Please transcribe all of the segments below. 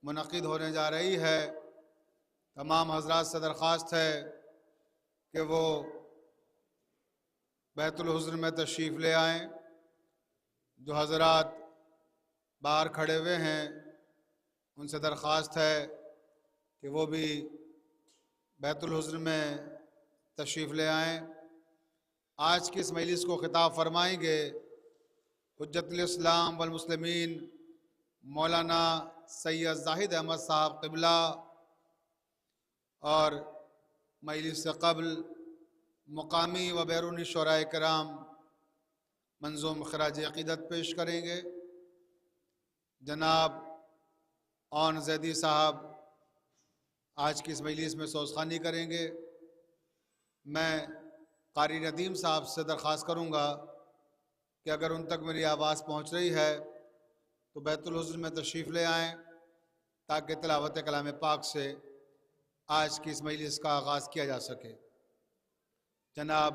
मुनक़िद होने जा रही है। तमाम हज़रात से दरख्वास्त है कि वो बैतुल हुज़्र में तशरीफ़ ले आएँ। जो हज़रात बाहर खड़े हुए हैं उनसे दरख्वास्त है कि वो भी बैतुल हुज़्र में तशरीफ़ ले आएँ। आज की इस मजलिस को ख़िताब फरमाएंगे हुज्जतुल इस्लाम वल मुस्लिमीन मौलाना सैयद ज़ाहिद अहमद साहब क़िबला और मजलिस से क़ब्ल मुक़ामी व बैरूनी शुराए किराम मंज़ूम ख़राज अक़ीदत पेश करेंगे। जनाब औन ज़ैदी साहब आज की इस मजलिस में सोज़ख़ानी करेंगे। मैं क़ारी नदीम साहब से दरख्वास्त करूँगा कि अगर उन तक मेरी आवाज़ पहुँच रही है तो बैतुल हुज़्र में तशरीफ़ ले आएँ ताकि तिलावत कलाम पाक से आज की इस मजलिस का आगाज़ किया जा सके। जनाब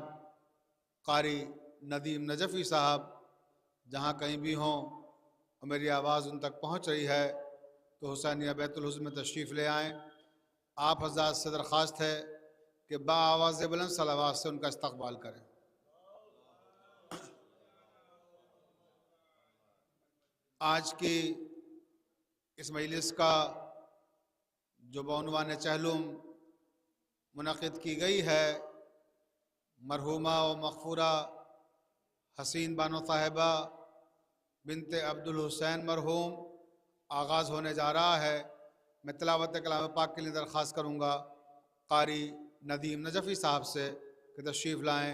क़ारी नदीम नजफ़ी साहब जहाँ कहीं भी हों और मेरी आवाज़ उन तक पहुँच रही है तो हुसैनिया बैतुल हुज़्र में तशरीफ़ ले आएँ। आप हज़रात से दरख्वास्त है कि बाआवाज़ बुलंद सलावात से उनका इस्तक़बाल करें। आज की इस मजलिस का जो बउनवान चहलुम मुनक़िद की गई है मरहूमा व मग़फ़ूरा हसीन बानो साहिबा बिनते अब्दुल हुसैन मरहूम आगाज़ होने जा रहा है। मैं तिलावत कलाम पाक के लिए दरख्वास्त करूँगा क़ारी नदीम नजफ़ी साहब से कि तशरीफ़ लाएँ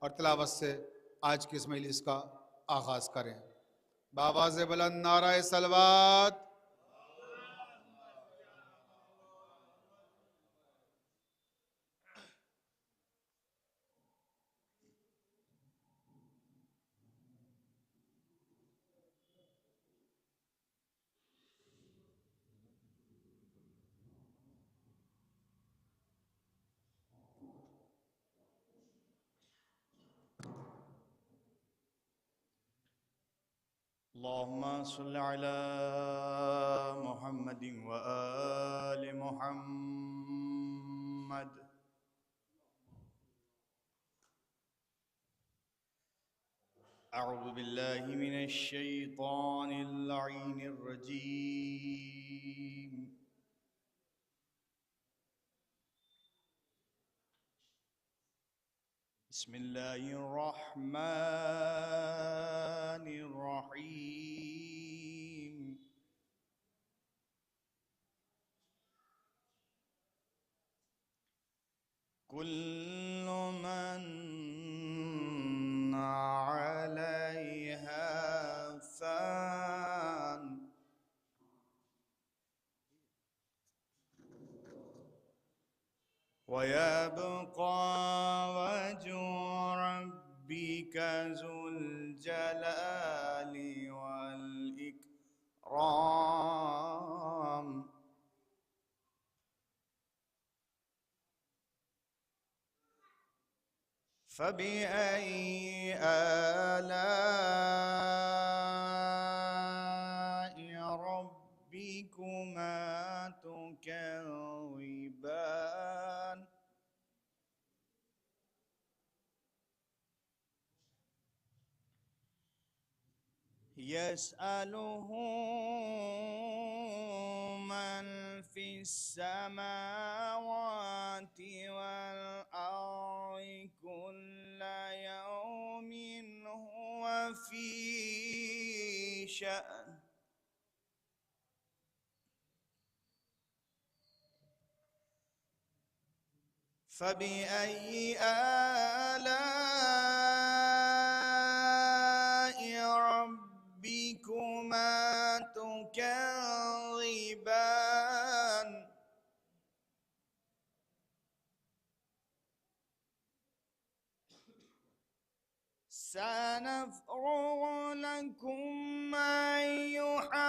और तिलावत से आज की इस मजलिस का आगाज़ करें। बावाज़ बुलंद नाराए सलवात। अल्लाहुम्मा सल्लि अला मुहम्मदिन व आलि मुहम्मद। अऊज़ु बिल्लाहि मिनश शैतानिर लईनिर रजीम। बिस्मिल्लाहिर रहमानिर रहीम। कुल्लु मन अलैहा फ़ान व यब्क़ा वजहु रब्बिका ज़ुल जलाली वल इकराम। फ़बिअय्यि आलाइ रब्बिकुमा तुकज़्ज़िबान। यसअलुहु मन फ़िस्समावाति वल अर्ज़ि कुल्ल यौमिन हुवा फ़ी शअन। फ़बिअय्यि आलाइ रब्बिकुमा तुकज़्ज़िबान। सनफ़्रुग़ु लकुम अय्युहा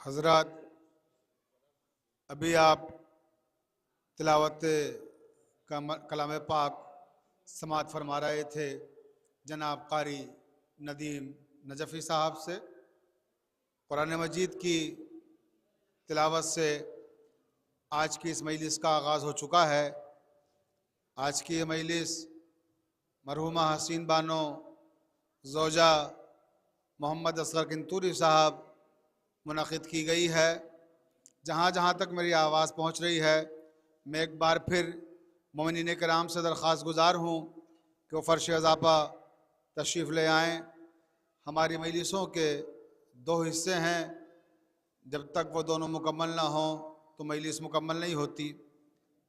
हज़रात, अभी आप तिलावत कलाम पाक समात फरमा रहे थे जनाब कारी नदीम नजफ़ी साहब से। कुरान मजीद की तिलावत से आज की इस मजलिस का आगाज़ हो चुका है। आज की ये मजलिस मरहुमा हसीन बानो ज़ौजा मोहम्मद असगर किंतूरी साहब मुनक़िद की गई है। जहाँ जहाँ तक मेरी आवाज़ पहुँच रही है, मैं एक बार फिर मोमिनीन कराम से दरख्वास्त गुज़ार हूँ कि वो फ़र्श अज़ापा तशरीफ़ ले आएँ। हमारी मजलिसों के दो हिस्से हैं, जब तक वो दोनों मुकम्मल ना हों तो मजलिस मुकम्मल नहीं होती।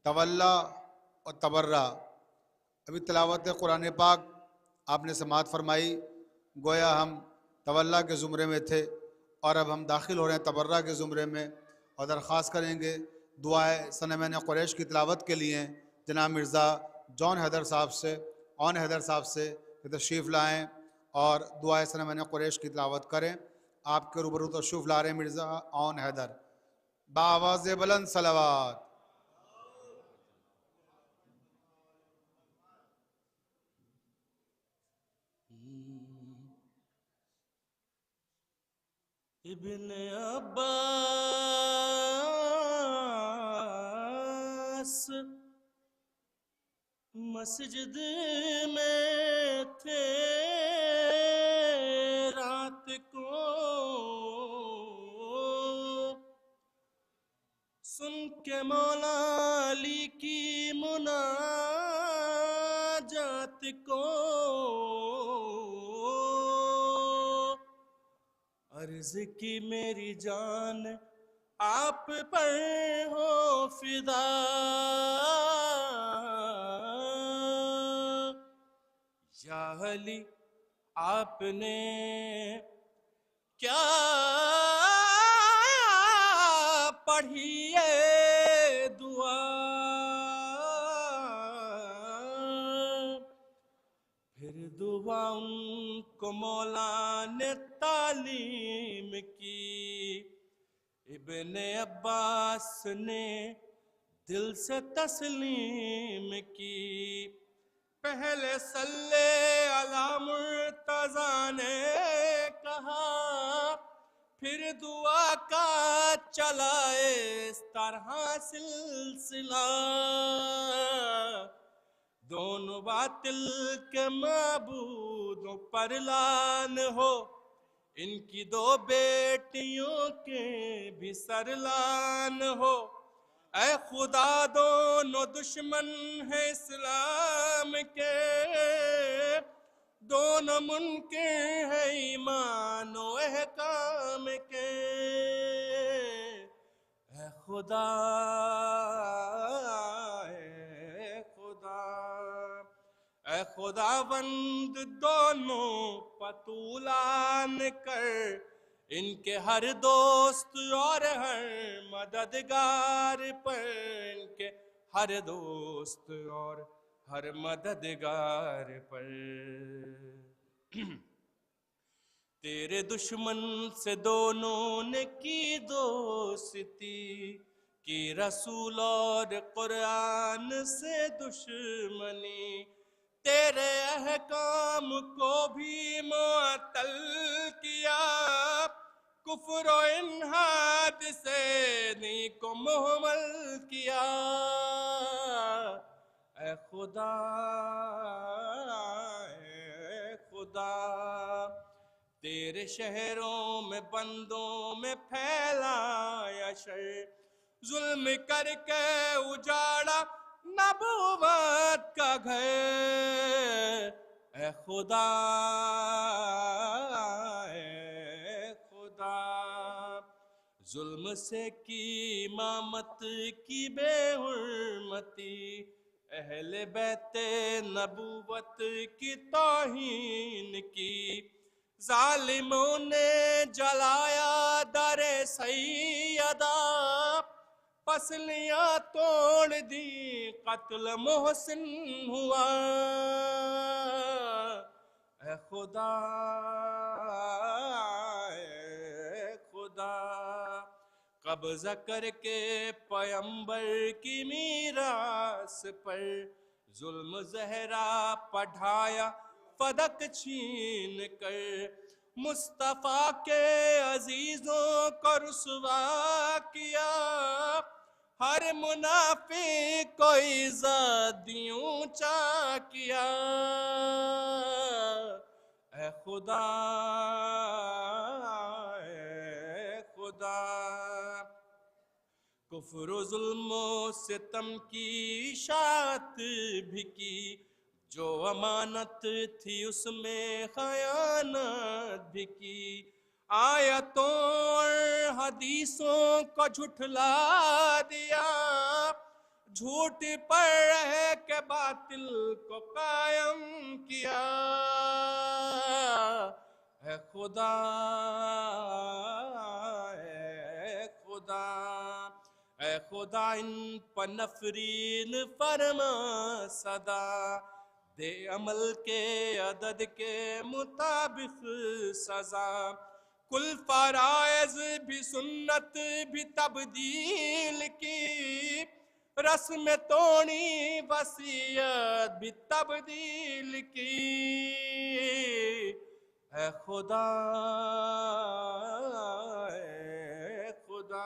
तवल्ला और तबर्रा। अभी तिलावत कुरान पाक आपने समात फरमाई, गोया हम तवल्ला के ज़ुमरे में थे और अब हम दाखिल हो रहे हैं तबर्रा के ज़ुमरे में, और दरख्वास्त करेंगे दुआए सनमैन कुरैश की तिलावत के लिए जनाब मिर्ज़ा जॉन हैदर साहब से कि तशरीफ़ लाएँ और दुआए सनमैन कुरैश की तिलावत करें। आपके रूबरू तशरीफ़ ला रहे हैं मिर्ज़ा ऑन हैदर, बाआवाज़ बुलंद सलावत। इब्न अब्बास मस्जिद में थे रात को, सुन के मौला अली की मुनाजात को, अर्ज की मेरी जान आप पर हो फिदा, या अली आपने क्या पढ़ी है दुआ, फिर दुआ उनको मौला ने तालीम की। इब्न अब्बास ने दिल से तस्लीम की। पहले सल्ले अला मुर्तज़ा ने कहा, फिर दुआ का चलाए इस तरह सिलसिला, दोनों बातिल के माबूदों पर लान हो, इनकी दो बेटियों के भी सरलान हो। ऐ खुदा दोनों दुश्मन है इस्लाम के, दोनों मुनकिर है ईमान व अहकाम के। ऐ खुदा, ऐ खुदा, ऐ खुदावंद दोनों पतूलान कर, इनके हर दोस्त और हर मददगार पर, इनके हर दोस्त और हर मददगार पर। तेरे दुश्मन से दोनों ने की दोस्ती, कि रसूल और कुरान से दुश्मनी। तेरे अहकाम को भी मुअत्तल किया, कुफ्र और इन्हाद से नी को मुहम्मल किया। ऐ खुदा, ऐ खुदा, तेरे शहरों में बंदों में फैलाया शर, जुल्म करके उजाड़ा नबूवत का घर। ऐ खुदा, ऐ खुदा, जुल्म से की इमामत की बेहुरमती, अहले बैते नबूवत की तौहीन की। जालिमों ने जलाया दरे सैयदा, पसलियां तोड़ दी कत्ल मोहसिन हुआ। ऐ खुदा, ऐ खुदा, कब्जा करके पैगंबर की मीरास पर, जुल्म जहरा पढ़ाया फदक छीन कर। मुस्तफा के अजीजों को रुसवा किया, हर मुनाफिक को इज्जत दी ऊंचा किया। ऐ खुदा, ऐ खुदा, कुफ्र जुल्मो सितम की इशाअत भी की, जो अमानत थी उसमें खयानत भी की। आयतों और हदीसों को झुठला दिया, झूठ पर रह के बातिल को कायम किया। है खुदा, है खुदा, है खुदा, इन पर नफरीन फरमा सदा, दे अमल के अदद के मुताबिक सजा। कुल फराइज भी सुन्नत भी तब्दील की, रस्म तोड़ी वसीयत भी तब्दील की। है खुदा, है खुदा,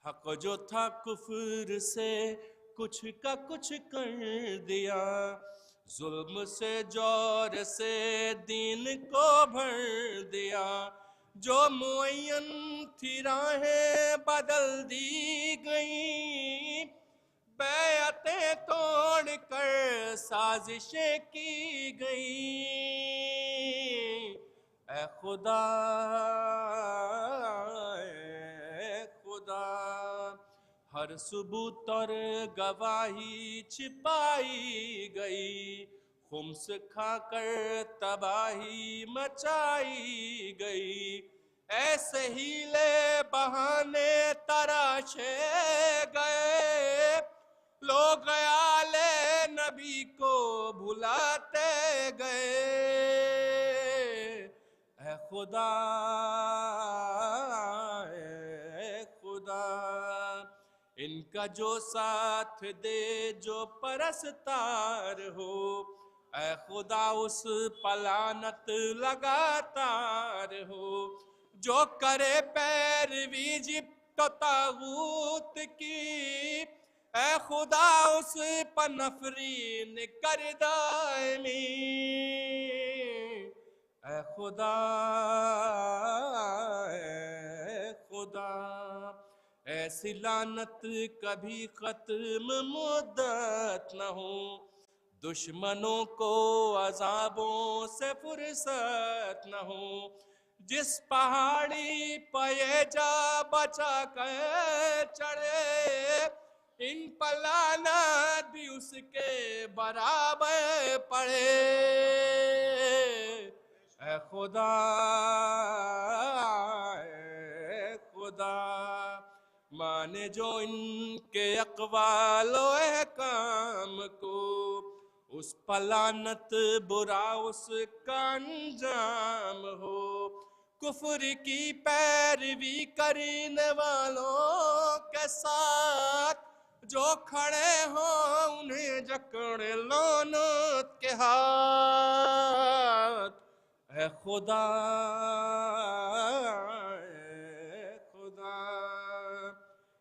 हक जो था कुफ्र से कुछ का कुछ कर दिया, जुल्म से जोर से दीन को भर दिया। जो मुअय्यन थी राहें बदल दी गई, बैअतें तोड़ कर साजिशें की गई। ऐ खुदा, ऐ खुदा, हर सबूत और गवाही छिपाई गई, खुम्स खाकर तबाही मचाई गई। ऐसे हीले बहाने तराशे गए, लोग आले नबी को भुलाते गए। ऐ खुदा, ऐ खुदा, इनका जो साथ दे जो परस्तार हो, ऐ खुदा उस पलानत लगातार हो। जो करे पैरवी जिब्त तागूत की, ऐ खुदा उस पर नफरीन कर दायमी। ऐ खुदा, ऐ खुदा, ऐसी लानत कभी खत्म मुद्दत न हो। दुश्मनों को अजाबों से फुर्सत न हो। जिस पहाड़ी पर ये जा बचा कर चढ़े, इन पलाना भी उसके बराबर पड़े। ऐ खुदा, ऐ खुदा, माने जो इनके अक़वालो काम को, उस पलानत बुरा उसका अंजाम हो। कुफ्र की पैरवी करने वालों के साथ जो खड़े हो उन्हें जकड़ लो नौत के हाथ। है खुदा, है खुदा,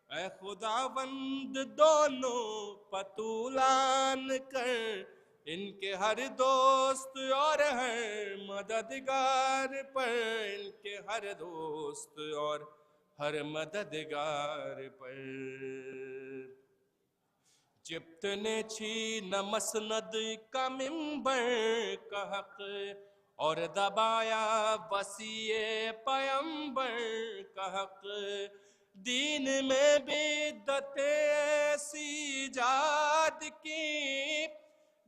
है खुदावंद दोनों पतूलान कर, इनके हर दोस्त और हर मददगार पर, इनके हर दोस्त और हर मददगार पर। जिब्त ने छीना मसनद का मिंबर का हक, और दबाया वसीए पैगंबर का हक। दीन में बिद्दत ऐसी इजाद की,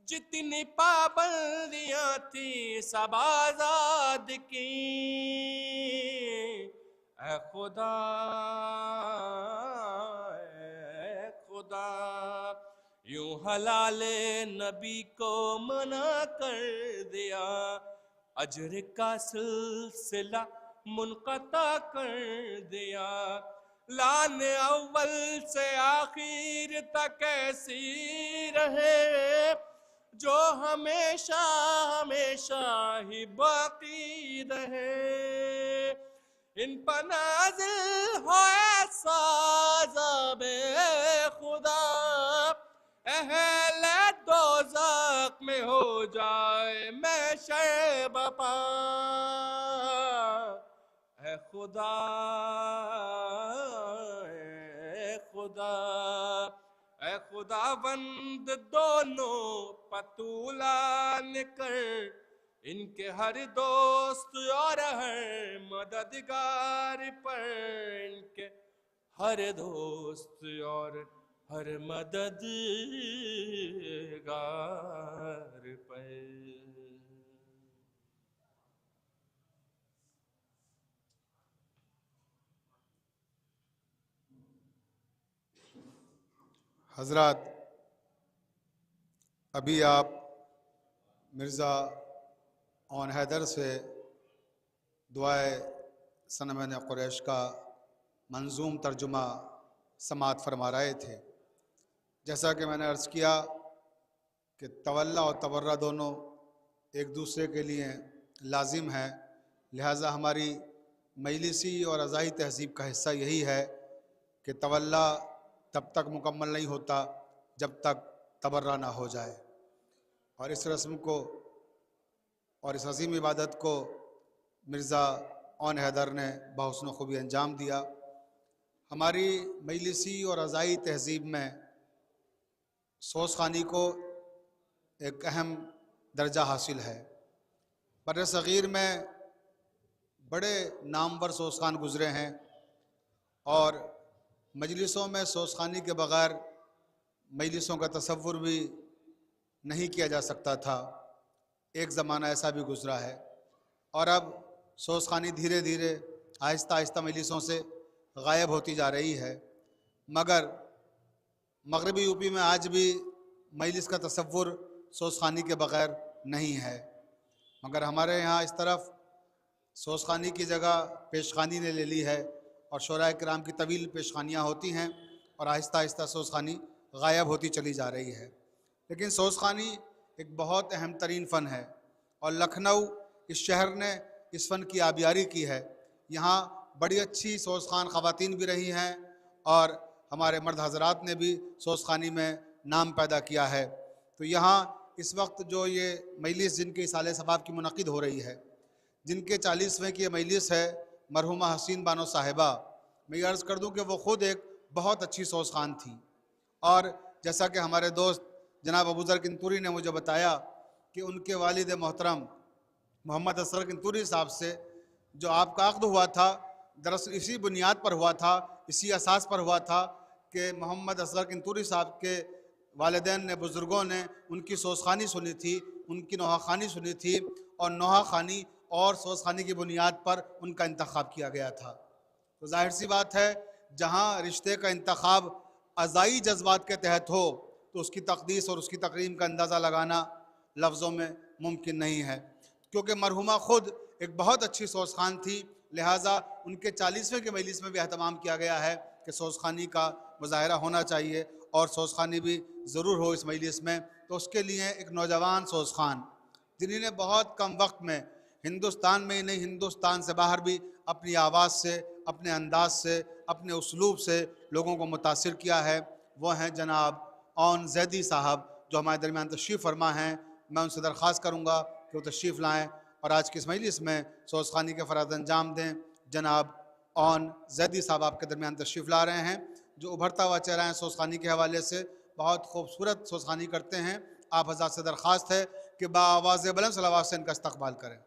जितनी पाबंदियां थी सब आजाद की। ऐ खुदा, ऐ खुदा, यूं हलाले नबी को मना कर दिया, अजर का सिलसिला मुनक़ता कर दिया। लान अव्वल से आखिर तक ऐसी रहे, जो हमेशा हमेशा ही बाकी रहे। इन पर नाज़िल हो ऐसा अज़ाबे खुदा, अहले दोज़ख में हो जाए महशर बपा। ऐ खुदा, ऐ खुदा, ऐ खुदावंद दोनों पतूलान कर, इनके हर दोस्त और हर मददगार पर, इनके हर दोस्त और हर मददगार पर। हजरात, अभी आप मिर्ज़ा ऑन हैदर से दुआए सनमन कुरैश का मंजूम तर्जुमा समात फरमा रहे थे। जैसा कि मैंने अर्ज़ किया कि तवल्ला और तबर्रा दोनों एक दूसरे के लिए लाजिम है, लिहाजा हमारी मजलिसी और अज़ाई तहज़ीब का हिस्सा यही है कि तवल्ला तब तक मुकम्मल नहीं होता जब तक तबर्रा ना हो जाए। और इस रस्म को और इस अज़ीम इबादत को मिर्ज़ा ऑन हैदर ने बहुस्न खूबी अंजाम दिया। हमारी मजलिसी और अज़ाई तहज़ीब में सोज़खानी को एक अहम दर्जा हासिल है। बर सग़ीर में बड़े नामवर सोज़खान गुज़रे हैं और मजलिसों में सोज़खानी के बग़ैर मजलिसों का तसव्वुर भी नहीं किया जा सकता था। एक ज़माना ऐसा भी गुज़रा है और अब सोज़खानी धीरे धीरे आहिस्ता आहिस्ता मजलिसों से गायब होती जा रही है। मगर मगरबी यूपी में आज भी मजलिस का तसव्वुर सोज़खानी के बग़ैर नहीं है। मगर हमारे यहाँ इस तरफ सोज़खानी की जगह पेशखानी ने ले ली है और शोराए किराम की तवील पेशखानियाँ होती हैं और आहिस्ता आहिस्ता सोज़खानी गायब होती चली जा रही है। लेकिन सोज़खानी एक बहुत अहम तरीन फ़न है और लखनऊ इस शहर ने इस फ़न की आबियारी की है। यहाँ बड़ी अच्छी सोज़खान ख़वातीन भी रही हैं और हमारे मर्द हज़रात ने भी सोज़खानी में नाम पैदा किया है। तो यहाँ इस वक्त जो ये मजलिस जिनके इसाले सवाब की मुनक़िद हो रही है, जिनके 40वें की ये मजलिस है मरहुमा हसीन बानो साहिबा, मैं अर्ज़ कर दूँ कि वो ख़ुद एक बहुत अच्छी सोज़खान थी। और जैसा कि हमारे दोस्त जनाब अबू ज़र किंतुरी ने मुझे बताया कि उनके वालिद मोहतरम मोहम्मद असगर किंतुरी साहब से जो आपका अक़्द हुआ था, दरअसल इसी बुनियाद पर हुआ था, इसी असास पर हुआ था कि मोहम्मद असगर किंतुरी साहब के वालिदैन ने, बुज़ुर्गों ने उनकी सोज़खानी सुनी थी, उनकी नोहाखानी सुनी थी, और नोहाखानी और सोज़खानी की बुनियाद पर उनका इंतखाब किया गया था। तो जाहिर सी बात है, जहाँ रिश्ते का इंतखाब अज़ाई जज्बात के तहत हो तो उसकी तक़दीस और उसकी तकरीम का अंदाज़ा लगाना लफ्ज़ों में मुमकिन नहीं है, क्योंकि मरहुमा ख़ुद एक बहुत अच्छी सोज़खान थी। लिहाजा उनके 40वें के मजलिस में भी अहतमाम किया गया है कि सोज़खानी का मुज़ाहरा होना चाहिए और सोज़खानी भी ज़रूर हो इस मजलिस में। तो उसके लिए एक नौजवान सोज़खान जिन्होंने बहुत कम वक्त में हिंदुस्तान में ही नहीं, हिंदुस्तान से बाहर भी अपनी आवाज़ से, अपने अंदाज से, अपने उसलूब से लोगों को मुतासिर किया है, वो हैं जनाब औन जैदी साहब, जो हमारे दरमियान तशरीफ़ फरमा हैं। मैं उनसे दरख्वास्त करूँगा कि वो तशरीफ़ लाएँ और आज की इस मजलिस में सोज़खानी के फ़राज़ अंजाम दें। जनाब औन जैदी साहब आपके दरमियान तशरीफ़ ला रहे हैं, जो उभरता हुआ चेहरा है सोज़खानी के हवाले से, बहुत खूबसूरत सोज़खानी करते हैं। आप हज़रात से दरख्वास्त है कि बाआवाज़ बुलंद सलावत से इनका इस्तक़बाल करें।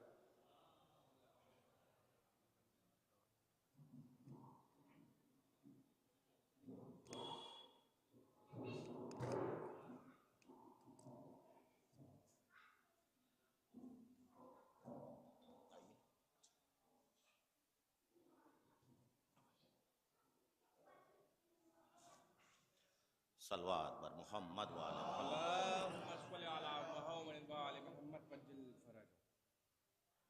सलवात बर मोहम्मद वाले अल्लाहुम्मा सल्लि अला मुहम्मद व आले मोहम्मद वज्जिल फरज।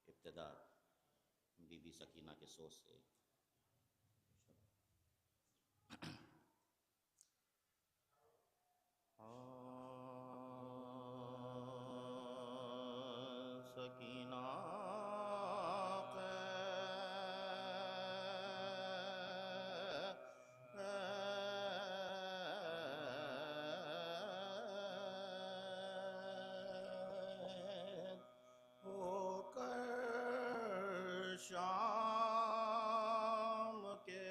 इब्तिदा बीबी सकीना के सोच से। सकीना शाम के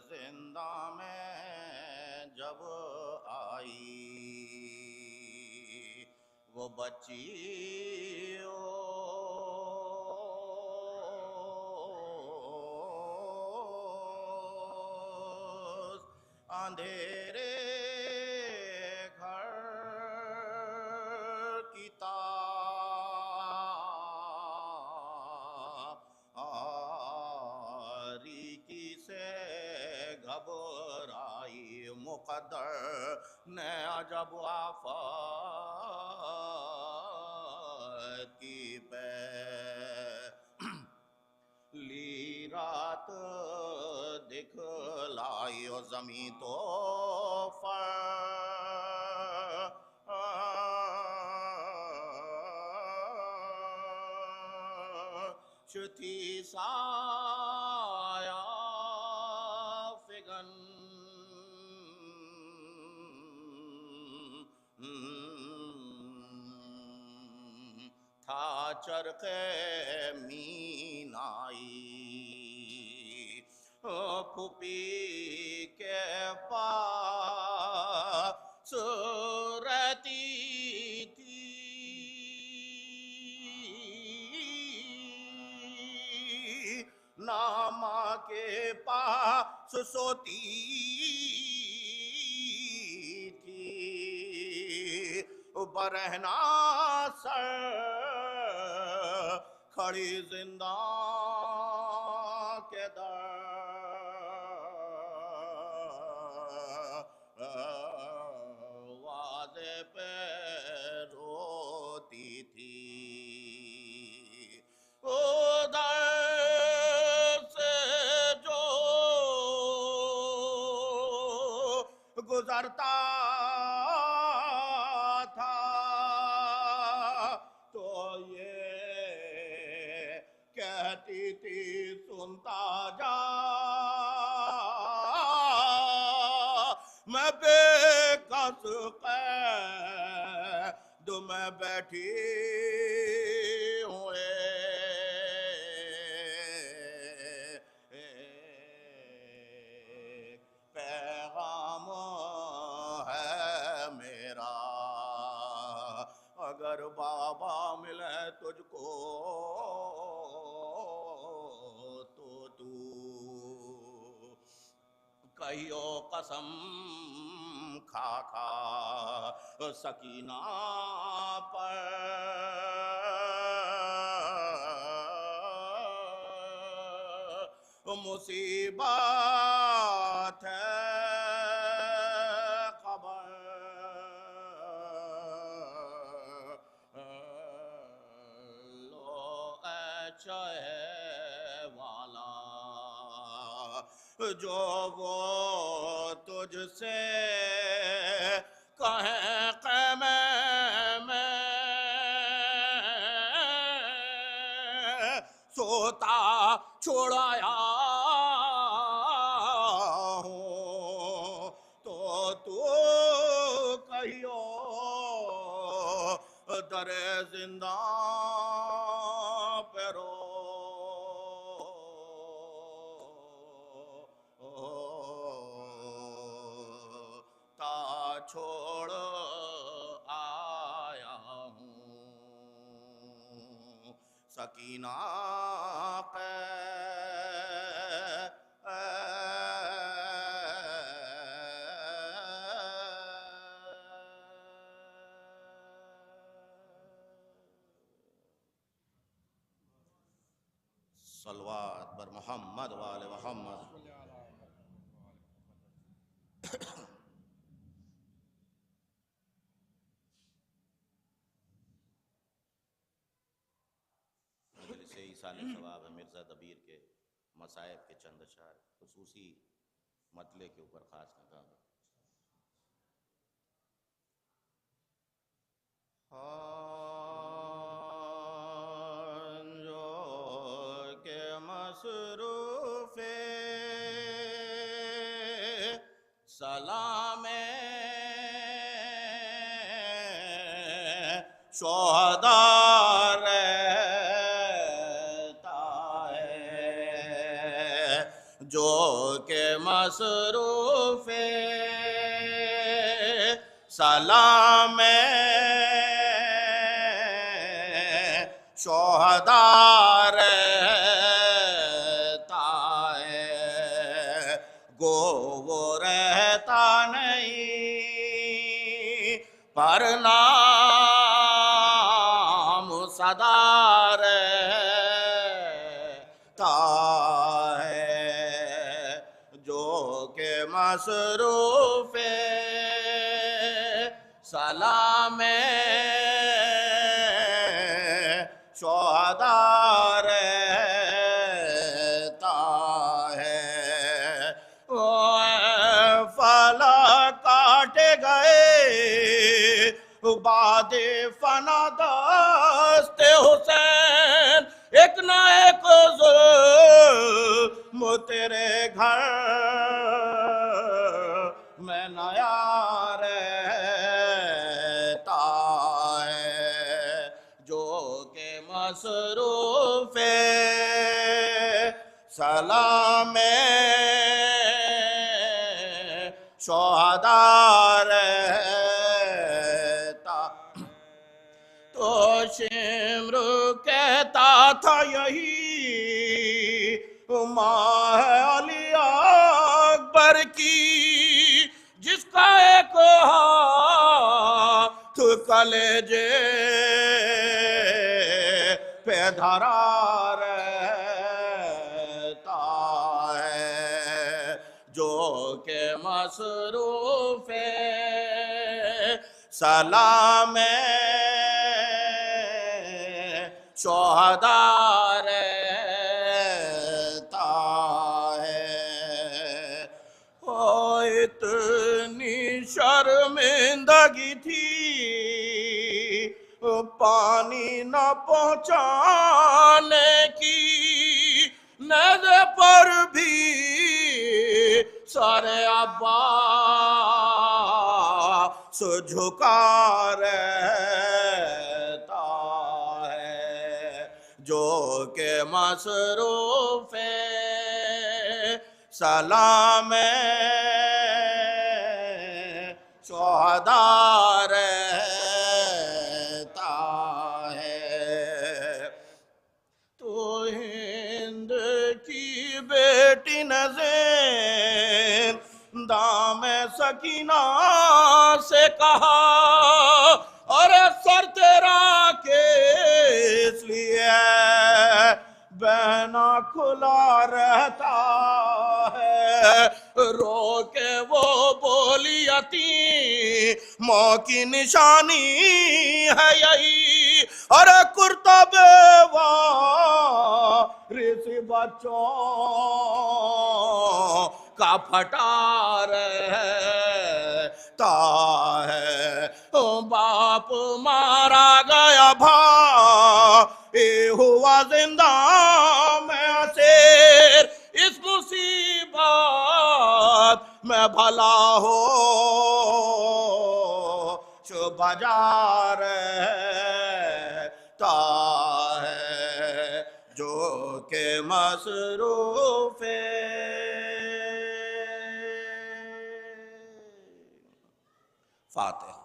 जिंदा में जब आई वो बच्ची अंधेरे घर की तारीकी से घबराई मुक़द्दर ने अजब आफत की ली रात दिखलाई और ज़मीं तो फर्श थी साया फिगन था चरखे मीनाई फूफी के पास रहती थी नामा के पास सोती थी बरहना सर खड़ी जिंदा के दरवाज़े पे रोती थी उधर से जो गुजरता था तो ये कहती थी सुनता जा मैं बेकस कैद में बैठी हुए बाबा मिले तुझको तो तू कहियो कसम खा खा सकीना पर मुसीबत है खबर लो चाहे वाला जो वो तुझसे कहें क़ैमे में सोता छुड़ाया हूँ तो तू कहियो दरे जिंदा पे रो ता छोड़ आया हूँ सकीना सलवात बर मोहम्मद वाले मोहम्मद। से ईसाल सवाब है मिर्ज़ा दबीर के मसाइब के चंद अशार खुसूसी मतले के ऊपर खास नकाम जो के मसरूफ़े सलामे शोहदा जो के मसरूफ़े सलाम शोहदा रहता है गो वो रहता नहीं पर नाम सदा रहता मसरूफ़े सलाम शोहदा रहता है वो फला काट गए बादे फना दस्ते हुसैन एक ना एक जुल्म तेरे घर में नया रहता है जो के मसरूफ़े सलाम शोहदा रहता। तो शिम्र कहता था यही माँ अली अकबर की जिसका एक हाथ कलेजे पे धरा रहता है जो के मसरूफ़े सलाम शोहदा रहता है। ओ इतनी शर्मिंदगी थी पानी न पहुँचाने की नज़र पर भी सारे अब्बास झुका रहता है जो के मसरूफ़े सलाम शोहदा रहता जिंदा में सकीना से कहा, अरे सर तेरा किस लिए बहना खुला रहता है। रो के वो बोली यतीमों की निशानी है यही, अरे कुर्ता बेवा ऋषि बच्चों का फटा रहता है। बाप मारा गया भाई हुआ जिंदा में असीर, इस मुसीबत में भला हो शुभ बाजार रहता है जो के मसरूफ फातिहा।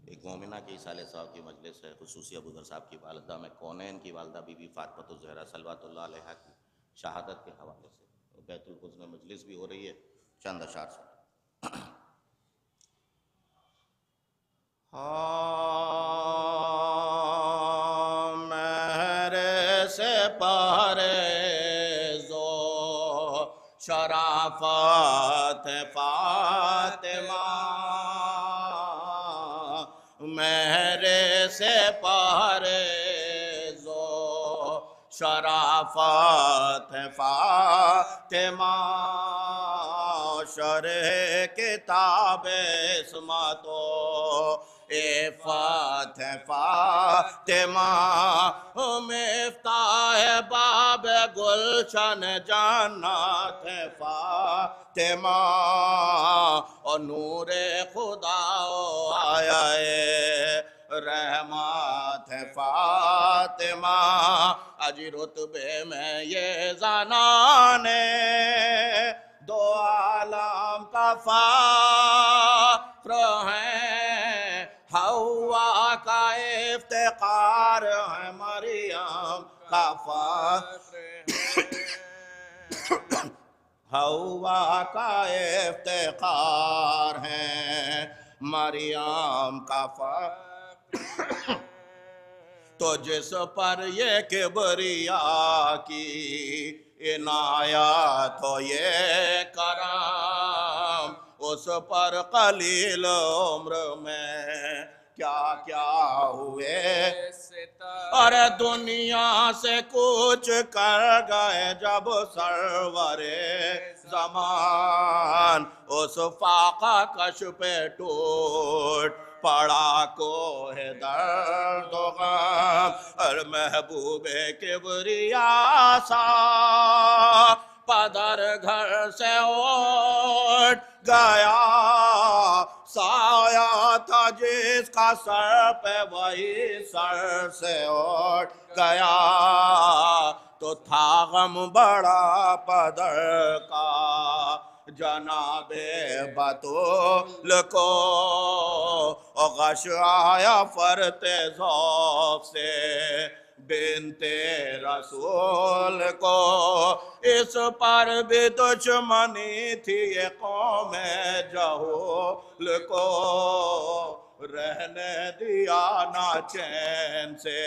एक मोमिना के इसाले साहब की मजलिस है, खुसूसी अबू दर साहब की वालदा में कौनैन की वालदा बीबी फातिमा ज़हरा सल्लल्लाहु अलैहा की शहादत के हवाले से बैतुल कुद्स में मजलिस भी हो रही है। चंद अशार से मेरे से परहेज़ो शराफत फातिमा, मेरे से परहेज़ो शराफत फातिमा, शरह किताब इस्मतो इफ़्फ़त फातिमा, मिफ्ताह बाब गुलशन जन्नत फातिमा, और नूरे खुदा आया रहमत फातिमा। अजी रुतबे में ये ज़नाने दो आलम का फ़ख्र है, हवा का इफ्तिकार है, मरियम का फ़ख्र हवा का इफ्तिकार है, मरियम का फ़ख्र। तो जिस पर ये किबरिया की इनायत हो ये करम, उस पर कलील उम्र में क्या क्या हुए अरे दुनिया से कुछ कर गए जब सरवरे ज़मान, उस फाका कश पे टूट पड़ा को है दर्द गम, और महबूबे किबरिया सा पदर घर से उठ गया, साया था जिसका सर पे वही सर से उठ गया, तो था गम बड़ा पदर का जनाबे बतूल को, गश आया फरते ज़ौक़ से बिनते रसूल को, इस पर भी दुश्मनी थी ये कौम जहूल को, रहने दिया ना चैन से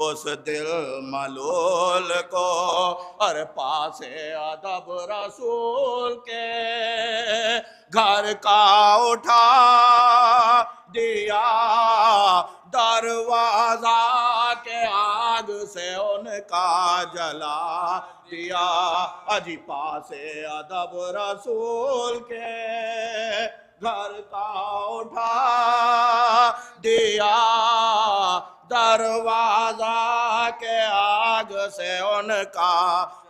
उस दिल मलूल को, और पासे अदब रसूल के घर का उठा दिया, दरवाजा के आग से उनका जला दिया। अजी पासे अदब रसूल के घर का उठा दिया, दरवाजा के आग से उनका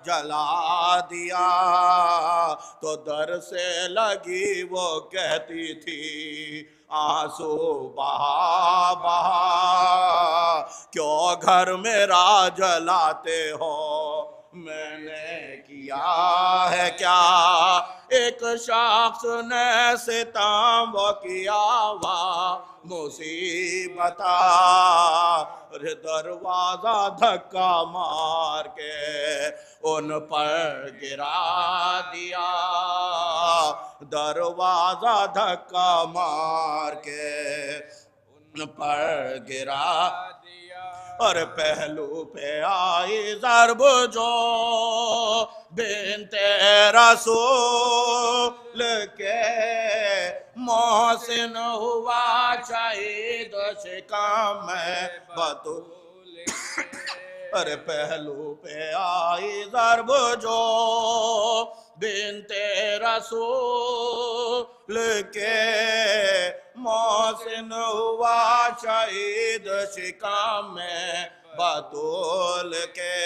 जला दिया, तो दर से लगी वो कहती थी आंसू बहा बहा, क्यों घर मेरा जलाते हो, मैंने किया है क्या, एक शख्स ने सितम वो किया वा मुसीबता, दरवाजा धक्का मार के उन पर गिरा दिया, दरवाजा धक्का मार के उन पर गिरा दिया। और पहलू पे आई ज़रब जो बिन्ते रसूल के, मोहसिन हुआ शहीद शिकम बतूल के। और पहलू पे आई ज़रब जो बिन्ते रसूल के, मोहसिन हुआ शहीद शिकम बतूल के।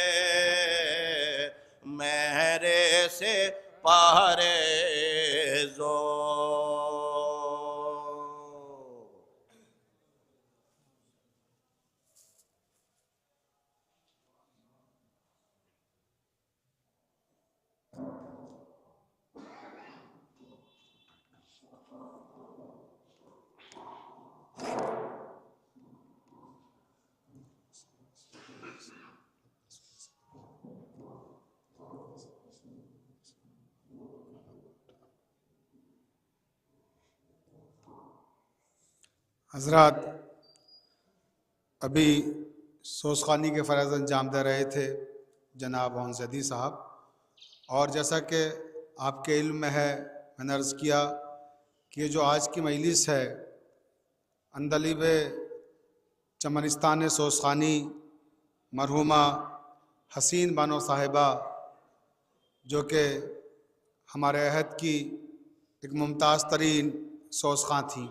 मेरे से परहेज़ो हज़रात, अभी सोसखानी के फ़र्ज़ अंजाम दे रहे थे जनाब हौंसदी साहब, और जैसा कि आपके इल्म में है, मैंने अर्ज़ किया कि ये जो आज की मजलिस है अंदलीब चमनिस्तान सोसखानी मरहुमा हसीन बानो साहिबा, जो कि हमारे अहद की एक मुमताज़ तरीन सोसखां थी,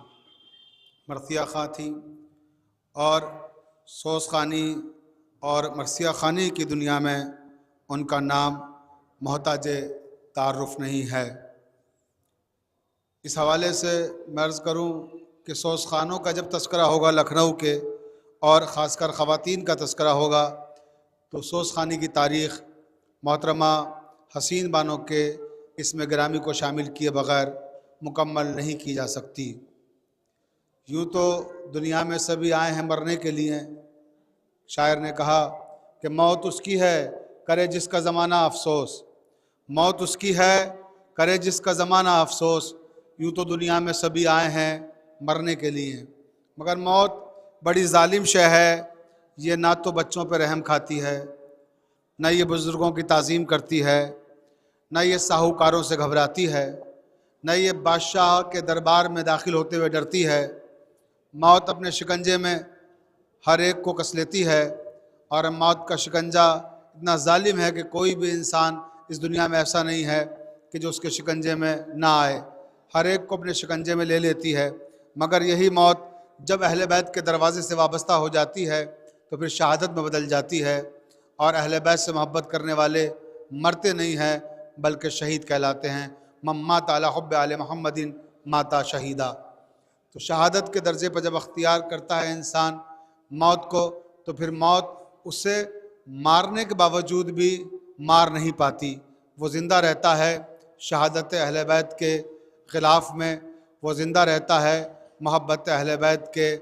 मरसिया खां थी, और सोसखानी और मरसिया खानी की दुनिया में उनका नाम मोहताज तारुफ़ नहीं है। इस हवाले से मैं अर्ज़ करूँ कि सोसखानों का जब तस्करा होगा लखनऊ के, और ख़ासकर ख़वातीन का तस्करा होगा, तो सोसखानी की तारीख़ मोहतरमा हसीन बानो के इसमें गिरामी को शामिल किए बग़ैर मुकम्मल नहीं की जा सकती। यूँ तो दुनिया में सभी आए हैं मरने के लिए। शायर ने कहा कि मौत उसकी है करे जिसका ज़माना अफसोस, मौत उसकी है करे जिसका ज़माना अफसोस। यूँ तो दुनिया में सभी आए हैं मरने के लिए, मगर मौत बड़ी ज़ालिम शय है। ये ना तो बच्चों पर रहम खाती है, ना ये बुज़ुर्गों की ताज़ीम करती है, ना ये साहूकारों से घबराती है, ना ये बादशाह के दरबार में दाखिल होते हुए डरती है। मौत अपने शिकंजे में हर एक को कस लेती है, और मौत का शिकंजा इतना ज़ालिम है कि कोई भी इंसान इस दुनिया में ऐसा नहीं है कि जो उसके शिकंजे में ना आए। हर एक को अपने शिकंजे में ले लेती है, मगर यही मौत जब अहले बैत के दरवाज़े से वाबस्ता हो जाती है तो फिर शहादत में बदल जाती है। और अहले बैत से मोहब्बत करने वाले मरते नहीं हैं बल्कि शहीद कहलाते हैं। मम्मात अला हुब्ब आले मोहम्मदिन माता शहीदा। तो शहादत के दर्जे पर जब अख्तियार करता है इंसान मौत को, तो फिर मौत उसे मारने के बावजूद भी मार नहीं पाती। वो ज़िंदा रहता है शहादत अहले बैत के ख़िलाफ़ में, वो ज़िंदा रहता है मोहब्बत अहले बैत के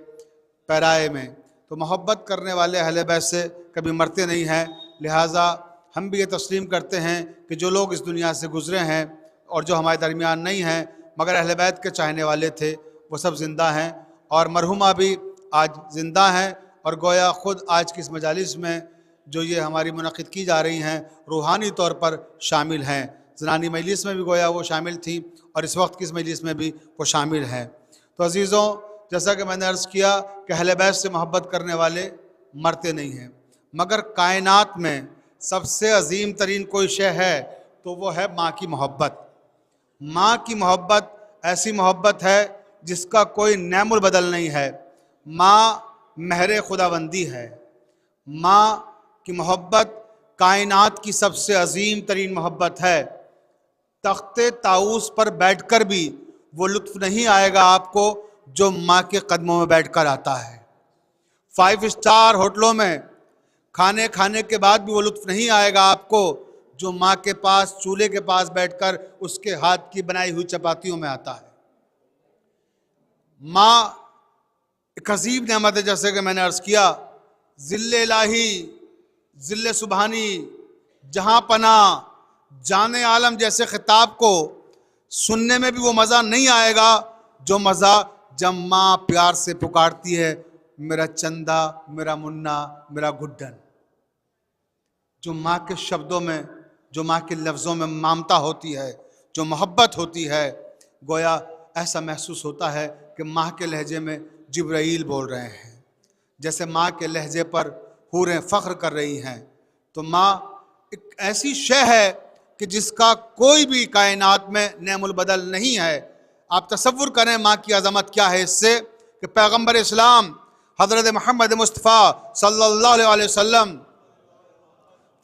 पैराए में। तो मोहब्बत करने वाले अहले बैत से कभी मरते नहीं हैं। लिहाजा हम भी ये तस्लीम करते हैं कि जो लोग इस दुनिया से गुज़रे हैं और जो हमारे दरमियान नहीं हैं मगर अहले बैत के चाहने वाले थे, वो सब ज़िंदा हैं, और मरहुमा भी आज ज़िंदा हैं। और गोया ख़ुद आज की इस मजालिस में जो ये हमारी मुनक़िद की जा रही हैं रूहानी तौर पर शामिल हैं। ज़नानी मजलिस में भी गोया वो शामिल थी, और इस वक्त की इस मजलिस में भी वो शामिल हैं। तो अज़ीज़ों, जैसा कि मैंने अर्ज़ किया कि अहले बैत से मोहब्बत करने वाले मरते नहीं हैं, मगर कायनात में सबसे अजीम तरीन कोई शय है तो वो है माँ की मोहब्बत। माँ की मोहब्बत ऐसी मोहब्बत है जिसका कोई नैमुल बदल नहीं है। माँ महरे खुदाबंदी है। माँ की मोहब्बत कायनात की सबसे अजीम तरीन मोहब्बत है। तख्ते ताऊस पर बैठकर भी वो लुत्फ़ नहीं आएगा आपको जो माँ के कदमों में बैठकर आता है। 5 स्टार होटलों में खाने खाने के बाद भी वो लुत्फ़ नहीं आएगा आपको जो माँ के पास चूल्हे के पास बैठकर उसके हाथ की बनाई हुई चपातियों में आता है। माँ एक अजीब नेमत है, जैसे कि मैंने अर्ज किया, ज़िल्ले इलाही, ज़िल्ले सुबहानी, जहाँ पना, जाने आलम जैसे खिताब को सुनने में भी वो मज़ा नहीं आएगा जो मज़ा जब माँ प्यार से पुकारती है, मेरा चंदा, मेरा मुन्ना, मेरा गुड्डन। जो माँ के शब्दों में, जो माँ के लफ्ज़ों में ममता होती है, जो मोहब्बत होती है, गोया ऐसा महसूस होता है कि माँ के लहजे में जिब्राईल बोल रहे हैं, जैसे माँ के लहजे पर हूरें फ़ख्र कर रही हैं। तो माँ एक ऐसी शय है कि जिसका कोई भी कायनात में नेमुल बदल नहीं है। आप तसव्वुर करें माँ की अज़मत क्या है इससे कि पैगम्बर इस्लाम हज़रत मोहम्मद मुस्तफ़ा सल्लल्लाहु अलैहि वसल्लम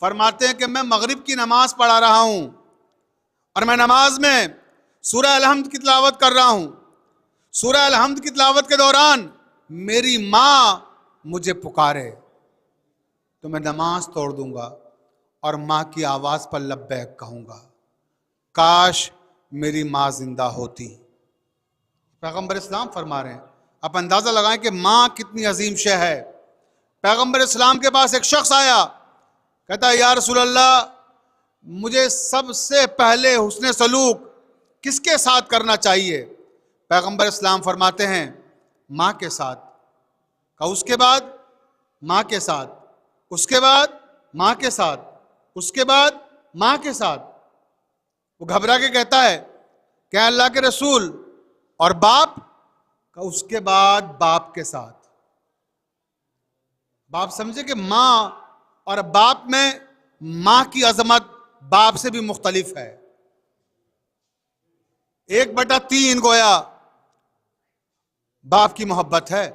फरमाते हैं कि मैं मगरिब की नमाज़ पढ़ा रहा हूँ और मैं नमाज में सूरह अल-हम्द की तिलावत कर रहा हूँ। सूरह अल-हम्द की तिलावत के दौरान मेरी माँ मुझे पुकारे तो मैं नमाज तोड़ दूंगा और माँ की आवाज़ पर लब्बैक कहूँगा। काश मेरी माँ जिंदा होती। पैगम्बर इस्लाम फरमा रहे हैं, आप अंदाज़ा लगाएं कि माँ कितनी अजीम शय है। पैगम्बर इस्लाम के पास एक शख्स आया, कहता है या रसूल अल्लाह, मुझे सबसे पहले हुस्न सलूक किसके साथ करना चाहिए? पैगम्बर इस्लाम फरमाते हैं माँ के साथ। का उसके बाद माँ के साथ, उसके बाद माँ के साथ, उसके बाद माँ के साथ। वो घबरा के कहता है क्या अल्लाह के रसूल, और बाप? का उसके बाद बाप के साथ। बाप समझे कि माँ और बाप में माँ की अजमत बाप से भी मुख्तलिफ है। 1/3 गोया बाप की मोहब्बत है।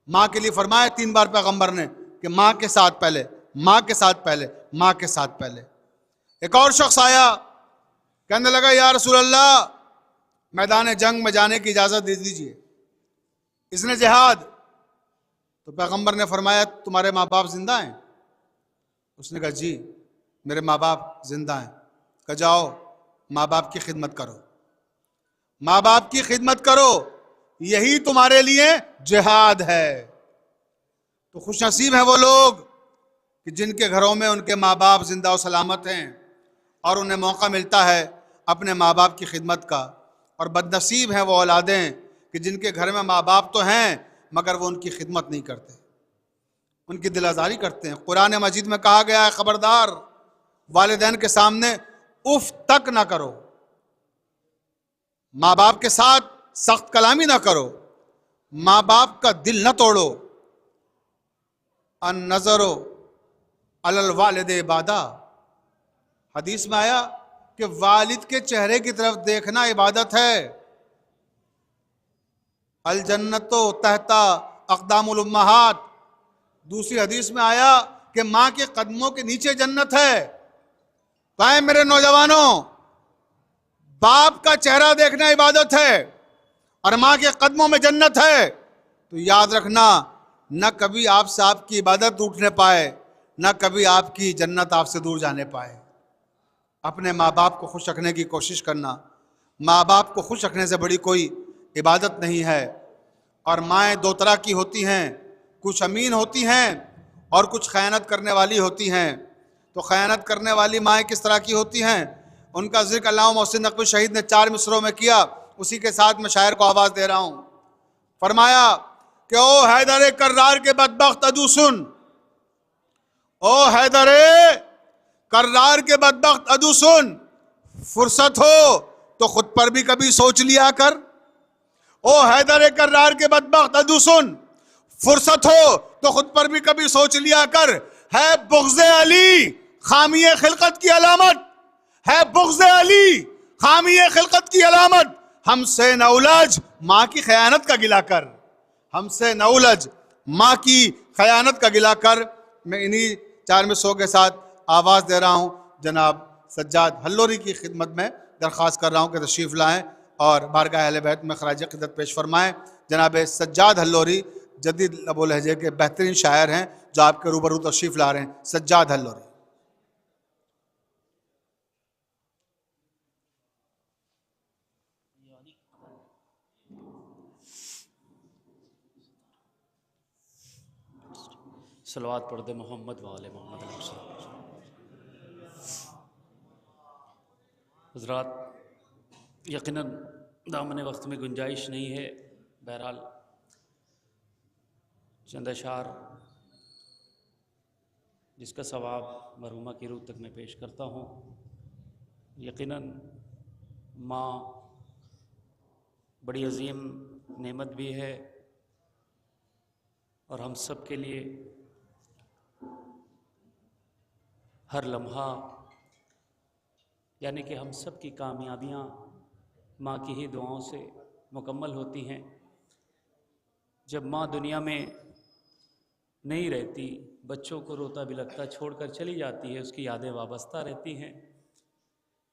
माँ के लिए फरमाया 3 बार पैगंबर ने कि माँ के साथ पहले, माँ के साथ पहले, माँ के साथ पहले। एक और शख्स आया, कहने लगा या रसूल अल्लाह, मैदान जंग में जाने की इजाज़त दे दीजिए, इसने जिहाद। तो पैगंबर ने फरमाया तुम्हारे माँ बाप जिंदा हैं? उसने कहा जी मेरे माँ बाप जिंदा हैं। कहा जाओ माँ बाप की खिदमत करो, माँ बाप की खिदमत करो, यही तुम्हारे लिए जिहाद है। तो खुशनसीब हैं वो लोग कि जिनके घरों में उनके माँ बाप जिंदा और सलामत हैं और उन्हें मौका मिलता है अपने माँ बाप की खिदमत का। और बदनसीब हैं वो औलादें कि जिनके घर में माँ बाप तो हैं मगर वो उनकी खिदमत नहीं करते, उनकी दिलाजारी करते हैं। कुरान मजीद में कहा गया है खबरदार वालिदैन के सामने उफ तक ना करो, माँ बाप के साथ सख्त कलामी ना करो, माँ बाप का दिल न तोड़ो। अन नजरो अलल वालिदे इबादा, हदीस में आया कि वालिद के चेहरे की तरफ देखना इबादत है। अल जन्नतो तहता अक़दामुल उम्महात, दूसरी हदीस में आया कि माँ के कदमों के नीचे जन्नत है। पाए मेरे नौजवानों, बाप का चेहरा देखना इबादत है और माँ के कदमों में जन्नत है। तो याद रखना, न कभी आपसे आपकी इबादत उठने पाए, न कभी आपकी जन्नत आपसे दूर जाने पाए। अपने माँ बाप को खुश रखने की कोशिश करना। माँ बाप को खुश रखने से बड़ी कोई इबादत नहीं है। और माएँ 2 तरह की होती हैं, कुछ अमीन होती हैं और कुछ खयानत करने वाली होती हैं। तो खयानत करने वाली माएँ किस तरह की होती हैं, उनका जिक्र अल्लामा मोहसिन नकवी शहीद ने 4 मिसरों में किया। उसी के साथ मैं शायर को आवाज़ दे रहा हूँ। फरमाया कि ओ हैदर कर्रार के बदबख्त अदू सुन, ओ हैदर कर्रार के बदबख्त अदू सुन, फुर्सत हो तो खुद पर भी कभी सोच लिया कर। ओ हैदर कर्रार के बदबख्त अदू सुन, फुर्सत हो तो खुद पर भी कभी सोच लिया कर। है बुग़्ज़े अली खामिये खिलकत की अलामत, है बुग़्ज़े अली खामिये खिलकत की अलामत। हमसे न उलझ माँ की खयानत का गिला कर, हमसे न उलझ माँ की खयानत का गिला कर। मैं इन्हीं 4 मिसरों के साथ आवाज़ दे रहा हूँ। जनाब सज्जाद हल्लोरी की खिदमत में दरख्वास्त कर रहा हूँ कि तशरीफ़ लाएँ और बारगाह अहले बैत में खराज क़िदरत पेश फरमाएँ। जनाब सज्जाद हल्लोरी जदीद लबो लहजे के बेहतरीन शायर हैं जो आपके रूबरू तशरीफ़ ला रहे हैं। सज्जाद हल्लोरी। सलवात पढ़ दे मोहम्मद वाले मोहम्मद हज़रात। यकीनन दामन वक्त में गुंजाइश नहीं है, बहरहाल चंद अशार जिसका सवाब मरहुमा की रूह तक मैं पेश करता हूँ। यकीनन माँ बड़ी अजीम नेमत भी है और हम सब के लिए हर लम्हा, यानी कि हम सब की कामयाबियाँ माँ की ही दुआओं से मुकम्मल होती हैं। जब माँ दुनिया में नहीं रहती, बच्चों को रोता बिलखता छोड़कर चली जाती है, उसकी यादें वाबस्ता रहती हैं।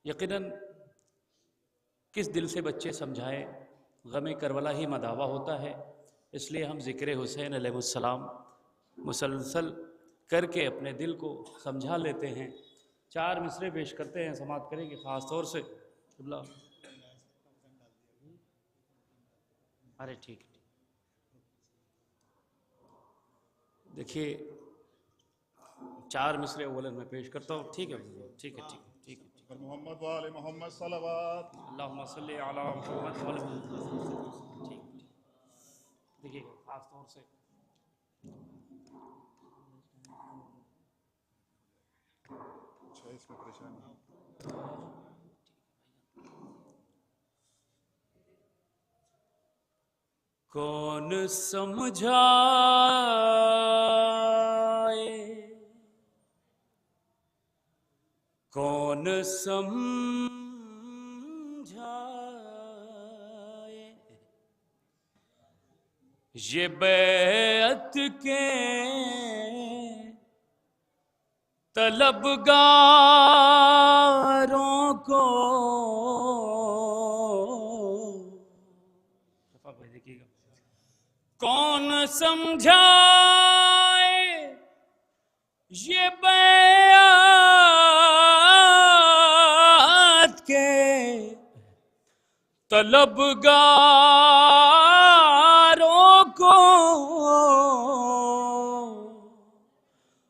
यकीनन किस दिल से बच्चे समझाएं, गमे करबला ही मदावा होता है। इसलिए हम ज़िक्र हुसैन अलैहिस्सलाम मुसलसल करके अपने दिल को समझा लेते हैं। 4 मिसरे पेश करते हैं, समाप्त करेंगे ख़ास तौर से। अरे ठीक है, देखिए 4 मिसरे अव्वलन में पेश करता हूँ। ठीक है, ठीक है, ठीक है, ठीक है। मोहम्मद वाले मोहम्मद सलवात अल्लाहुम्मा सल्ली अला मुहम्मद वाले मोहम्मद। ठीक, देखिए खास तौर से इसमें परेशानी कौन समझाए, कौन समझाए ये बैत के तलबगारों को। देखिएगा, कौन समझाए ये बैत के तलबगारों को।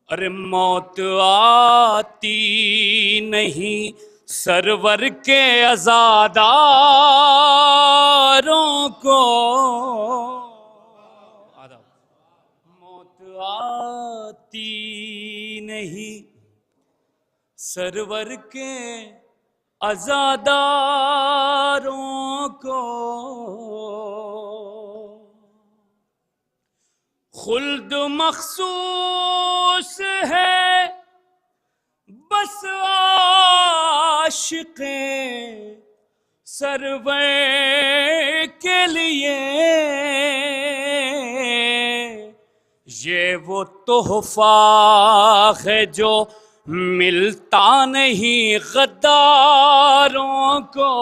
अरे मौत आती नहीं सरवर के अज़ादारों को। मौत आती नहीं सरवर के अज़ादारों को। खुल्द मखसूस है बस आशिक़े सरवर के लिए। ये वो तोहफा है जो मिलता नहीं गद्दारों को।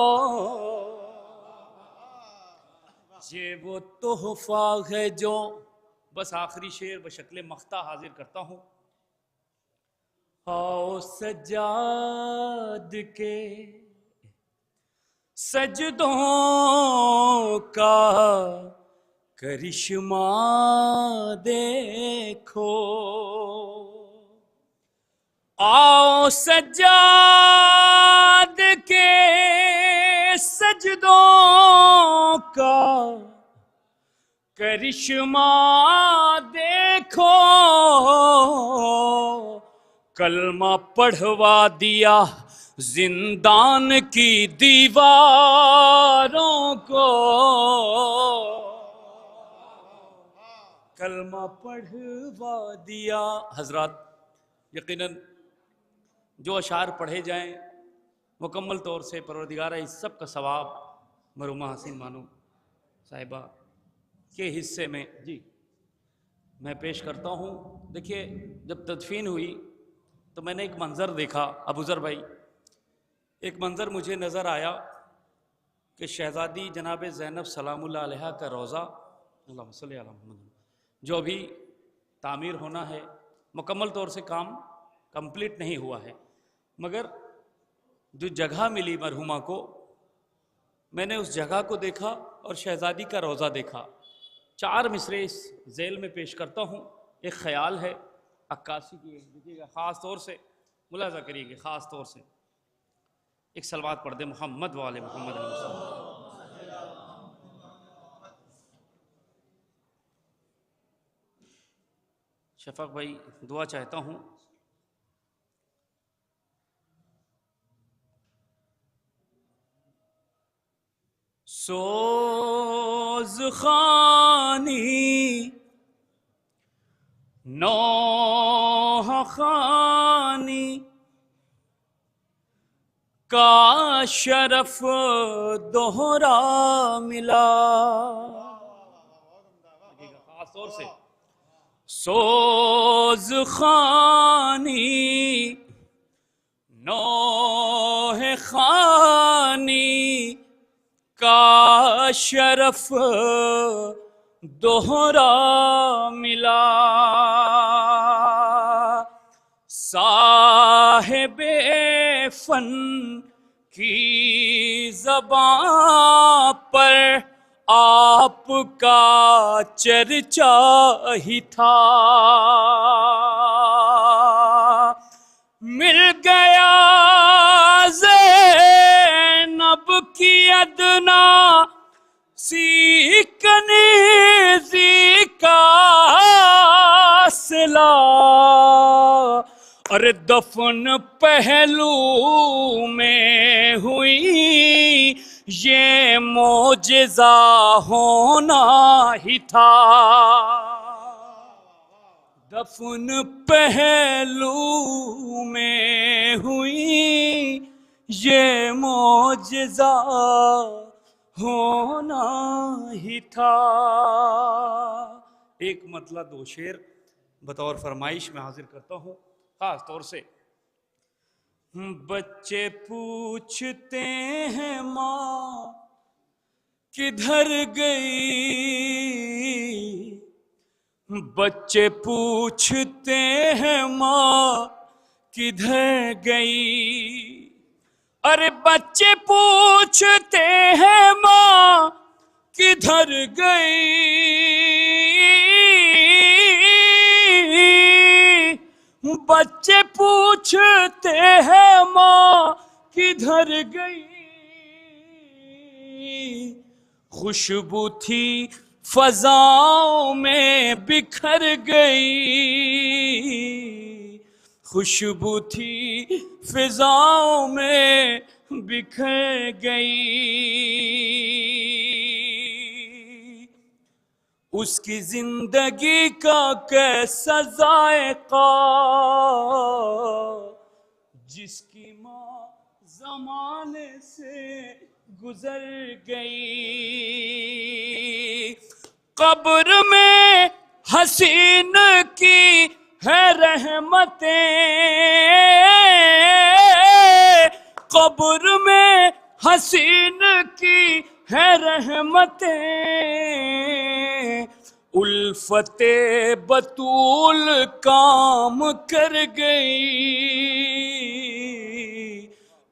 ये वो तोहफा है जो, बस आखिरी शेर बशक्ल मख्ता हाजिर करता हूँ। आओ सजाद के सजदों का करिश्मा देखो। आओ सजाद के सजदों का करिश्मा देखो। कलमा पढ़वा दिया जिंदान की दीवारों को। कलमा पढ़वा दिया। हजरात, यकीनन जो अशार पढ़े जाएं मुकम्मल तौर से परवरदिगार इस सब का सवाब मरहुमा हसीन मानो साहिबा के हिस्से में जी मैं पेश करता हूँ। देखिए, जब तदफीन हुई तो मैंने एक मंज़र देखा। अबूज़र भाई, एक मंज़र मुझे नज़र आया कि शहज़ादी जनाब ज़ैनब सलामुल्लाह अलैहा का रोज़ा, अल्लाहुम्मा सल्ली अला मुहम्मद, जो अभी तामीर होना है, मुकम्मल तौर से काम कंप्लीट नहीं हुआ है, मगर जो जगह मिली मरहुमा को, मैंने उस जगह को देखा और शहज़ादी का रोज़ा देखा। 4 मिसरे इस ज़ेल में पेश करता हूँ। एक ख़याल है अक्कासी की देखिएगा, ख़ास तौर से मुलाज़ा करिएगा, ख़ास तौर से एक सलवात पढ़ दे मोहम्मद वाले मोहम्मद। शफक भाई दुआ चाहता हूँ। सोज़ खानी नौह खानी का शरफ दोहरा मिला, खास तौर से सोज़ खानी नौह खानी का शरफ दोहरा मिला, साहिबे फन की ज़बां पर आपका चर्चा ही था, मिल गया ज़ैनब की अदना सी कनीज़ी का सिला, अरे दफन पहलू में हुई ये मोजिज़ा होना ही था, दफन पहलू में हुई ये मोजिज़ा होना ही था। एक मतलब दो शेर बतौर फरमाइश में हाजिर करता हूँ, खास तौर से बच्चे पूछते हैं माँ किधर गई, बच्चे पूछते हैं माँ किधर गई, अरे बच्चे पूछते हैं माँ किधर गई, बच्चे पूछते हैं माँ किधर गई, खुशबू थी फजाओं में बिखर गई, खुशबू थी फिजाओं में बिखर गई, उसकी जिंदगी का कैसा जायका, जिसकी माँ जमाने से गुजर गई, कब्र में हसीन की है रहमतें, कब्र में हसीन की है रहमतें, उल्फते बतूल काम कर गई,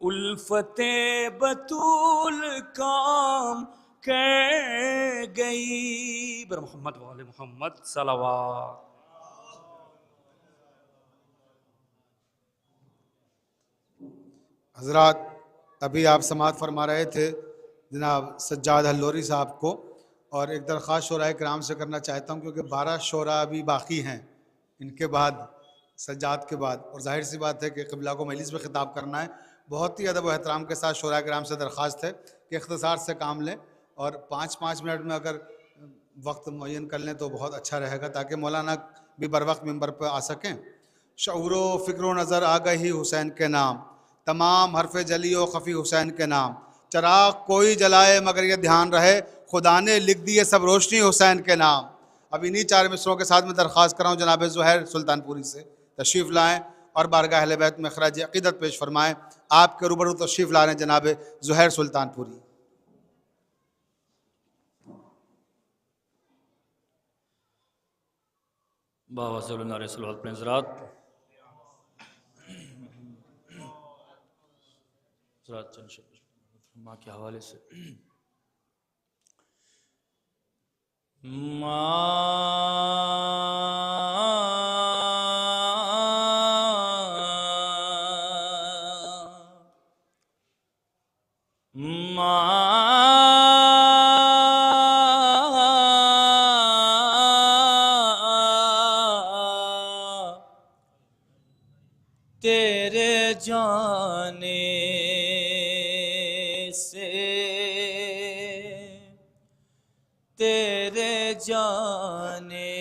उल्फते बतूल काम कर गई। बर मोहम्मद वाले मोहम्मद सलावत। हजरात, अभी आप समाअत फरमा रहे थे जनाब सज्जाद हल्लोरी साहब को, और एक दरख्वास्त शोराए कराम से करना चाहता हूँ क्योंकि 12 शोरा अभी बाकी हैं इनके बाद, सज्जाद के बाद, और जाहिर सी बात है कि क़िबला को मजलिस में ख़िताब करना है। बहुत ही अदब व एहतराम के साथ शोराए कराम से दरख्वास्त है कि इख्तिसार से काम लें और 5-5 मिनट में अगर वक्त मुअय्यन कर लें तो बहुत अच्छा रहेगा ताकि मौलाना भी बर वक्त मिंबर पर आ सकें। शऊरो फ़िक्र नज़र आ गई हुसैन के नाम, तमाम हरफ़ जली व ख़फ़ी हुसैन के नाम, चराग कोई जलाए मगर ये ध्यान रहे खुदा ने लिख दिए सब रोशनी हुसैन के नाम। अब इन्हीं 4 मिसरों के साथ मैं दरख्वास्त कर रहा हूँ जनाब ज़ुहैर सुल्तानपुरी से तशरीफ़ लाएँ और बारगाह अहले बैत में ख़राज अक़ीदत पेश फरमाएँ। आपके रूबरू तशरीफ़ ला रहे हैं जनाब ज़ुहैर सुल्तानपुरी। बाबा सल्लल्लाहु अलैहि वसल्लम हज़रात माँ के हवाले से तेरे जाने से, तेरे जाने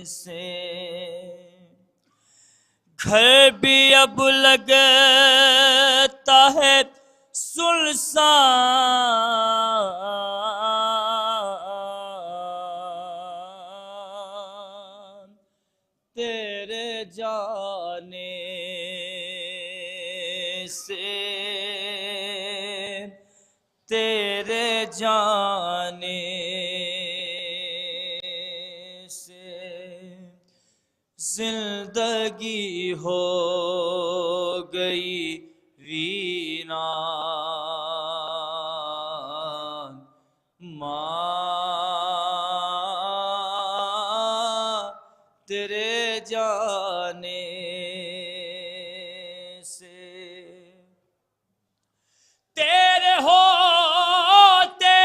से घर भी अब लगता है सुनसान, तेरे जाने से, तेरे जाने से जिंदगी हो गई वीरान। माँ तेरे जाने से, तेरे होते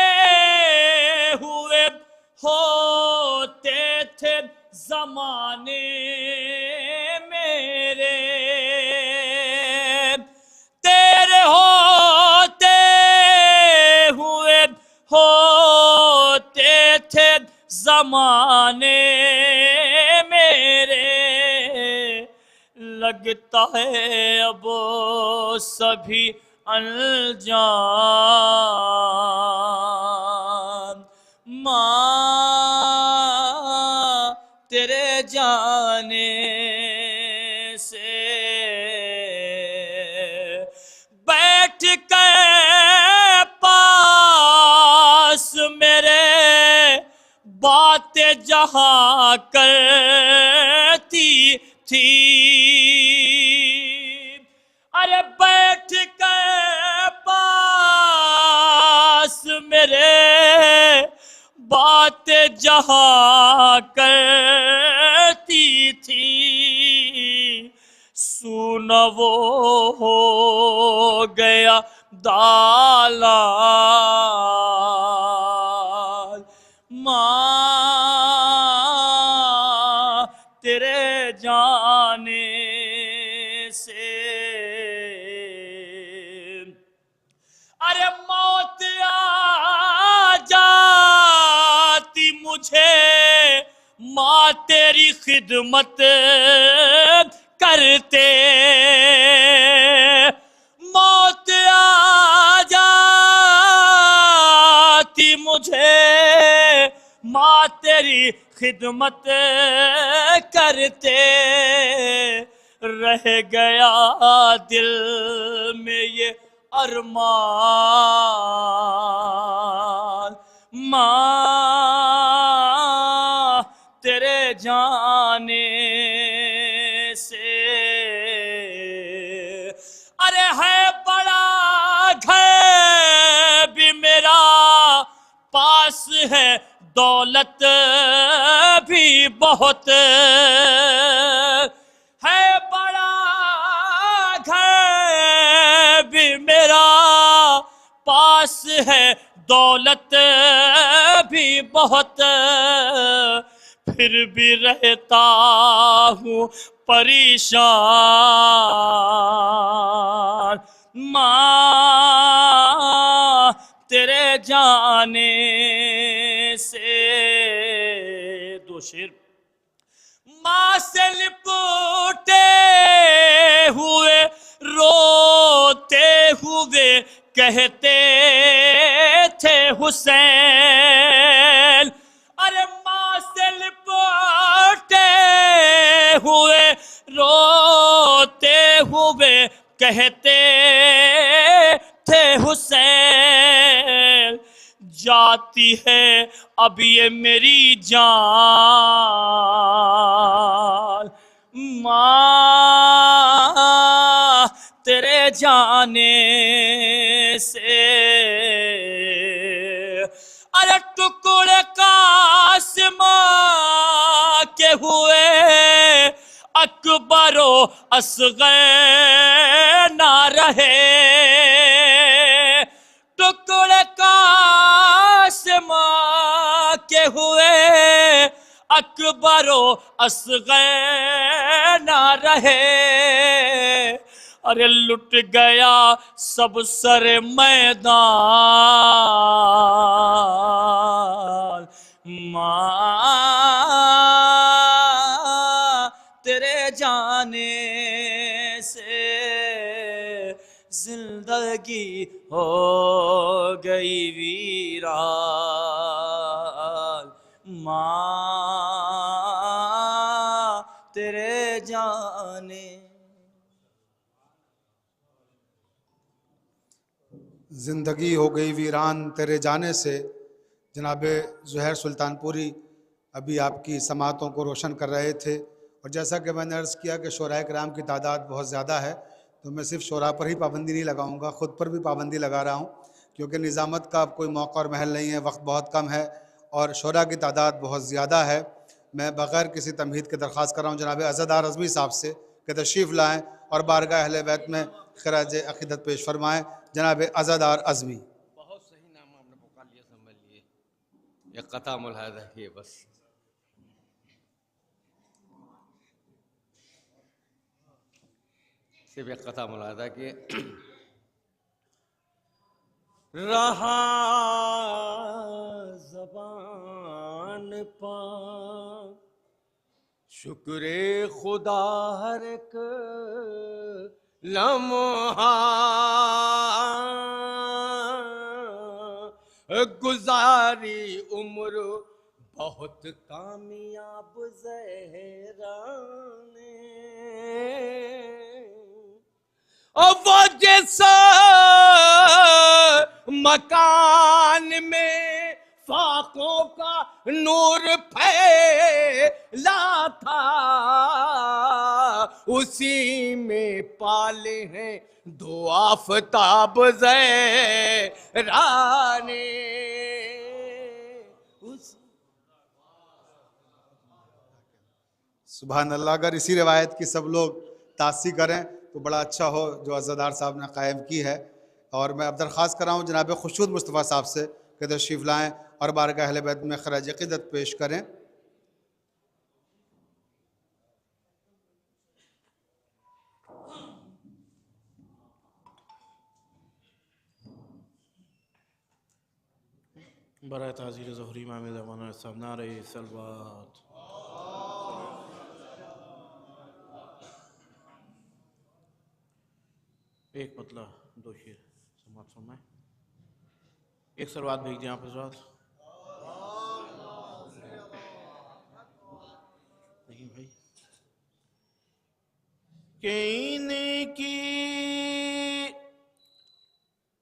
हुए होते थे जमाने मेरे, तेरे होते हुए होते थे जमाने मेरे, लगता है अब सभी अनजान। माँ तेरे जाने से बैठ कर पास मेरे बातें जहाँ करती थी, अरे बैठ कर पास मेरे बातें जहाँ करती थी, सुन वो हो गया दालाल। माँ तेरे जाने से, अरे मौत आ जाती मुझे माँ तेरी खिदमत करते, मौत आ जाती मुझे माँ तेरी खिदमत करते, रह गया दिल में ये अरमान। माँ तेरे जाने से, अरे है बड़ा घर भी मेरा पास है, दौलत भी बहुत है, बड़ा घर भी मेरा पास है, दौलत भी बहुत, फिर भी रहता हूँ परेशान। माँ तेरे जाने से, दो शेर। माँ से लिपटे हुए रोते हुए कहते थे हुसैन, अरे माँ से लिपटे हुए रोते हुए कहते थे हुसैन, जाती है अब ये मेरी जान। माँ तेरे जाने से, अरे टुकड़े कासिम के हुए अकबरो असगर ना रहे, टुकड़े कासिमा के हुए अकबरो असग़र ना रहे। अरे लुट गया सब सर मैदान, माँ तेरे जाने से जिंदगी हो गई वीरान, माँ तेरे जाने। ज़िंदगी हो गई वीरान तेरे जाने से। जनाब ज़ुहैर सुल्तानपुरी अभी आपकी समातों को रोशन कर रहे थे, और जैसा कि मैंने अर्ज़ किया कि शोराए किराम की तादाद बहुत ज़्यादा है, तो मैं सिर्फ शोरा पर ही पाबंदी नहीं लगाऊंगा, ख़ुद पर भी पाबंदी लगा रहा हूँ, क्योंकि निज़ामत का कोई मौका और महल नहीं है, वक्त बहुत कम है और शोरा की तादाद बहुत ज़्यादा है। मैं बग़ैर किसी तमहीद के दरख्वास्त कर रहा हूँ जनाब अज़दार अज़मी साहब से कि तशरीफ़ लाएँ और बारगाह अहले बैत में खराज अक़ीदत पेश फरमाएँ। जनाब अज़दार अज़मी। बहुत सही नाम आपने पुकार लिया, समझ लिए ये कता मुलाहिज़ा किए बस। सिर्फ एक कता मुलाहिज़ा किए। रहा ज़बान पा शुक्रे खुदा हर एक लम्हा, गुजारी उम्र बहुत कामयाब ज़हरा ने, और वो जैसा मकान में फाकों का नूर फैला था, उसी में पाले हैं दो आफताब ज़हरा ने। सुभान अल्लाह। अगर इसी रवायत की सब लोग तासी करें तो बड़ा अच्छा हो, जो अज़दार साहब ने कायम की है। और मैं अब दरख्वास्त कर रहा हूँ जनाब खुशूद मुस्तफ़ा साहब से कि तशरीफ़ लाएँ और बारगाह अहले बैत में खराज अक़ीदत पेश करें। बराए ताज़ीर ज़ुहरी इमाम ज़माना साहब नारे सलवात। एक मतला दो शेर समात फरमाए। एक सलवात भेज दिया आप हज़रात। नहीं भाई कि इनकी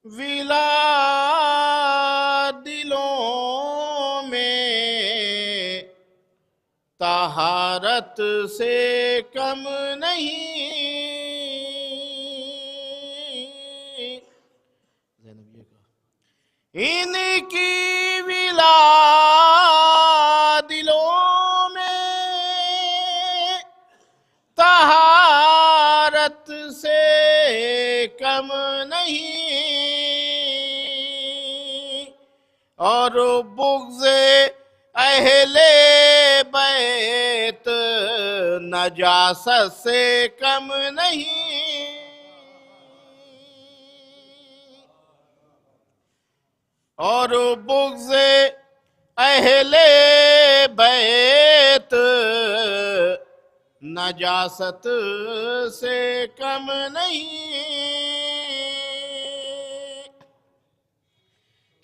विला दिलों में तहारत से कम नहीं, इनकी विला दिलों में तहारत से कम नहीं, और बुग़्ज़े अहले बैत नजासत से कम नहीं, और बुग़्ज़े अहले बैत नजासत से कम नहीं,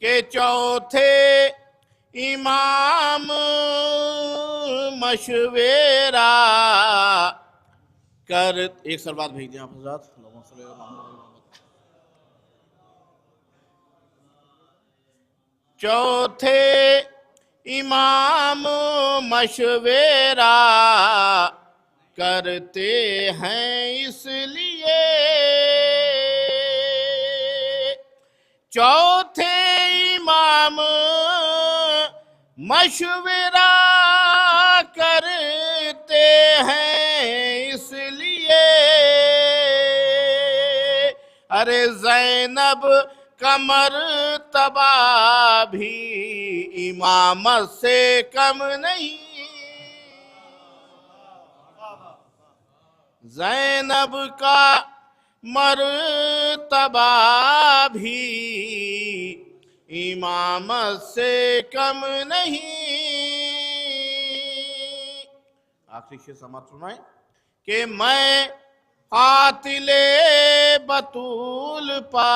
के चौथे इमाम मशवरा कर। एक सलवात भेज दें आप हज़रात। चौथे इमाम मशवरा करते हैं इसलिए, चौथे इमाम मशवरा करते हैं इसलिए, अरे ज़ैनब कमर तबा भी इमामत से कम नहीं, ज़ैनब का मर्तबा भी इमामत से कम नहीं। आखिरी शेर समाप्त सुनाए कि मैं कातिले बतूल पा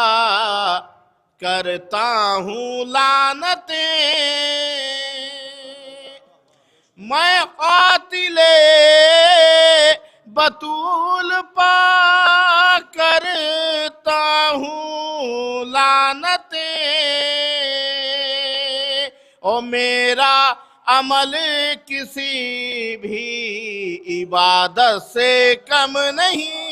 करता हूँ लानतें, मैं कातिले बतूल पा करता हूँ लानतें, ओ मेरा अमल किसी भी इबादत से कम नहीं,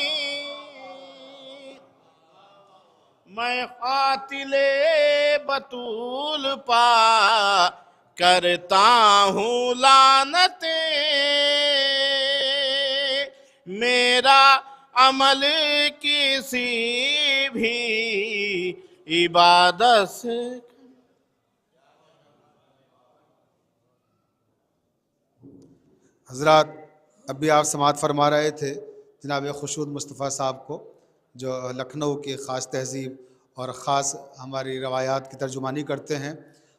मैं कातिले बतूल पा करता हूँ लानतें, मेरा अमल किसी भी इबादत से। हजरात, अभी आप समात फरमा रहे थे जनाब खुशूद मुस्तफ़ा साहब को, जो लखनऊ की ख़ास तहज़ीब और ख़ास हमारी रवायात की तर्जुमानी करते हैं।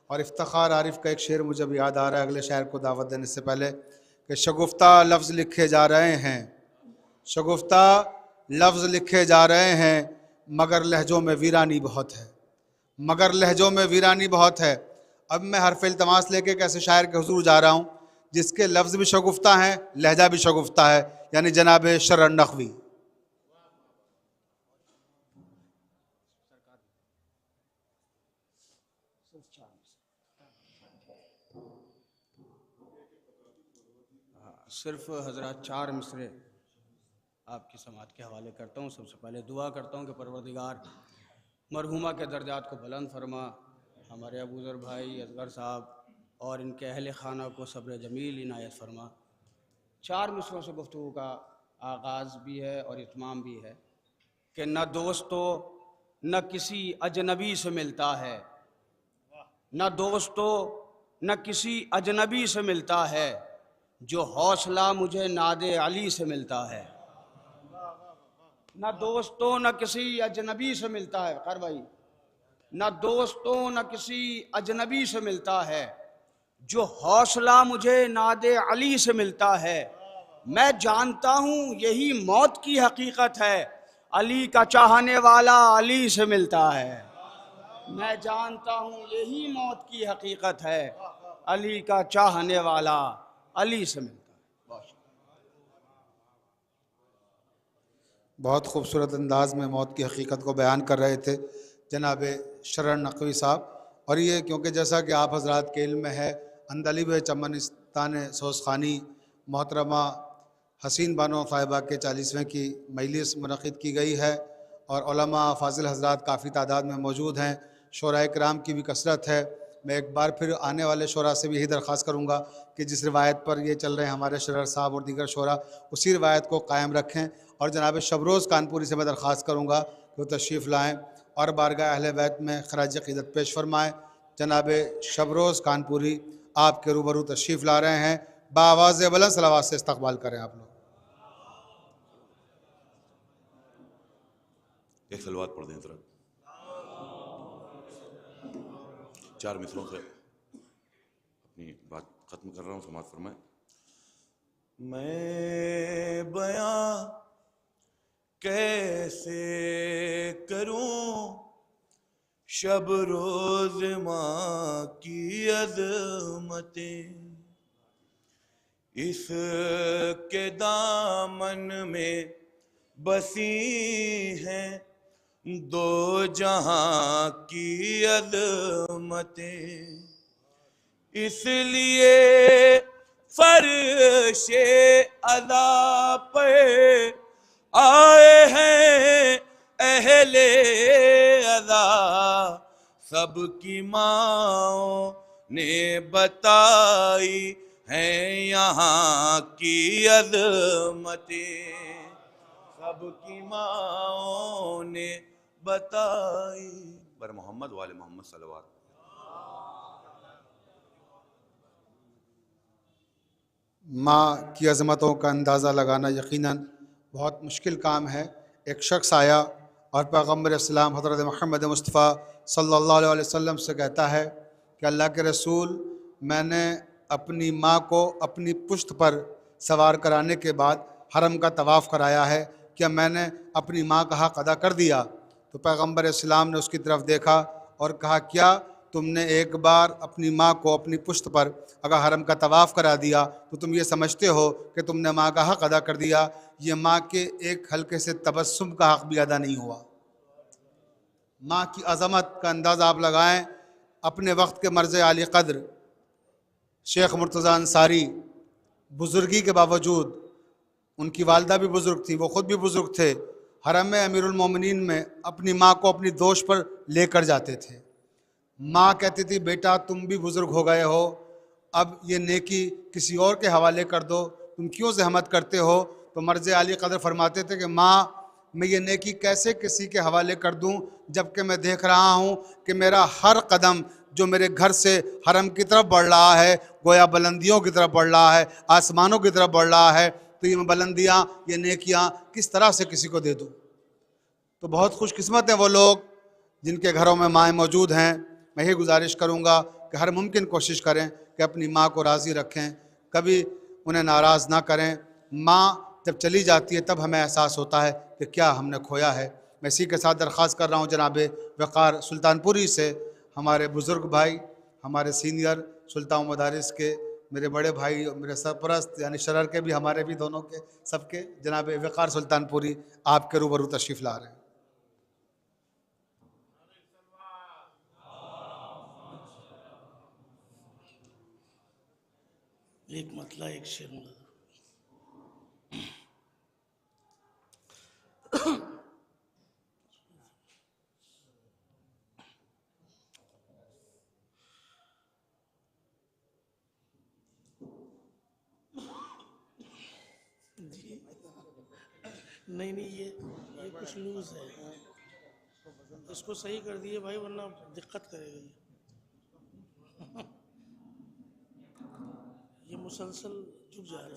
और इफ्तिखार आरिफ का एक शेर मुझे अब याद आ रहा है अगले शायर को दावत देने से पहले कि शगुफ्ता लफ्ज़ लिखे जा रहे हैं, शगुफ्ता लफ्ज़ लिखे जा रहे हैं, मगर लहजों में वीरानी बहुत है, मगर लहजों में वीरानी बहुत है। अब मैं हरफ इल्तमास लेके एक ऐसे शायर के हुजूर जा रहा हूँ जिसके लफ्ज़ भी शगुफ्ता हैं, लहजा भी शगुफ्ता है, यानी जनाब शरर नक़वी। सिर्फ हजरत 4 मिसरे आपकी समात के हवाले करता हूँ। सबसे पहले दुआ करता हूँ कि परवरदिगार मरहुमा के दर्जात को बुलंद फरमा, हमारे अबूज़र भाई असगर साहब और इनके अहल खाना को सब्र जमील इनायत फरमा। 4 मिसरों से गुफ्तगू का आगाज़ भी है और इत्माम भी है कि न दोस्तों न किसी अजनबी से मिलता है, न दोस्तों न किसी अजनबी से मिलता है, जो हौसला मुझे नादे अली से मिलता है। न दोस्तों न किसी अजनबी से मिलता है, कर भाई, न दोस्तों न किसी अजनबी से मिलता है, जो हौसला मुझे नादे अली से मिलता है। मैं जानता हूँ यही मौत की हकीकत है, अली का चाहने वाला अली से मिलता है। मैं जानता हूँ यही मौत की हकीकत है, अली का चाहने वाला अली से मिलता है। बहुत खूबसूरत अंदाज में मौत की हकीकत को बयान कर रहे थे जनाब शरर नक़वी साहब। और ये क्योंकि जैसा कि आप हजरात के इल्म में है, अंदलिब चमनिस्तान सोसखानी मोहतरमा हसीन बानो साहिबा के 40वें की मजलिस मुनक़िद की गई है और उलमा फ़ाज़िल हज़रात काफ़ी तादाद में मौजूद हैं, शोराए किराम की भी कसरत है। मैं एक बार फिर आने वाले शोरा से भी यही दरख्वास्त करूँगा कि जिस रिवायत पर ये चल रहे हैं हमारे शरर साहब और दीगर शोरा, उसी रिवायत को कायम रखें। और जनाब शबरोज़ कानपुरी से मैं दरख्वास्त करूँगा कि वो तशरीफ़ लाएँ और बारगाह अहले बैत में खराज अक़ीदत पेश फरमाएँ। जनाब शबरोज़ कानपुरी आपके रूबरू तशरीफ़ ला रहे हैं, बाआवाज़ बुलंद सलावत से इस्तक़बाल करें आप लोग। एक सलवात पढ़ दें ज़रा, 4 मिसरों से अपनी बात ख़त्म कर रहा हूँ, समाअत फरमाएं। मैं बयां कैसे करूं शब रोज माँ की अज़मतें, इसके दामन में बसी हैं 2 जहां की अज़मतें, इसलिए फर्शे अदा पे आए हैं अहले अदा, सबकी माँओं ने बताई हैं यहाँ की अज़मतें, सबकी माँओं ने बताई। बर मोहम्मद वाले मोहम्मद सल्लल्लाहु। माँ की अज़मतों का अंदाज़ा लगाना यकीनन बहुत मुश्किल काम है। एक शख्स आया और पैगम्बर इस्लाम हज़रत मोहम्मद मुस्तफ़ा सल्लल्लाहु अलैहि वसल्लम से कहता है कि अल्लाह के रसूल, मैंने अपनी माँ को अपनी पुश्त पर सवार कराने के बाद हरम का तवाफ़ कराया है, क्या मैंने अपनी माँ का हक़ अदा कर दिया? तो पैगम्बर इस्लाम ने उसकी तरफ देखा और कहा, क्या तुमने एक बार अपनी माँ को अपनी पुश्त पर अगर हरम का तवाफ़ करा दिया तो तुम ये समझते हो कि तुमने माँ का हक़ अदा कर दिया? ये माँ के एक हल्के से तबस्सुम का हक़ भी अदा नहीं हुआ। माँ की अज़मत का अंदाज़ा आप लगाएं। अपने वक्त के मर्ज़ आली क़द्र शेख मुर्तज़ा अंसारी बुज़ुर्गी के बावजूद, उनकी वालदा भी बुज़ुर्ग थी, वो ख़ुद भी बुज़ुर्ग थे, हरम में अमीरुल मोमिनीन में अपनी माँ को अपनी दोष पर लेकर जाते थे। माँ कहती थी, बेटा तुम भी बुज़ुर्ग हो गए हो, अब ये नेकी किसी और के हवाले कर दो, तुम क्यों ज़हमत करते हो? तो मर्ज़ आली क़द्र फरमाते थे कि माँ, मैं ये नेकी कैसे किसी के हवाले कर दूँ, जबकि मैं देख रहा हूँ कि मेरा हर कदम जो मेरे घर से हरम की तरफ बढ़ रहा है, गोया बुलंदियों की तरफ बढ़ रहा है, आसमानों की तरफ बढ़ रहा है, तो ये बुलंदियाँ, ये नेकियाँ किस तरह से किसी को दे दूँ? तो बहुत खुशकिस्मत हैं वो लोग जिनके घरों में माएँ मौजूद हैं। मैं यही गुजारिश करूँगा कि हर मुमकिन कोशिश करें कि अपनी माँ को राज़ी रखें, कभी उन्हें नाराज़ ना करें। माँ जब चली जाती है तब हमें एहसास होता है कि क्या हमने खोया है। मैं इसी के साथ दरख्वास्त कर रहा हूँ जनाब वक़ार सुल्तानपुरी से, हमारे बुज़ुर्ग भाई, हमारे सीनियर सुल्तान मदारिस के मेरे बड़े भाई और मेरे सरपरस्त यानी शरर के भी, हमारे भी, दोनों के, सबके, जनाब वक़ार सुल्तानपुरी आपके रूबरू तशरीफ़ ला रहे हैं। एक मतला एक शेर मुला। नहीं नहीं, ये कुछ लूज है, इसको सही कर दिए भाई, वरना दिक्कत करेगा ये मुसलसल झुक जा रहा है।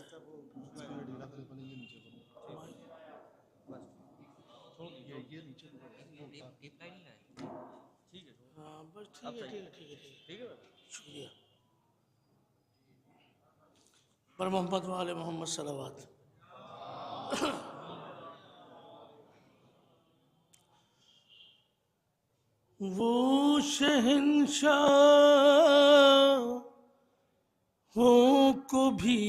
हाँ बस ठीक है, शुक्रिया। पर मोहम्मद वाले मोहम्मद सलावत। वो शहंशाहों को भी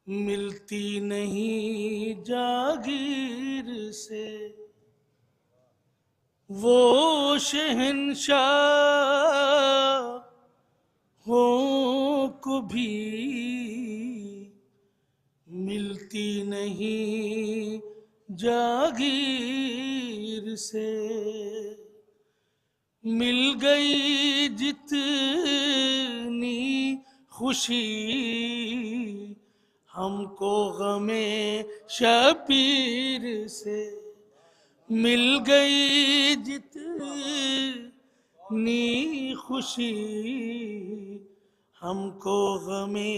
मिलती नहीं जागीर से, वो शहंशाहों को भी मिलती नहीं जागीर से। मिल गई जितनी खुशी हमको गमे शबीर से, मिल गई जितनी खुशी हमको गमे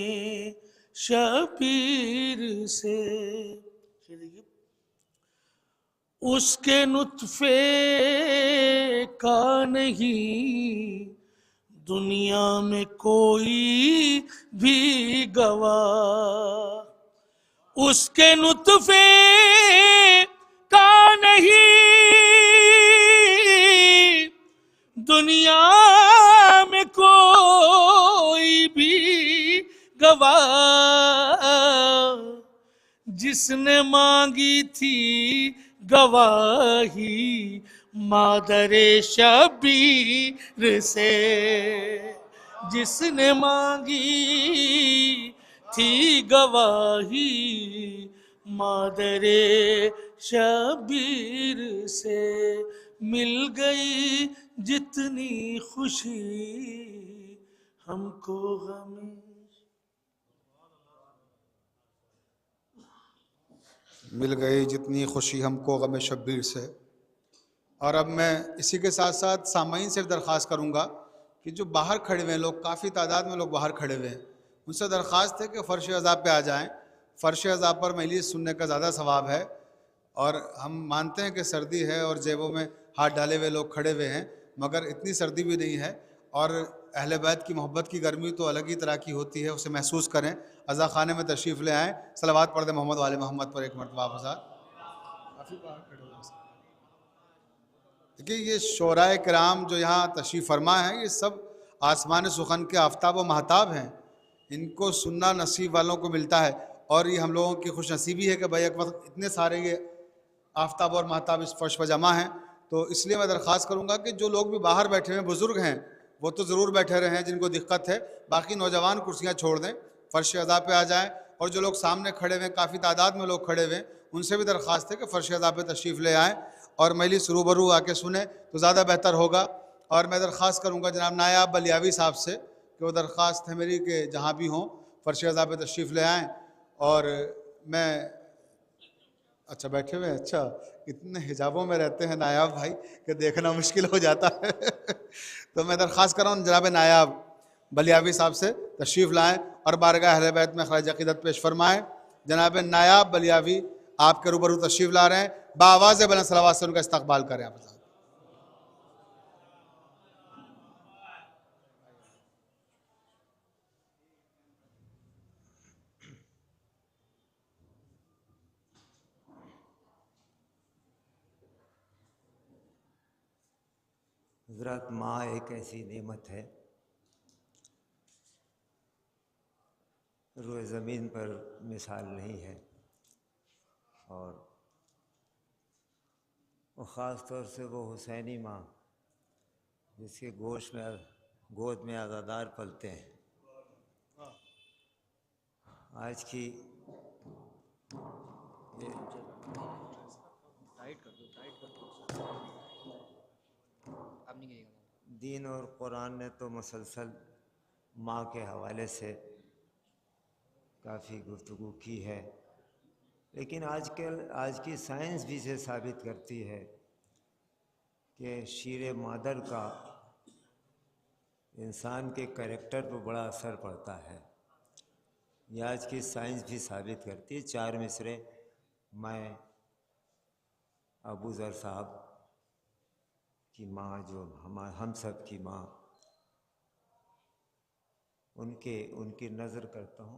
शबीर से। उसके नुत्फे का नहीं दुनिया में कोई भी गवाह, उसके नुत्फे का नहीं दुनिया में कोई भी गवाह। जिसने मांगी थी गवाही मादरे शबीर से, जिसने मांगी थी गवाही मादरे शबीर से। मिल गई जितनी खुशी हमको गमे। मिल गई जितनी खुशी हमको गम शब्बीर से। और अब मैं इसी के साथ साथ सामाईन से दरख्वास्त करूँगा कि जो बाहर खड़े हुए हैं लोग, काफ़ी तादाद में लोग बाहर खड़े हुए हैं, उनसे दरख्वास्त है कि फ़र्श अज़ा पे आ जाएं। फ़र्श अज़ा पर मजलिस सुनने का ज़्यादा सवाब है। और हम मानते हैं कि सर्दी है और जेबों में हाथ डाले हुए लोग खड़े हुए हैं, मगर इतनी सर्दी भी नहीं है। और अहले बैत की मोहब्बत की गर्मी तो अलग ही तरह की होती है, उसे महसूस करें। अज़ा खाने में तशरीफ़ ले आएँ, सलावत पढ़ दें मोहम्मद वाले मोहम्मद पर एक मरतबा आप हज़ार। काफ़ी बाहर खड़े हुए हैं। देखिए ये शोराए किराम जो यहाँ तशरीफ़ फरमा है, ये सब आसमान सुखन के आफ्ताब व महताब हैं। इनको सुनना नसीब वालों को मिलता है। और ये हम लोगों की खुश नसीबी है कि भाई एक वक्त इतने सारे ये आफ्ताब और महताब इस फर्श पर जमा हैं। तो इसलिए मैं दरख्वास्त करूँगा कि जो लोग भी बाहर बैठे हुए बुज़ुर्ग हैं वो तो ज़रूर बैठे रहे हैं जिनको दिक्कत है, बाकी नौजवान कुर्सियाँ छोड़ दें, फ़र्श अज़ा पे आ जाएँ। और जो लोग सामने खड़े हुए, काफ़ी तादाद में लोग खड़े हुए, उनसे भी दरख्वास्त है कि फ़र्श अज़ा पे तशरीफ़ ले आएँ और मजलिस रूबरू आके सुने तो ज़्यादा बेहतर होगा। और मैं दरख्वास्त करूँगा जनाब नायाब बलियावी साहब से कि वो दरख्वास्त है मेरी कि जहाँ भी हों फ़र्श अज़ा पे तशरीफ़ ले आएँ। और मैं अच्छा बैठे हुए हैं, अच्छा इतने हिजाबों में रहते हैं नायाब भाई कि देखना मुश्किल हो जाता है तो मैं दरख्वास्त कर रहा हूँ जनाब नायाब बलियावी साहब से तशरीफ़ लाएँ और बारगाह अहले बैत में खराज अक़ीदत पेश फरमाएँ। जनाब नायाब बलियावी आपके रूबरू तशरीफ़ ला रहे हैं, बावाज़ बुलंद सलावत से उनका इस्तक़बाल करें आप। हज़रत माँ एक ऐसी नेमत है, रोए ज़मीन पर मिसाल नहीं है। और ख़ास तौर से वो हुसैनी माँ जिसके गोद में आज़ादार पलते हैं। आज की दीन और कुरान ने तो मुसलसल माँ के हवाले से काफ़ी गुफ्तगू की है, लेकिन आज की साइंस भी से साबित करती है कि शीरे मादर का इंसान के कैरेक्टर पर बड़ा असर पड़ता है। ये आज की साइंस भी साबित करती है। 4 मिसरे मैं अबू ज़र साहब की माँ, जो हम सब की माँ, उनकी नज़र करता हूँ।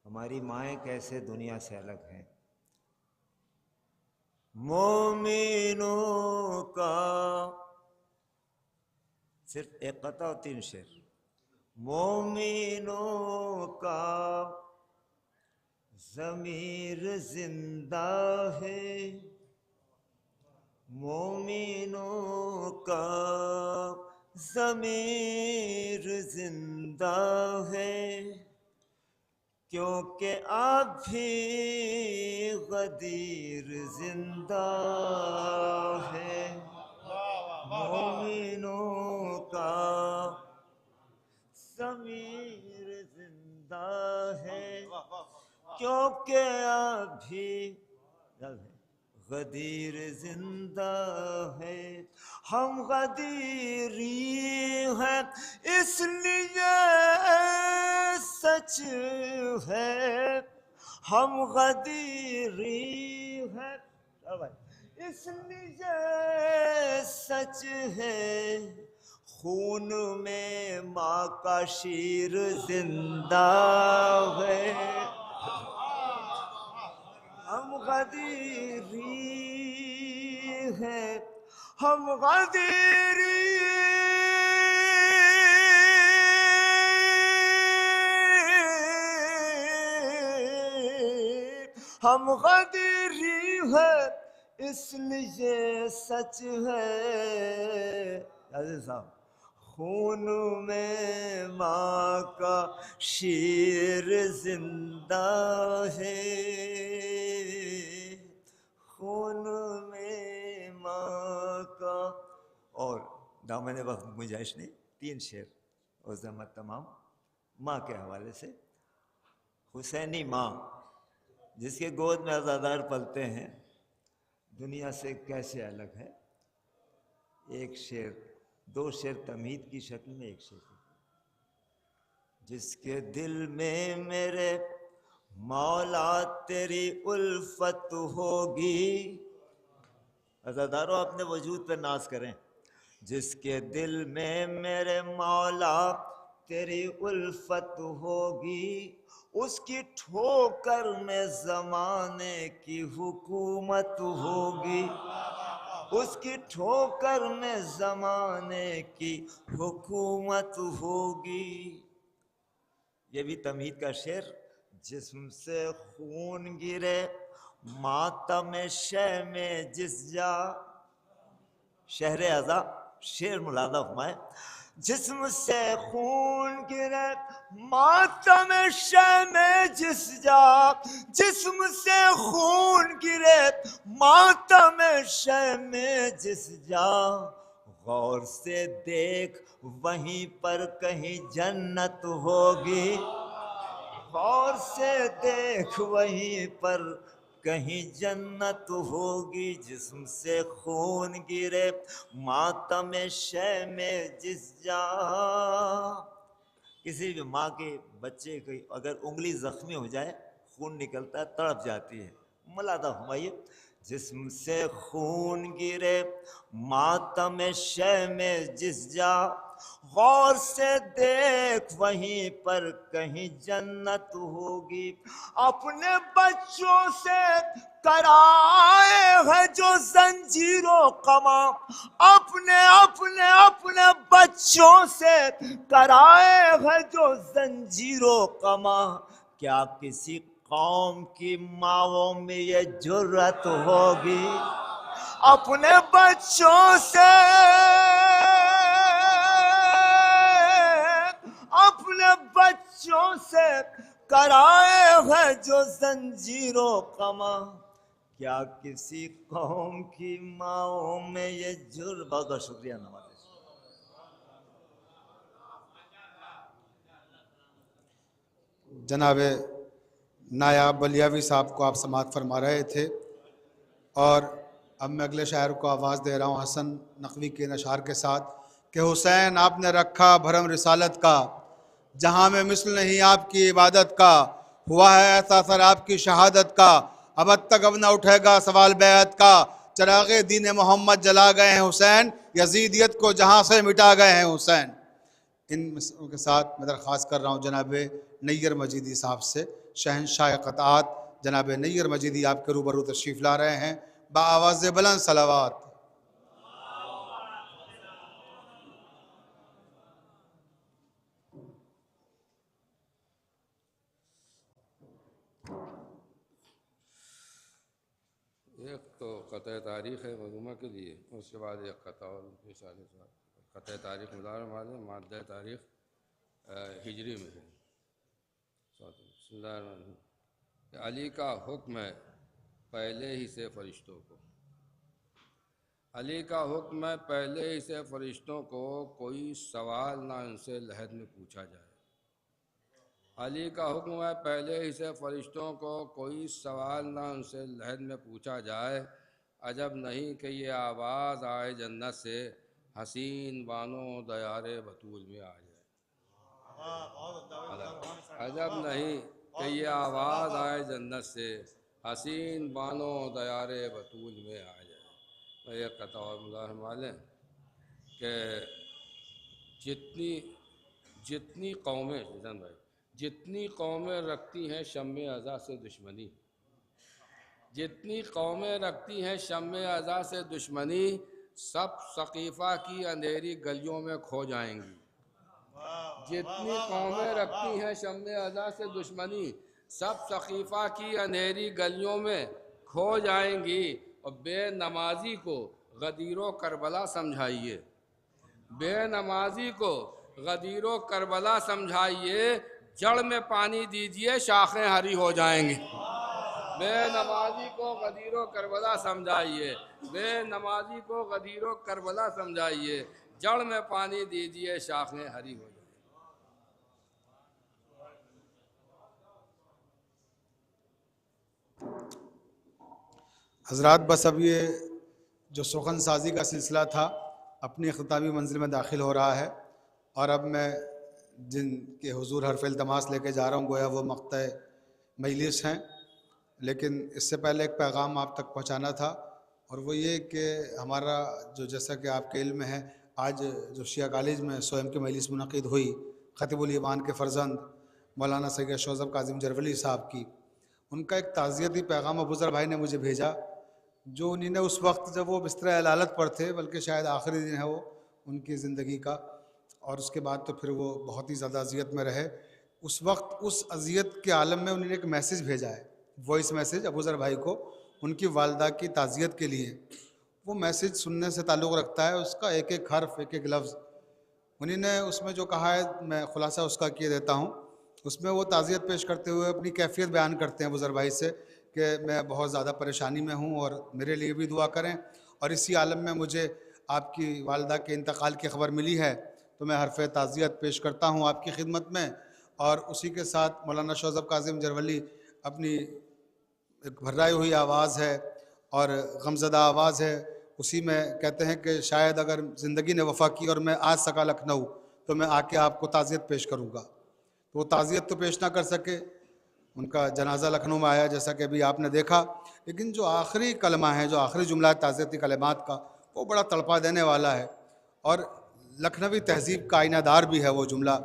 हमारी माएँ कैसे दुनिया से अलग हैं। मोमिनों का सिर्फ एक कता और 3 शेर। मोमिनों का ज़मीर जिंदा है, मोमिनों का ज़मीर जिंदा है, क्योंकि आप भी गदीर जिंदा है। मोमिनों का ज़मीर जिंदा है, क्योंकि आप भी गदीर जिंदा है। हम गदीरी हैं इसलिए सच है, हम गदीरी हैं इसलिए सच है। खून में माँ का शीर जिंदा है, हम गदीरी हैं, हम गदीरी हम गदीरी हैं इसलिए सच है। साहब खून में माँ का शीर जिंदा है, खून में माँ का। और दामन वक्त गुंजाइश ने 3 शेर और जमत तमाम माँ के हवाले से। हुसैनी माँ जिसके गोद में अज़ादार पलते हैं दुनिया से कैसे अलग है। एक शेर, दो शेर तमहीद की शक्ल में, एक शेर जिसके दिल में मेरे मौला तेरी उल्फत होगी। अज़ादारों अपने वजूद पे नाज करें। जिसके दिल में मेरे मौला तेरी उल्फत होगी, उसकी ठोकर में ज़माने की हुकूमत होगी। उसकी ठोकर में ज़माने की हुकूमत होगी। ये भी तमहीद का शेर। जिस्म से खून गिरे मातम शह में जिस जा, शहर अज़ा शेर मुलादा फरमाए। जिस्म से खून गिरे मातम शह में जिस जा, जिस्म से खून गिरे मातम शह में जिस जा, गौर से देख वहीं पर कहीं जन्नत होगी। गौर से देख वहीं पर कहीं जन्नत होगी। जिस्म से खून गिरे मातम शह में जिस जा। किसी भी माँ के बच्चे की अगर उंगली जख्मी हो जाए, खून निकलता है, तड़प जाती है। मुलादा फरमाइए। जिस्म से खून गिरे मातम शह में जिस जा, गौर से देख वहीं पर कहीं जन्नत होगी। अपने बच्चों से कराए है जो जंजीरों कमा, अपने अपने अपने बच्चों से कराए है जो जंजीरों कमा, क्या किसी कौम की माओं में ये जुर्रत होगी। अपने बच्चों से, अपने बच्चों से कराए है जो जंजीरों कमा, क्या किसी कौम की माओं में ये जुर्म। बहुत बहुत शुक्रिया नवाज। जनाब नायाब बलियावी साहब को आप समाअत फरमा रहे थे और अब मैं अगले शायर को आवाज़ दे रहा हूँ हसन नकवी के नशार के साथ कि हुसैन आपने रखा भरम रिसालत का, जहाँ में मिसल नहीं आपकी इबादत का, हुआ है ऐसा असर आपकी शहादत का, अब तक अब न उठेगा सवाल बैत का, चरागे दीन मोहम्मद जला गए हैं हुसैन, यजीदियत को जहाँ से मिटा गए हैं हुसैन। इन मिसरों के साथ मैं दरख्वास्त कर रहा हूँ जनाब नैयर मजीदी साहब से, शहनशाह क़ताअत जनाब नैयर मजीदी आपके रूबरू तशरीफ़ ला रहे हैं। बाआवाज़ बुलंद सलावत। एक तो क़तए तारीख़ है मज़ूमा के लिए, उसके बाद एक क़ता और क़तए तारीख़ मुदार मालूम माद्दा तारीख़ हिजरी में है। अली का हुक्म है पहले ही से फ़रिश्तों को, अली का हुक्म है पहले ही से फ़रिश्तों को, कोई सवाल ना उनसे लहद में पूछा जाए। अली का हुक्म है पहले ही से फ़रिश्तों को, कोई सवाल ना उनसे लहद में पूछा जाए। अजब नहीं कि ये आवाज़ आए जन्नत से, हसीन बानो दयारे बतूल में आ जाए। अजब नहीं कि ये आवाज़ आए जन्नत से, हसीन बानो दयारे बतूल में आ जाए। मैं ये कहता हूँ मालें कि जितनी कौमें जन भाई जितनी कौमें रखती हैं शम्मे अज़ा से दुश्मनी, जितनी कौमें रखती हैं शम्मे अज़ा से दुश्मनी, सब सक़ीफ़ा की अंधेरी गलियों में खो जाएंगी। जितनी कौमें रखती हैं शम्मे अज़ा से दुश्मनी, सब सक़ीफ़ा की अंधेरी गलियों में खो जाएंगी। और बेनमाजी को गदीरो करबला समझाइए, बेनमाजी को गदीरो करबला समझाइए, जड़ में पानी दीजिए शाखें हरी हो जाएंगी। बेनमाजी को गदीरो करबला समझाइए, बेनमाजी को गदीरो करबला समझाइए, जड़ में पानी दीजिए शाखें हरी हो जाएंगी। हजरात, बस अब ये जो सुखन साजी का सिलसिला था अपनी अख्तामी मंजिल में दाखिल हो रहा है, और अब मैं जिनके हुजूर हरफ इल्तमास लेके जा रहा हूँ गोया वो मक़ता मजलिस हैं। लेकिन इससे पहले एक पैगाम आप तक पहुँचाना था, और वो ये कि हमारा जो, जैसा कि आपके इल्म में है, आज जो शिया कॉलेज में स्वयं की मजलिस मुनक़िद हुई ख़तीबुल ईमान के फ़र्जंद मौलाना सैयद शौज़ब काज़िम जरवली साहब की, उनका एक ताज़ियती पैगाम अबूज़र भाई ने मुझे भेजा, जो उन्होंने उस वक्त जब वो बिस्तर अलालत पर थे, बल्कि शायद आखिरी दिन है वो उनकी ज़िंदगी का, और उसके बाद तो फिर वो बहुत ही ज़्यादा अजियत में रहे। उस वक्त उस अजियत के आलम में उन्होंने एक मैसेज भेजा है, वॉइस मैसेज अबूज़र भाई को उनकी वालदा की ताज़ियत के लिए। वो मैसेज सुनने से ताल्लुक़ रखता है, उसका एक एक हर्फ, एक एक लफ्ज़ उन्होंने उसमें जो कहा है, मैं खुलासा उसका किए देता हूँ। उसमें वो ताज़ियत पेश करते हुए अपनी कैफियत बयान करते हैं अबूज़र भाई से कि मैं बहुत ज़्यादा परेशानी में हूँ और मेरे लिए भी दुआ करें, और इसी आलम में मुझे आपकी वालदा के इंतकाल की खबर मिली है, तो मैं हरफ़ ताज़ियत पेश करता हूँ आपकी खिदमत में। और उसी के साथ मौलाना शौज़ब काज़िम जरवली अपनी एक भर्राई हुई आवाज़ है और गमज़दा आवाज़ है, उसी में कहते हैं कि शायद अगर ज़िंदगी ने वफ़ा की और मैं आज सका लखनऊ, तो मैं आके आपको ताज़ियत पेश करूँगा। तो वो ताज़ियत तो पेश ना कर सके, उनका जनाजा लखनऊ में आया जैसा कि अभी आपने देखा, लेकिन जो आखिरी कलमा है, जो आखिरी जुमला है ताज़ियती कलमात का, वो बड़ा तड़पा देने वाला है और लखनवी तहज़ीब का आईनादार भी है वो जुमला।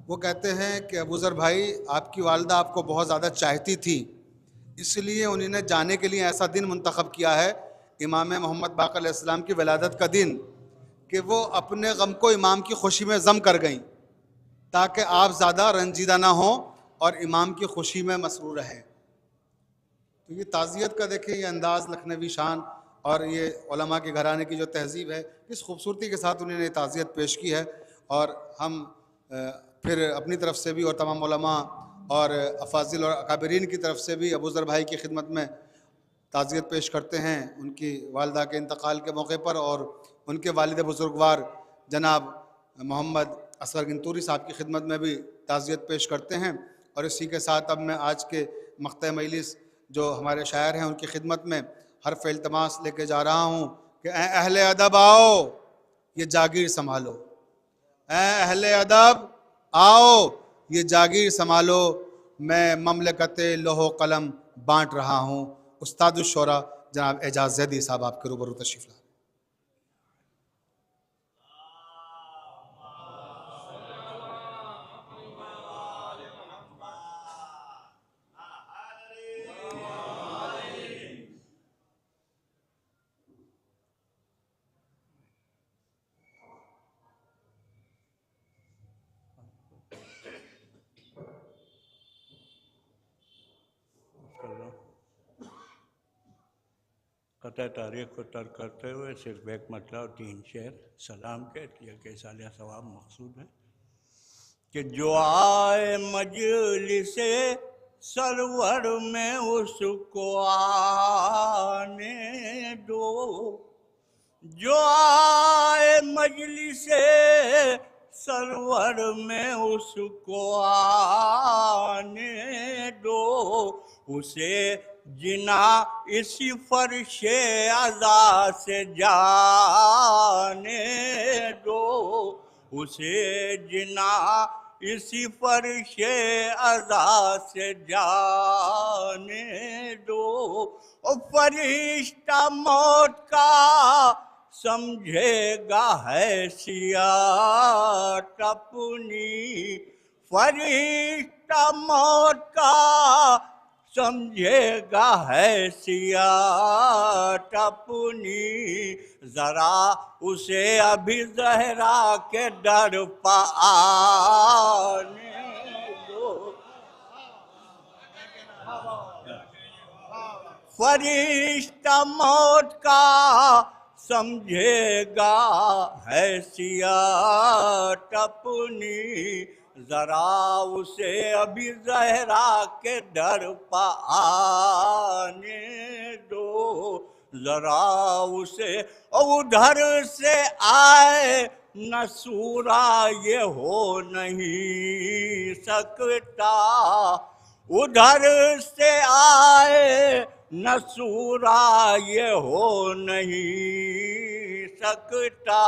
वो कहते हैं कि अबूज़र भाई, आपकी वालदा आपको बहुत ज़्यादा चाहती थी, इसलिए उन्होंने जाने के लिए ऐसा दिन मुंतखब किया है, इमाम मोहम्मद बाक़र अलैहिस्सलाम की विलादत का दिन, कि वो अपने गम को इमाम की खुशी में ज़म कर गईं, ताकि आप ज़्यादा रंजीदा ना हों और इमाम की खुशी में मसरूर रहें। तो ये ताज़ियत का देखें, ये अंदाज़, लखनवी शान और ये उलमा के घराने की जो तहज़ीब है, किस खूबसूरती के साथ उन्होंने ताज़ियत पेश की है। और हम फिर अपनी तरफ से भी और तमाम उलमा और अफाजिल और अकाबरीन की तरफ से भी अबूज़र भाई की खिदमत में ताज़ियत पेश करते हैं उनकी वालदा के इंतकाल के मौके पर, और उनके वालिद बुज़ुर्गवार जनाब मोहम्मद असगर गिनतूरी साहब की खिदमत में भी ताज़ियत पेश करते हैं। और इसी के साथ अब मैं आज के मक़ता मजलिस जो हमारे शायर हैं उनकी खिदमत में हरफ़ इल्तमास लेके जा रहा हूँ कि ए अहले अदब आओ, ये जागीर संभालो, ए अहले अदब आओ, ये जागीर संभालो, मैं ममलकत लोहो कलम बाँट रहा हूँ। उस्तादुश्शोरा जनाब एजाज़ ज़ैदी साहब आपके रूबरू तशरीफ़ लाए। क़त्ल तारीख़ को तर्क करते हुए सिर्फ एक मतलब 3 शेर सलाम के लिए साले सवाब मकसूद है कि जो आए मजलिसे सरवर में उसको आने दो, जो आए मजलिसे सरवर में उसको आने दो, उसे जिना इसी फर्शे अज़ा से जाने दो, उसे जिना इसी फर्शे अज़ा से जाने दो। ओ फरिश्ता मौत का समझेगा हैसियत अपनी, फरिश्ता मौत का समझेगा हैसियत अपनी, जरा उसे अभी ज़हरा के दर पर आने दो। फरिश्ता मौत का समझेगा हैसियत अपनी, जरा उसे अभी ज़हरा के दर पर आने दो, जरा उसे उधर से आए न सूरा ये हो नहीं सकता, उधर से आए न सूरा ये हो नहीं सकता।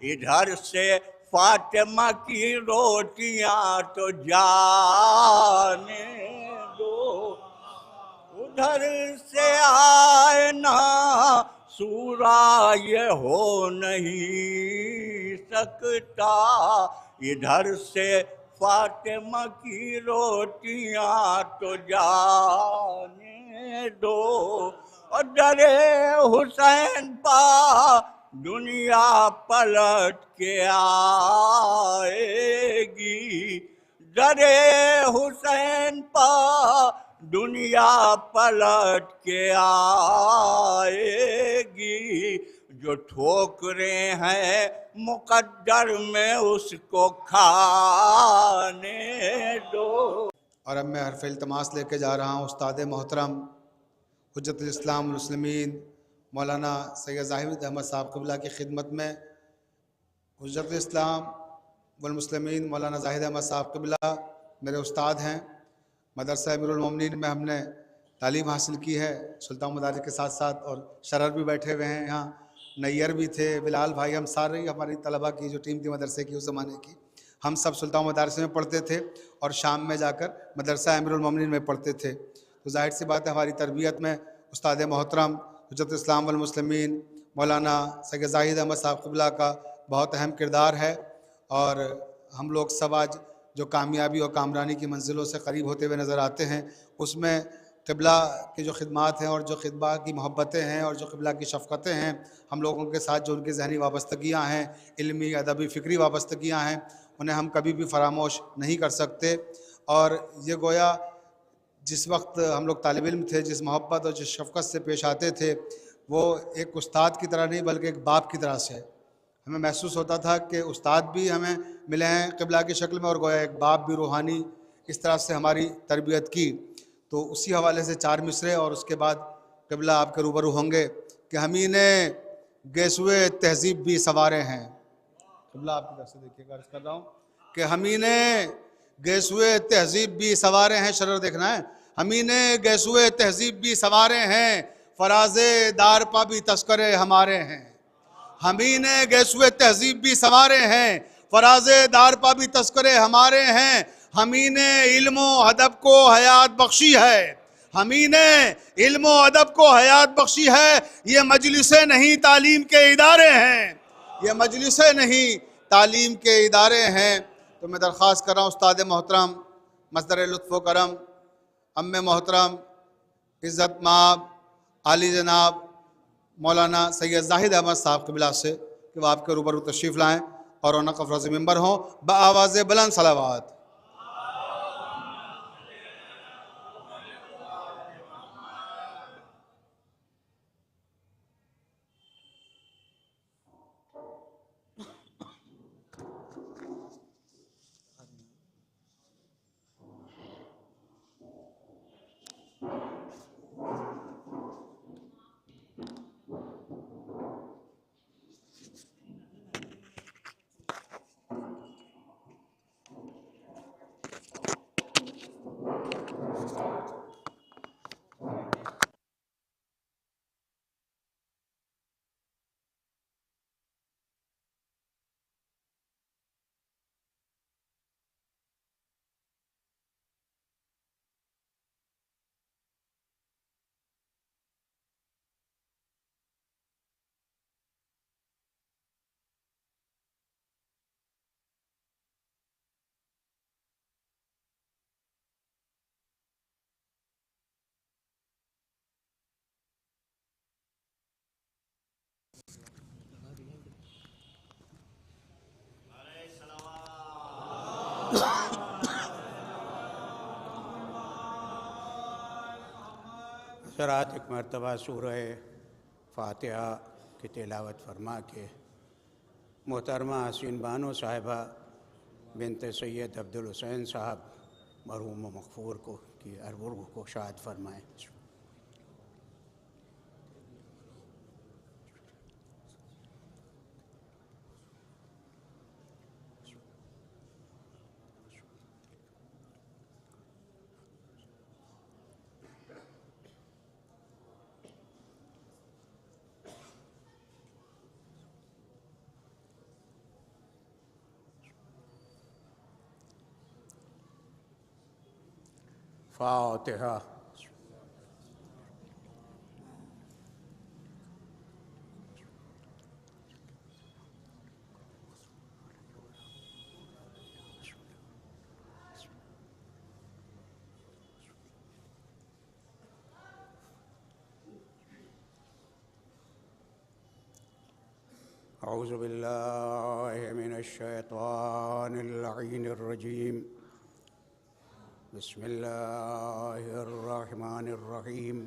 इधर से फातिमा की रोटियां तो जाने दो, उधर से आए ना सूरा ये हो नहीं सकता। इधर से फातिमा की रोटियां तो जाने दो, और डरे हुसैन पा दुनिया पलट के आएगी। डरे हुसैन पा दुनिया पलट के आएगी। जो ठोकरे हैं मुकद्दर में उसको खाने दो। और अब मैं हर्फ़ इल्तमास लेके जा रहा हूँ उस्ताद मोहतरम हुज्जतुल इस्लाम वल मुस्लिमीन मौलाना सैयद ज़ाहिद अहमद साहब क़िबला की खिदमत में। हुज्जतुल इस्लाम वल मुस्लिमीन मौलाना ज़ाहिद अहमद साहब क़िबला मेरे उस्ताद हैं। मदरसा अमीरुल मोमिनीन में हमने तालीम हासिल की है सुल्तान मदारिस के साथ साथ, और शरर भी बैठे हुए हैं यहाँ, नैयर भी थे, बिलाल भाई, हम सारे ही हमारी तलबा की जो टीम थी मदरसे की उस ज़माने की, हम सब सुल्तान मदारिस में पढ़ते थे और शाम में जाकर मदरसा अमीरुल मोमिनीन में पढ़ते थे। तो जाहिर सी बात है हमारी तरबियत में उस्ताद मोहतरम हुज्जतुल इस्लाम वल मुस्लिमीन मौलाना सैयद ज़ाहिद अहमद साहब क़िबला का बहुत अहम किरदार है। और हम लोग सब आज जो कामयाबी और कामरानी की मंजिलों से करीब होते हुए नज़र आते हैं, उसमें क़िबला की जो खिदमात हैं और जो ख़िदमा की मोहब्बतें हैं और जो क़िबला की शफ़क़तें हैं, हम लोगों के साथ जो उनकी ज़हनी वाबस्तगियाँ हैं, इल्मी अदबी फ़िक्री वाबस्तगियाँ हैं, उन्हें हम कभी भी फरामोश नहीं कर सकते। और ये गोया जिस वक्त हम लोग तालिब इल्म थे, जिस मोहब्बत और जिस शफ़क़त से पेश आते थे, वो एक उस्ताद की तरह नहीं बल्कि एक बाप की तरह से हमें महसूस होता था कि उस्ताद भी हमें मिले हैं क़िबला की शक्ल में और गोया एक बाप भी रूहानी इस तरह से हमारी तरबियत की। तो उसी हवाले से 4 मिसरे और उसके बाद क़िबला आपके रूबरू होंगे कि हमीने गेसुए तहज़ीब भी सवारे हैं। क़िबला आपकी तरफ से देखिएगा, अर्ज़ कर रहा हूँ कि हमीने गेसुए तहज़ीब भी सवारे हैं, शरर देखना है, हमीने गेसुए तहज़ीब भी सवारे हैं, फराज़े दार पा भी तस्करे हमारे हैं। हमीने गेसुए तहज़ीब भी सवारे हैं, फराज़े दार पा भी तस्करे हमारे हैं। हमीने इल्मो अदब को हयात बख्शी है, हमीने इल्मो अदब को हयात बख्शी है। ये मजलिसें नहीं तालीम के इदारे हैं, ये मजलिसें नहीं तालीम के इदारे हैं। तो मैं दरख्वास्त कर रहा हूँ उस्ताद मोहतरम मसदर लुत्फ़ व करम अम्मे मोहतरम इज़्ज़त माब आली जनाब मौलाना सैयद ज़ाहिद अहमद साहब क़िबला से कि वह आपके रूबरू तशरीफ़ लाएँ और रौनक अफ़रोज़ मिंबर हों बआवाज़ बुलंद सलावात। हज़रात एक मरतबा सूरह फ़ातिहा की तिलावत फरमा के मोहतरमा हसीन बानो साहिबा बिनते सैयद अब्दुल हुसैन साहब मरहूम मग़फ़ूर को की अरबुर्ग को शाद फरमाएँ। फातिहा। औज़ु बिल्लाहि मिनश्शैतानिर लईनिर रजीम। बिस्मिल्लाहिर रहमानिर रहीम।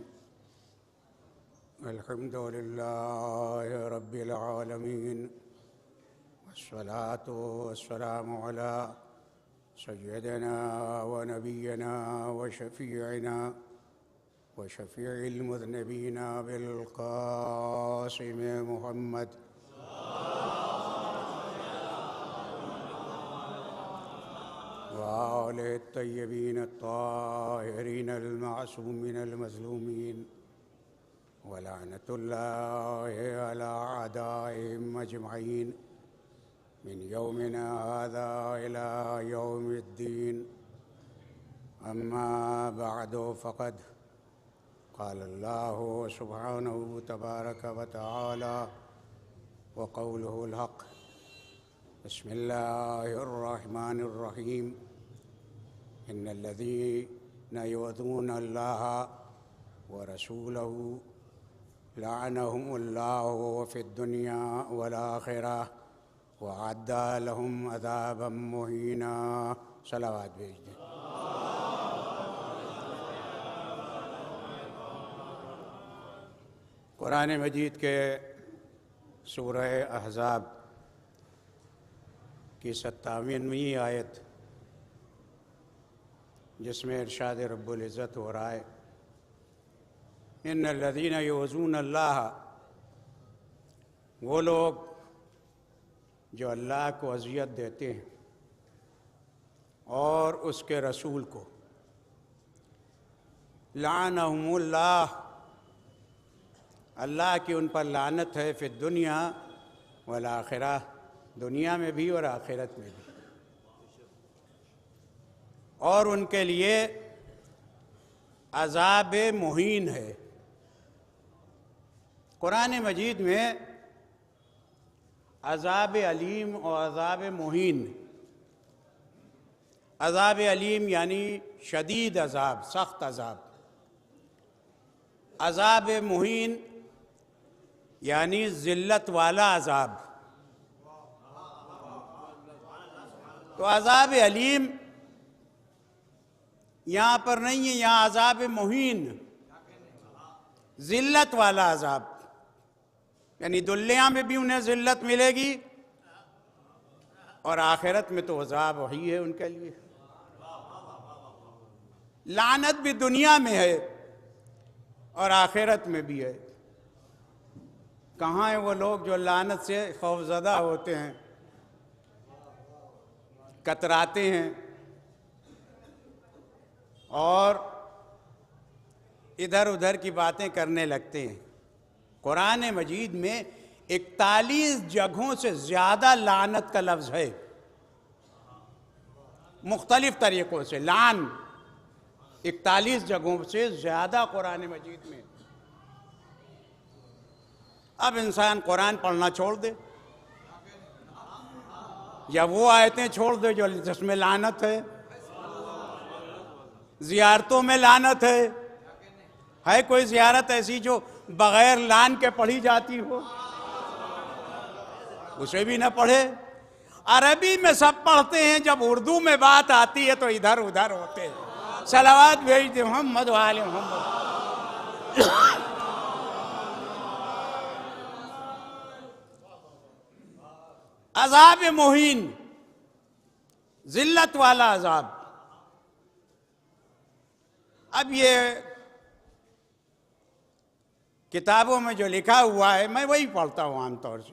अल्हम्दुलिल्लाहि रब्बिल आलमीन वस्सलातु वस्सलामु अला सय्यिदिना व नबिय्यिना व शफीइना व शफीइल मुज़निबीना बिल क़ासिम मुहम्मद वाले तय्यबीन ताहिरीन अल-मासूमीन अल-मज़लूमीन वलानतुल्लाहि अला अदाइहिम अजमईन मिन यौमिना हाज़ा इला यौमिद्दीन। अम्मा बअदु फ़क़द क़ालल्लाहु सुब्हानहु तबारक व तआला व क़ौलुहुल हक़। बिस्मिल्लाहिर्रहमानिर्रहीम। इन्नल्लज़ीना युअज़ूनल्लाह व रसूलहु लअनहुमुल्लाहु फ़िद्दुनिया वल आख़िरह व अअद्दा लहुम अज़ाबम मुहीना। सलावत भेज दें। कुरान मजीद के सूरह अहज़ाब की 57वीं आयत, जिसमें इरशाद रब्बुल इज़्ज़त हो रहा है, इन्नल्लज़ीना युअज़ूनल्लाह, वो लोग जो अल्लाह को अज़ियत देते हैं और उसके रसूल को, लानहुमुल्लाह, अल्लाह की उन पर लानत है, फिर दुनिया वल आखिरह, दुनिया में भी और आखिरत में भी, और उनके लिए अज़ाब मुहीन है। कुरान मजीद में अज़ाब अलीम और अज़ाब मुहीन, अज़ाब अलीम यानी शदीद अज़ाब, सख्त अज़ाब, अज़ाब मुहीन यानी ज़िल्लत वाला अज़ाब। तो अज़ाब अलीम यहाँ पर नहीं है, यहाँ अज़ाब मुहीन, ज़िल्लत वाला अज़ाब, यानी दुनिया में भी उन्हें ज़िल्लत मिलेगी और आखिरत में तो अज़ाब वही है उनके लिए। लानत भी दुनिया में है और आखिरत में भी है। कहाँ हैं वो लोग जो लानत से खौफज़दा होते हैं, कतराते हैं और इधर उधर की बातें करने लगते हैं। कुरान मजीद में 41 जगहों से ज़्यादा लानत का लफ्ज़ है, मुख्तलिफ तरीक़ों से लान 41 जगहों से ज़्यादा कुरान मजीद में। अब इंसान कुरान पढ़ना छोड़ दे या वो आयतें छोड़ दे जो जिसमें लानत है, ज़ियारतों में लानत है कोई ज़ियारत ऐसी जो बग़ैर लान के पढ़ी जाती हो, उसे भी न पढ़े। अरबी में सब पढ़ते हैं, जब उर्दू में बात आती है तो इधर उधर होते हैं। सलावत भेज दे मोहम्मद वाले मोहम्मद। अज़ाब मुहीन, ज़िल्लत वाला अज़ाब। अब ये किताबों में जो लिखा हुआ है मैं वही पढ़ता हूँ आमतौर से,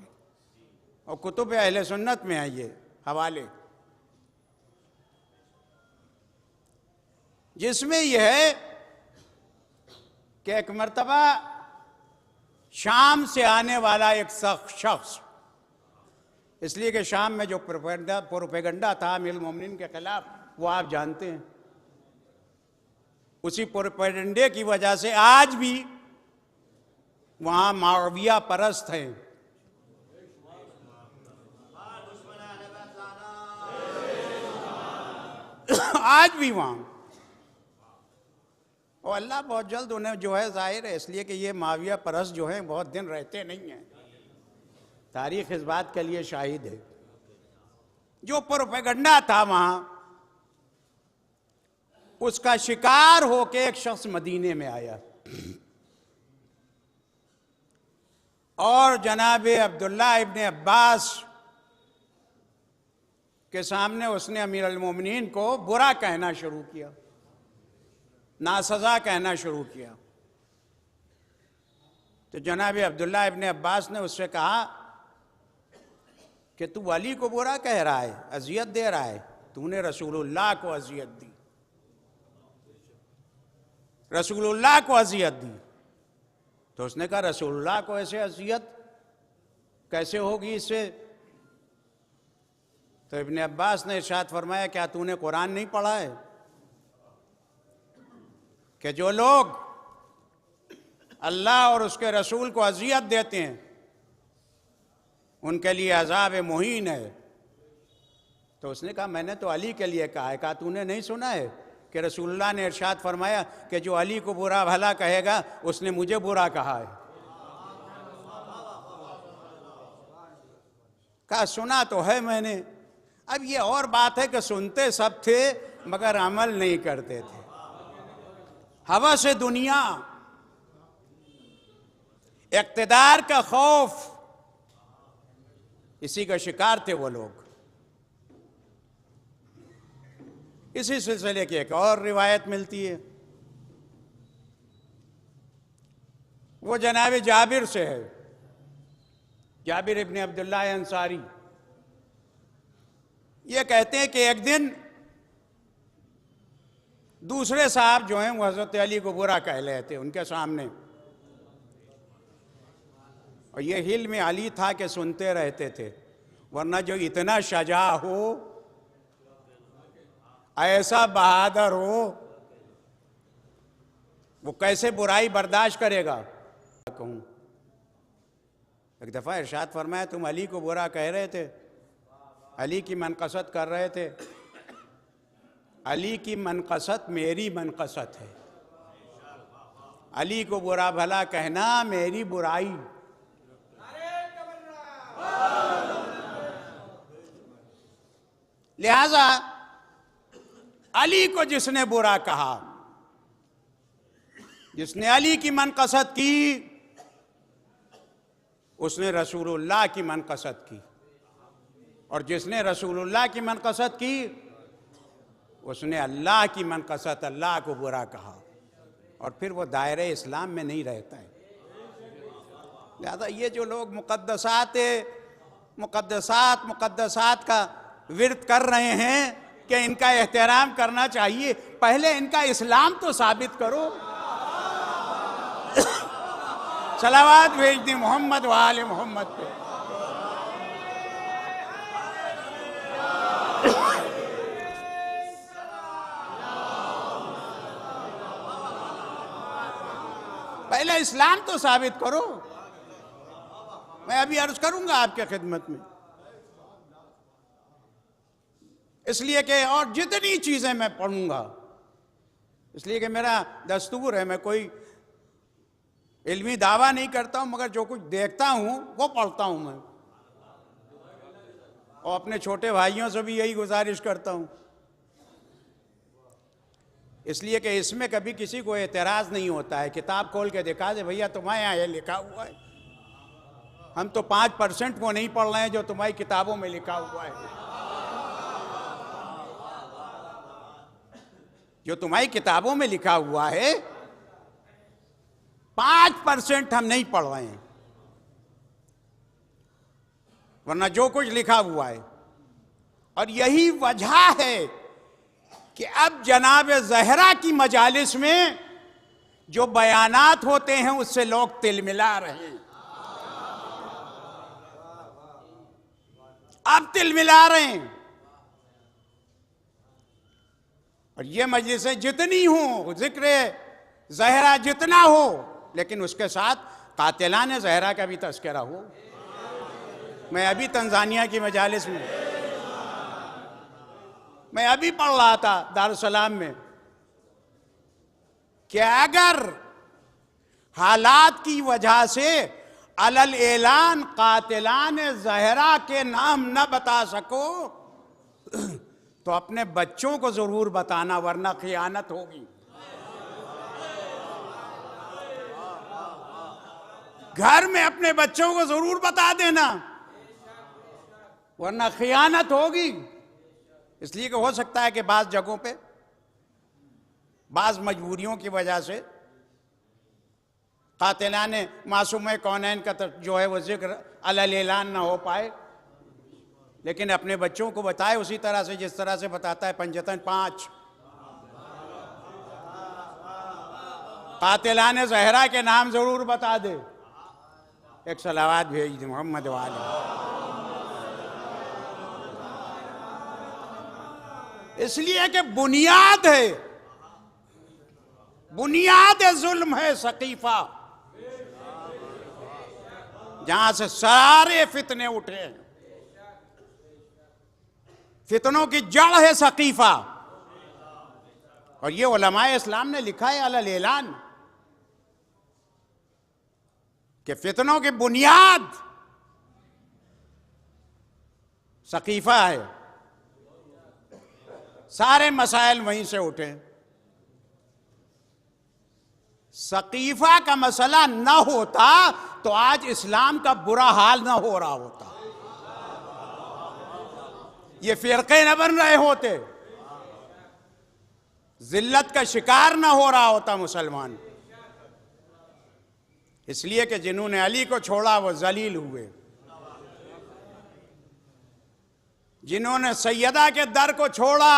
और कुतुब अहले सुन्नत में है ये हवाले, जिसमें यह है कि एक मर्तबा शाम से आने वाला एक शख्स, इसलिए कि शाम में जो प्रोपेगंडा था अमीरुल मोमिनीन के खिलाफ, वो आप जानते हैं, उसी प्रोपेगेंडे की वजह से आज भी वहां माविया परस्त हैं। आज भी वहां, और अल्लाह बहुत जल्द उन्हें जो है, जाहिर है इसलिए कि ये माविया परस्त जो हैं बहुत दिन रहते नहीं हैं, तारीख इस बात के लिए शाहिद है। जो प्रोपेगेंडा था वहां, उसका शिकार होके एक शख्स मदीने में आया और जनाब अब्दुल्ला इब्न अब्बास के सामने उसने अमीर अल-मोमिनीन को बुरा कहना शुरू किया, नासज़ा कहना शुरू किया। तो जनाब अब्दुल्ला इब्न अब्बास ने उससे कहा कि तू अली को बुरा कह रहा है, अजियत दे रहा है, तूने रसूलुल्लाह को अजियत दी, रसूलुल्लाह को अजियत दी। तो उसने कहा रसूलुल्लाह को ऐसे अजियत कैसे होगी इससे? तो इब्न अब्बास ने इरशाद फरमाया, क्या तूने कुरान नहीं पढ़ा है कि जो लोग अल्लाह और उसके रसूल को अजियत देते हैं उनके लिए अजाब मुहीन है। तो उसने कहा मैंने तो अली के लिए कहा है। कहा तूने नहीं सुना है कि रसूलुल्लाह ने इरशाद फरमाया कि जो अली को बुरा भला कहेगा उसने मुझे बुरा कहा है। कहा सुना तो है मैंने। अब ये और बात है कि सुनते सब थे मगर अमल नहीं करते थे, हवा से दुनिया, इक़्तिदार का खौफ, इसी का शिकार थे वो लोग। इसी सिलसिले की एक और रिवायत मिलती है, वो जनाब जाबिर से है, जाबिर इब्न अब्दुल्लाह अंसारी। ये कहते हैं कि एक दिन दूसरे साहब जो हैं वो हज़रत अली को बुरा कह रहे थे उनके सामने, और ये हिल में अली था कि सुनते रहते थे, वरना जो इतना शजा हो, ऐसा बहादुर हो, वो कैसे बुराई बर्दाश्त करेगा। कहूं एक दफ़ा इरशाद फरमाया तुम अली को बुरा कह रहे थे, अली की मनक़सद कर रहे थे। अली की मनक़सद मेरी मनक़सद है, अली को बुरा भला कहना मेरी बुराई। लिहाजा अली को जिसने बुरा कहा, जिसने अली की मनक़सद की, उसने रसूलुल्लाह की मनक़सद की, और जिसने रसूलुल्लाह की मनक़सद की उसने अल्लाह की मनक़सद, अल्लाह को बुरा कहा, और फिर वो दायरे इस्लाम में नहीं रहता है। लिहाजा ये जो लोग मुक़द्दसात का विरद कर रहे हैं कि इनका एहतराम करना चाहिए, पहले इनका इस्लाम तो साबित करो। सलावत भेज दी मोहम्मद व आले मोहम्मद पे। पहले इस्लाम तो साबित करो। मैं अभी अर्ज करूंगा आपके खिदमत में, इसलिए कि और जितनी चीजें मैं पढ़ूंगा, इसलिए कि मेरा दस्तूर है, मैं कोई इल्मी दावा नहीं करता हूं, मगर जो कुछ देखता हूं वो पढ़ता हूं मैं, और अपने छोटे भाइयों से भी यही गुजारिश करता हूं, इसलिए कि इसमें कभी किसी को एतराज़ नहीं होता है। किताब खोल के दिखा दे भैया तुम्हारे यहाँ ये लिखा हुआ है, हम तो 5% को नहीं पढ़ रहे हैं जो तुम्हारी किताबों में लिखा हुआ है। जो तुम्हारी किताबों में लिखा हुआ है 5% हम नहीं पढ़ रहे हैं, वरना जो कुछ लिखा हुआ है। और यही वजह है कि अब जनाब ज़हरा की मजालिस में जो बयानात होते हैं उससे लोग तिलमिला रहे हैं, अब तिलमिला रहे हैं। और ये मजलिसें जितनी हों, जिक्र ज़हरा जितना हो, लेकिन उसके साथ कातिलान ज़हरा का भी तज़किरा हो। मैं अभी तंजानिया की मजालिस में, मैं अभी पढ़ रहा था दारुस्सलाम में कि अगर हालात की वजह से अलल ऐलान कातिलान ज़हरा के नाम न बता सको तो अपने बच्चों को जरूर बताना, वरना खियानत होगी। घर में अपने बच्चों को जरूर बता देना, वरना खियानत होगी। इसलिए कि हो सकता है कि बाज़ जगहों पे बाज़ मजबूरियों की वजह से कातिलान मासूम कौनैन का जो है वो जिक्र अलल ऐलान ना हो पाए, लेकिन अपने बच्चों को बताए उसी तरह से जिस तरह से बताता है पंजतन 5। कातिलान ज़हरा के नाम जरूर बता दे, एक सलावात भेज दे मोहम्मद वाले। इसलिए कि बुनियाद है, बुनियाद जुल्म है सकीफा, जहां से सारे फितने उठे हैं। फितनों की जड़ है सकीफा, और ये उलमाए इस्लाम ने लिखा है अलल ऐलान कि फितनों की बुनियाद सकीफा है। सारे मसाइल वहीं से उठे। सकीफा का मसला न होता तो आज इस्लाम का बुरा हाल न हो रहा होता, ये फिरके न बन रहे होते, जिल्लत का शिकार न हो रहा होता मुसलमान। इसलिए कि जिन्होंने अली को छोड़ा वो जलील हुए, जिन्होंने सैयदा के दर को छोड़ा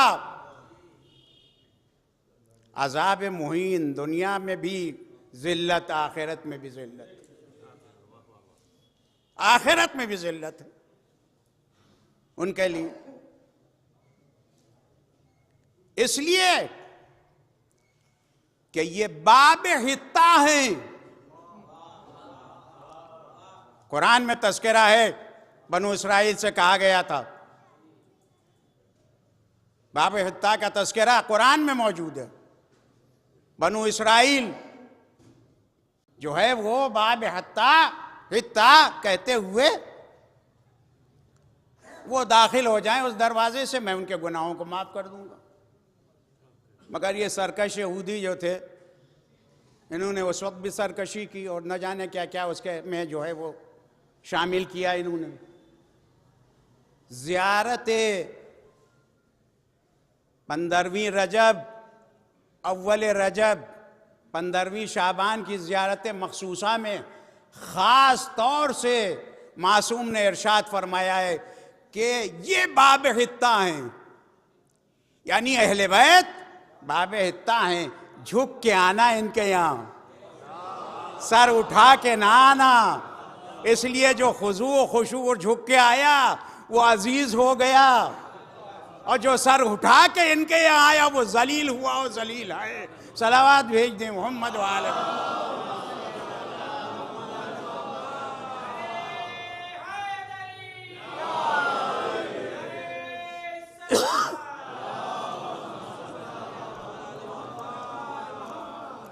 अज़ाब मुहीन, दुनिया में भी जिल्लत, आखिरत में भी जिल्लत, आखिरत में भी जिल्लत है उनके लिए। इसलिए कि ये बाब हित्ता हैं। कुरान में तज़किरा है, बनु इसराइल से कहा गया था, बाब हित्ता का तज़किरा कुरान में मौजूद है। बनु इसराइल जो है वो बाब हित्ता कहते हुए वो दाखिल हो जाएं उस दरवाजे से, मैं उनके गुनाहों को माफ कर दूंगा। मगर ये सरकश यहूदी जो थे, इन्होंने उस वक्त भी सरकशी की और न जाने क्या क्या उसके में जो है वो शामिल किया इन्होंने। ज़ियारत 15वीं रजब, अव्वल रजब, 15वीं शाबान की ज़ियारत मखसूसा में ख़ास तौर से मासूम ने इरशाद फरमाया है कि ये बाब हित्ता हैं, यानी अहले बैत बाब हित्ता हैं। झुक के आना इनके यहाँ, सर उठा के ना आना। इसलिए जो खुजू खुशू और झुक के आया वो अजीज हो गया, और जो सर उठा के इनके यहाँ आया वो जलील हुआ, वो जलील है। सलावात भेज दें मोहम्मद वाले।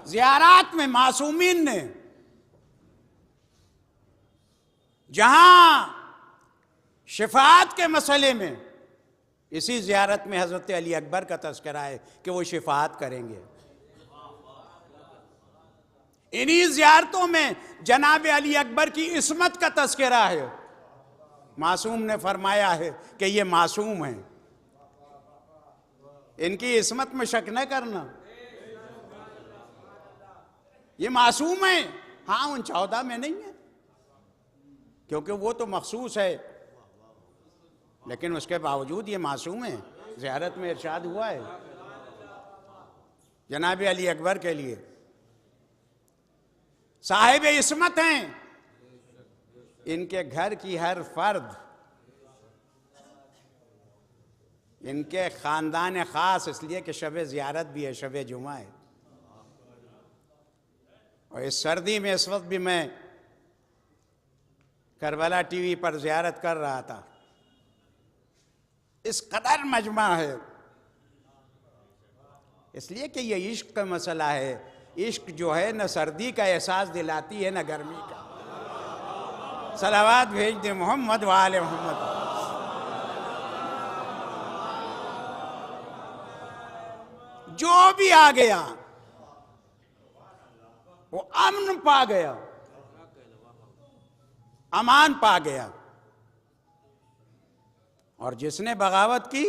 ज़ियारात में मासूमीन ने जहां शिफात के मसले में, इसी ज़ियारत में हज़रत अली अकबर का तज़किरा है कि वो शिफात करेंगे। इन्हीं ज़ियारतों में जनाब अली अकबर की इस्मत का तज़किरा है। मासूम ने फरमाया है कि ये मासूम हैं, इनकी इस्मत में शक न करना, ये मासूम है। हाँ, उन 14 में नहीं है क्योंकि वो तो मखसूस है, लेकिन उसके बावजूद ये मासूम है। ज़ियारत में इरशाद हुआ है जनाब अली अकबर के लिए साहिब इस्मत हैं, इनके घर की हर फर्द इनके ख़ानदान ख़ास इसलिए कि शब ज़ियारत भी है, शब जुमा है। और इस सर्दी में इस वक्त भी मैं करबला टीवी पर ज़ियारत कर रहा था। इस कदर मजमा है, इसलिए कि ये इश्क का मसला है। इश्क जो है न सर्दी का एहसास दिलाती है न गर्मी का। सलावत भेज दे मोहम्मद वाले मोहम्मद। जो भी आ गया वो अमन पा गया, अमान पा गया। और जिसने बगावत की,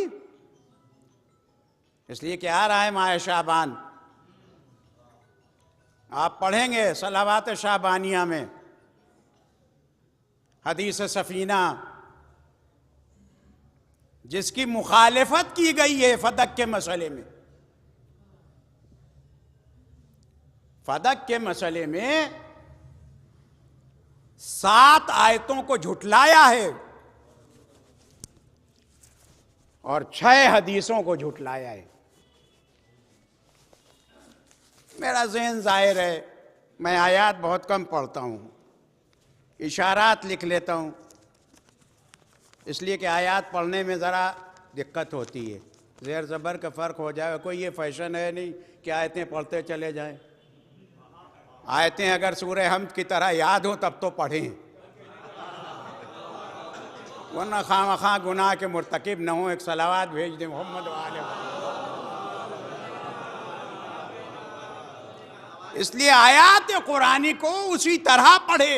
इसलिए कि आ रहा है माह शाबान, आप पढ़ेंगे सलावात शाबानिया में हदीस सफीना, जिसकी मुखालिफत की गई है फदक के मसले में। फदक के मसले में 7 आयतों को झुटलाया है और 6 हदीसों को झुटलाया है। मेरा ज़हन ज़ाहिर है, मैं आयात बहुत कम पढ़ता हूँ, इशारात लिख लेता हूँ, इसलिए कि आयात पढ़ने में ज़रा दिक्कत होती है। ज़ेर ज़बर का फ़र्क हो जाए, कोई ये फैशन है नहीं कि आयतें पढ़ते चले जाएं। आयतें अगर सूरह हमद की तरह याद हो तब तो पढ़ें, वरना खामखा गुनाह के मुर्तकिब न हो। एक सलावात भेज दें मोहम्मद वाले। इसलिए आयात कुरानी को उसी तरह पढ़े,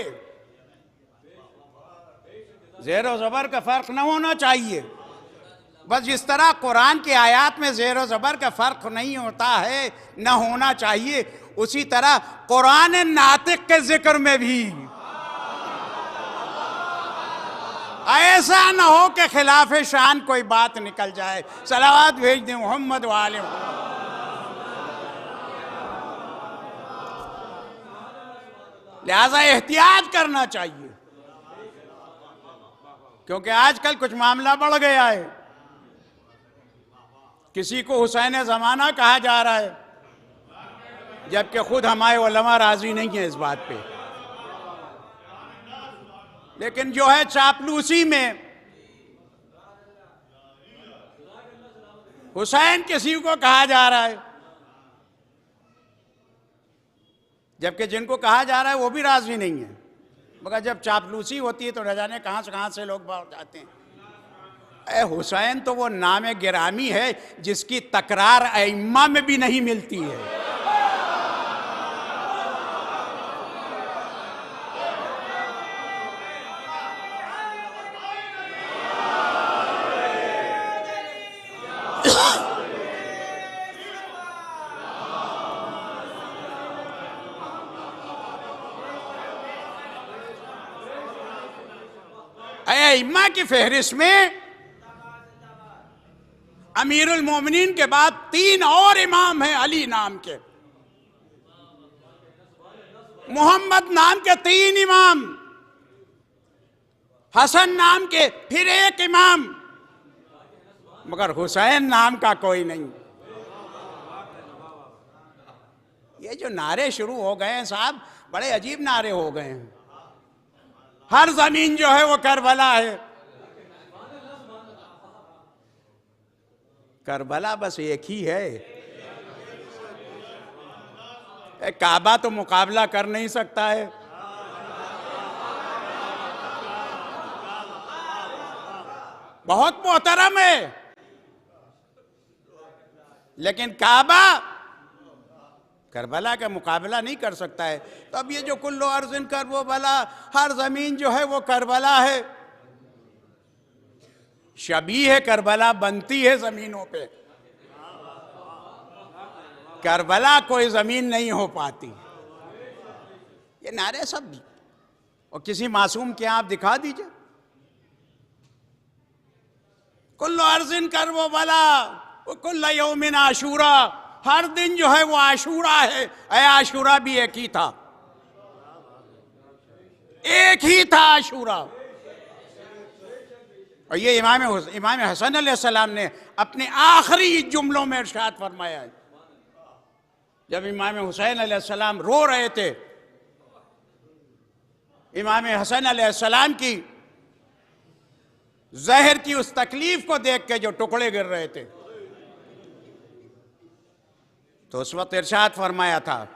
ज़ेर व ज़बर का फ़र्क न होना चाहिए। बस जिस तरह कुरान की आयात में ज़ेर व ज़बर का फ़र्क नहीं होता है, न होना चाहिए, उसी तरह कुरान नातिक के जिक्र में भी ऐसा न हो कि खिलाफ शान कोई बात निकल जाए। सलावात भेज दें मोहम्मद वाले। लिहाजा एहतियात करना चाहिए, क्योंकि आजकल कुछ मामला बढ़ गया है। किसी को हुसैन ज़माना कहा जा रहा है, जबकि खुद हमारे उलमा राजी नहीं है इस बात पे। लेकिन जो है चापलूसी में हुसैन किसी को कहा जा रहा है, जबकि जिनको कहा जा रहा है वो भी राजी नहीं है। मगर जब चापलूसी होती है तो न जाने कहाँ से लोग बाहर जाते हैं। हुसैन तो वो नाम गिरामी है जिसकी तकरार अइम्मा में भी नहीं मिलती है। अइम्मा की फहरिस्त में अमीरुल मोमिनीन के बाद 3 और इमाम हैं अली नाम के, मोहम्मद नाम के 3 इमाम, हसन नाम के फिर 1 इमाम, मगर हुसैन नाम का कोई नहीं। ये जो नारे शुरू हो गए हैं साहब, बड़े अजीब नारे हो गए हैं। हर जमीन जो है वो करबला है। करबला बस एक ही है। काबा तो मुकाबला कर नहीं सकता है। बहुत मोहतरम है, लेकिन काबा करबला का मुकाबला नहीं कर सकता है। तो अब ये जो कुल्लो अर्ज़िन कर वो बला, हर जमीन जो है वो करबला है। शबीह है करबला बनती है जमीनों पे, करबला कोई जमीन नहीं हो पाती। ये नारे सब, और किसी मासूम के आप दिखा दीजिए, कुल्लो अर्ज़िन कर वो बला, कुल्लो यौमिन आशूरा, हर दिन जो है वो आशूरा है। आशूरा भी एक ही था, एक ही था आशूरा। और ये इमाम हसन अलैहिस्सलाम ने अपने आखिरी जुमलों में इरशाद फरमाया है। जब इमाम हुसैन अलैहिस्सलाम रो रहे थे, इमाम हसन अलैहिस्सलाम की जहर की उस तकलीफ को देख के जो टुकड़े गिर रहे थे, तो उस वक्त इरशाद फरमाया था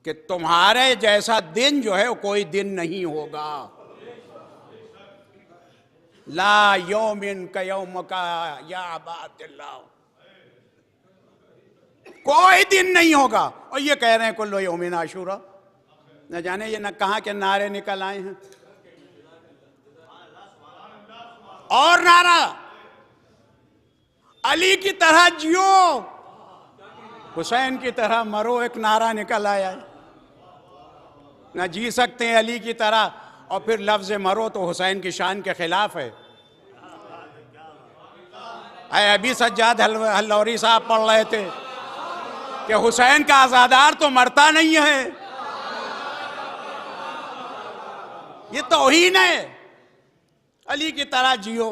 कि तुम्हारे जैसा दिन जो है वो कोई दिन नहीं होगा। ला यौमिन का यौम का या अबादिल्लाह, कोई दिन नहीं होगा। और ये कह रहे हैं कुल्लु यौमिन आशूरा, न जाने ये न कहां के नारे निकल आए हैं। और नारा, अली की तरह जियो, हुसैन की तरह मरो, एक नारा निकल आया है। न जी सकते हैं अली की तरह, और फिर लफ्ज मरो तो हुसैन की शान के खिलाफ है। अभी सज्जाद हल्लौरी साहब पढ़ रहे थे कि हुसैन का आजादार तो मरता नहीं है। ये तौहीन है। अली की तरह जियो,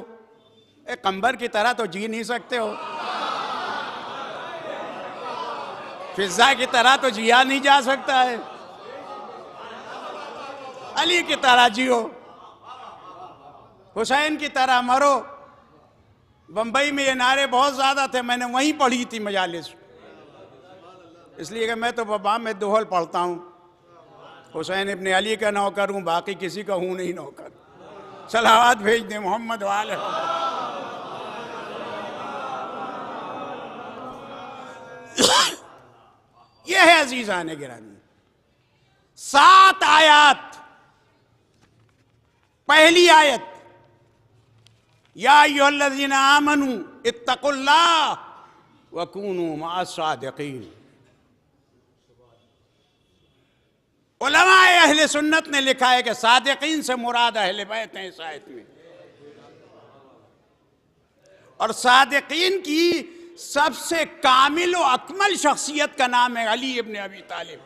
एक कंबर की तरह तो जी नहीं सकते हो, फिजा की तरह तो जिया नहीं जा सकता है। अली की तरह जियो, हुसैन की तरह मरो। बंबई में ये नारे बहुत ज्यादा थे, मैंने वहीं पढ़ी थी मजालिस, इसलिए कि मैं तो बबा में दोहल पढ़ता हूँ। हुसैन इब्ने अली का नौकर हूँ, बाकी किसी का हूँ नहीं नौकर। सलावत भेज दे मोहम्मद वाले। यह है अजीजान गिरामी, 7 आयत। पहली आयत, या अय्युहल्लज़ीना आमनू इत्तक़ुल्लाह व कूनू मअस-सादिक़ीन। उलमाए अहले सुन्नत ने लिखा है कि सादिक़ीन से मुराद अहले बैत हैं इस आयत में। और सादिक़ीन की सबसे कामिल व अकमल शख्सियत का नाम है अली इब्न अबी तालिब।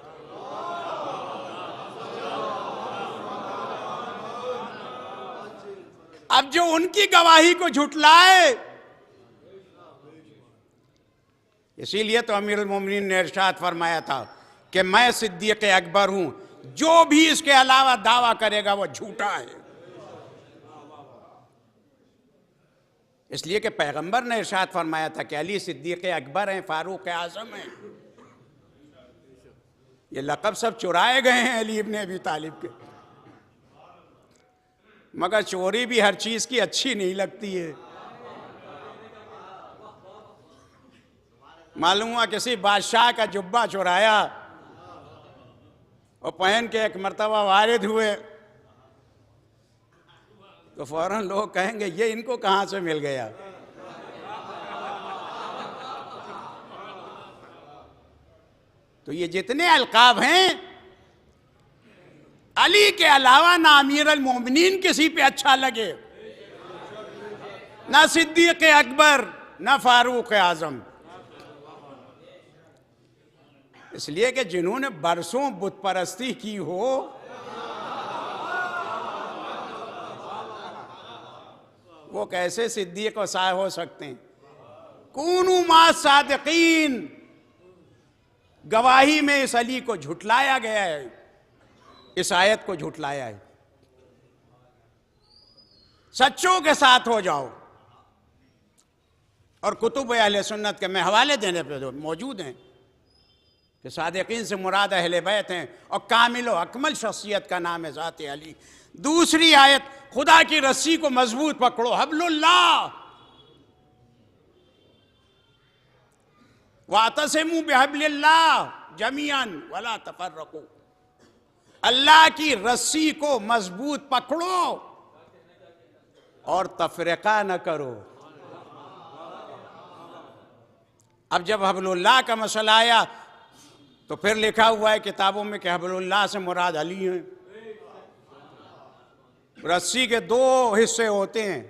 अब जो उनकी गवाही को झुटलाए, इसीलिए तो अमीरुल मोमिनीन ने इरशाद फरमाया था कि मैं सिद्दीक़ अकबर हूं, जो भी इसके अलावा दावा करेगा वो झूठा है। इसलिए कि पैगंबर ने इरशाद फरमाया था कि अली सिद्दीक़ अकबर हैं, फारूक आज़म हैं। ये लक़ब सब चुराए गए हैं अली इब्न अबी तालिब के। मगर चोरी भी हर चीज की अच्छी नहीं लगती है। मालूम हुआ किसी बादशाह का जुब्बा चुराया और पहन के एक मर्तबा वारिद हुए, तो फौरन लोग कहेंगे ये इनको कहां से मिल गया। तो ये जितने अलकाब हैं, अली के अलावा ना अमीर अल मोमिनीन किसी पे अच्छा लगे, ना सिद्दीक़ अकबर, ना फारूक आज़म। इसलिए कि जिन्होंने बरसों बुत परस्ती की हो, वो कैसे सिद्दीक़ व साहिब हो सकते हैं। कूनू मा सादिक़ीन, गवाही में इस अली को झुटलाया गया है, इस आयत को झुटलाया है। सच्चों के साथ हो जाओ। और कुतुब अहले सुन्नत के मैं हवाले देने पे जो मौजूद हैं कि सादिक़ीन से मुराद अहले बैत हैं और कामिल व अकमल शख्सियत का नाम है ज़ात अली। दूसरी आयत, खुदा की रस्सी को मजबूत पकड़ो, हब्लुल्लाह वातसिमू बिहब्लिल्लाह जमीअन वला तफर्रकू। अल्लाह की रस्सी को मजबूत पकड़ो और तफरीका न करो। अब जब हब्लुल्लाह का मसला आया तो फिर लिखा हुआ है किताबों में कि हब्लुल्लाह से मुराद अली हैं। रस्सी के 2 हिस्से होते हैं,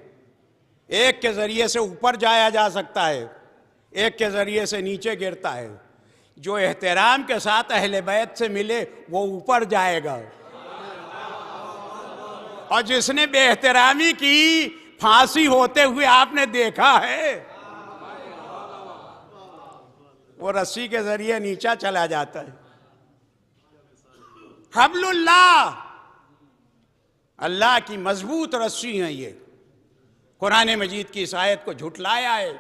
एक के जरिए से ऊपर जाया जा सकता है, एक के जरिए से नीचे गिरता है। जो एहतराम के साथ अहले बैत से मिले वो ऊपर जाएगा, और जिसने बेहतरामी की फांसी होते हुए आपने देखा है, वो रस्सी के जरिए नीचा चला जाता है। हब्लुल्लाह, अल्लाह की मजबूत रस्सी है ये। कुरान मजीद की इस आयत को झुटलाया है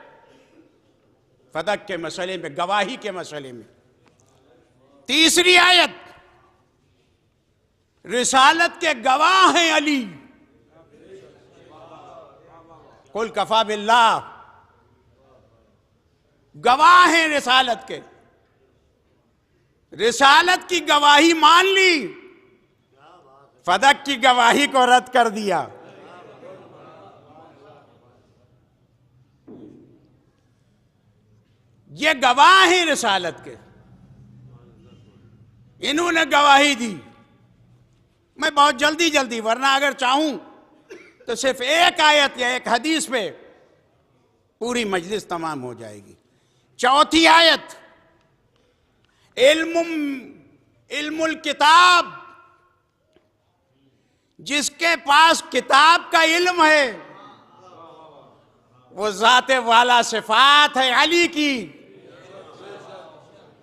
फदक के मसले में, गवाही के मसले में। तीसरी आयत, रिसालत के गवाह हैं अली। कुल कफा बिल्लाह, गवाह हैं रिसालत के। रिसालत की गवाही मान ली, फदक की गवाही को रद्द कर दिया। ये गवाह हैं रिसालत के, इन्होंने गवाही दी। मैं बहुत जल्दी, वरना अगर चाहूं तो सिर्फ एक आयत या एक हदीस पे पूरी मजलिस तमाम हो जाएगी। चौथी आयत, इल्मुल किताब, जिसके पास किताब का इल्म है वो ज़ाते वाला सिफात है अली की।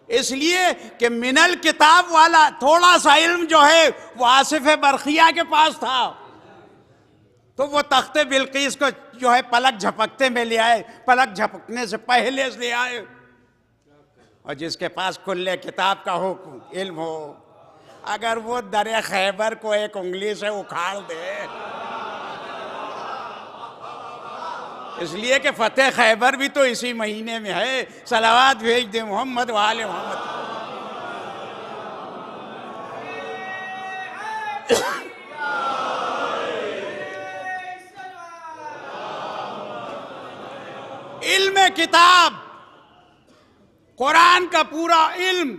इसलिए कि मिनल किताब वाला थोड़ा सा इल्म जो है वो आसिफ बरखिया के पास था, तो वो तख्ते बिल्कीस को जो है पलक झपकते में ले आए, पलक झपकने से पहले ले आए। और जिसके पास कुल्ले किताब का हो इल्म हो, अगर वो दरे खैबर को एक उंगली से उखाड़ दे, इसलिए कि फतेह खैबर भी तो इसी महीने में है। सलावात भेज दे मोहम्मद वाले मोहम्मद। इल्म किताब, कुरान का पूरा इल्म।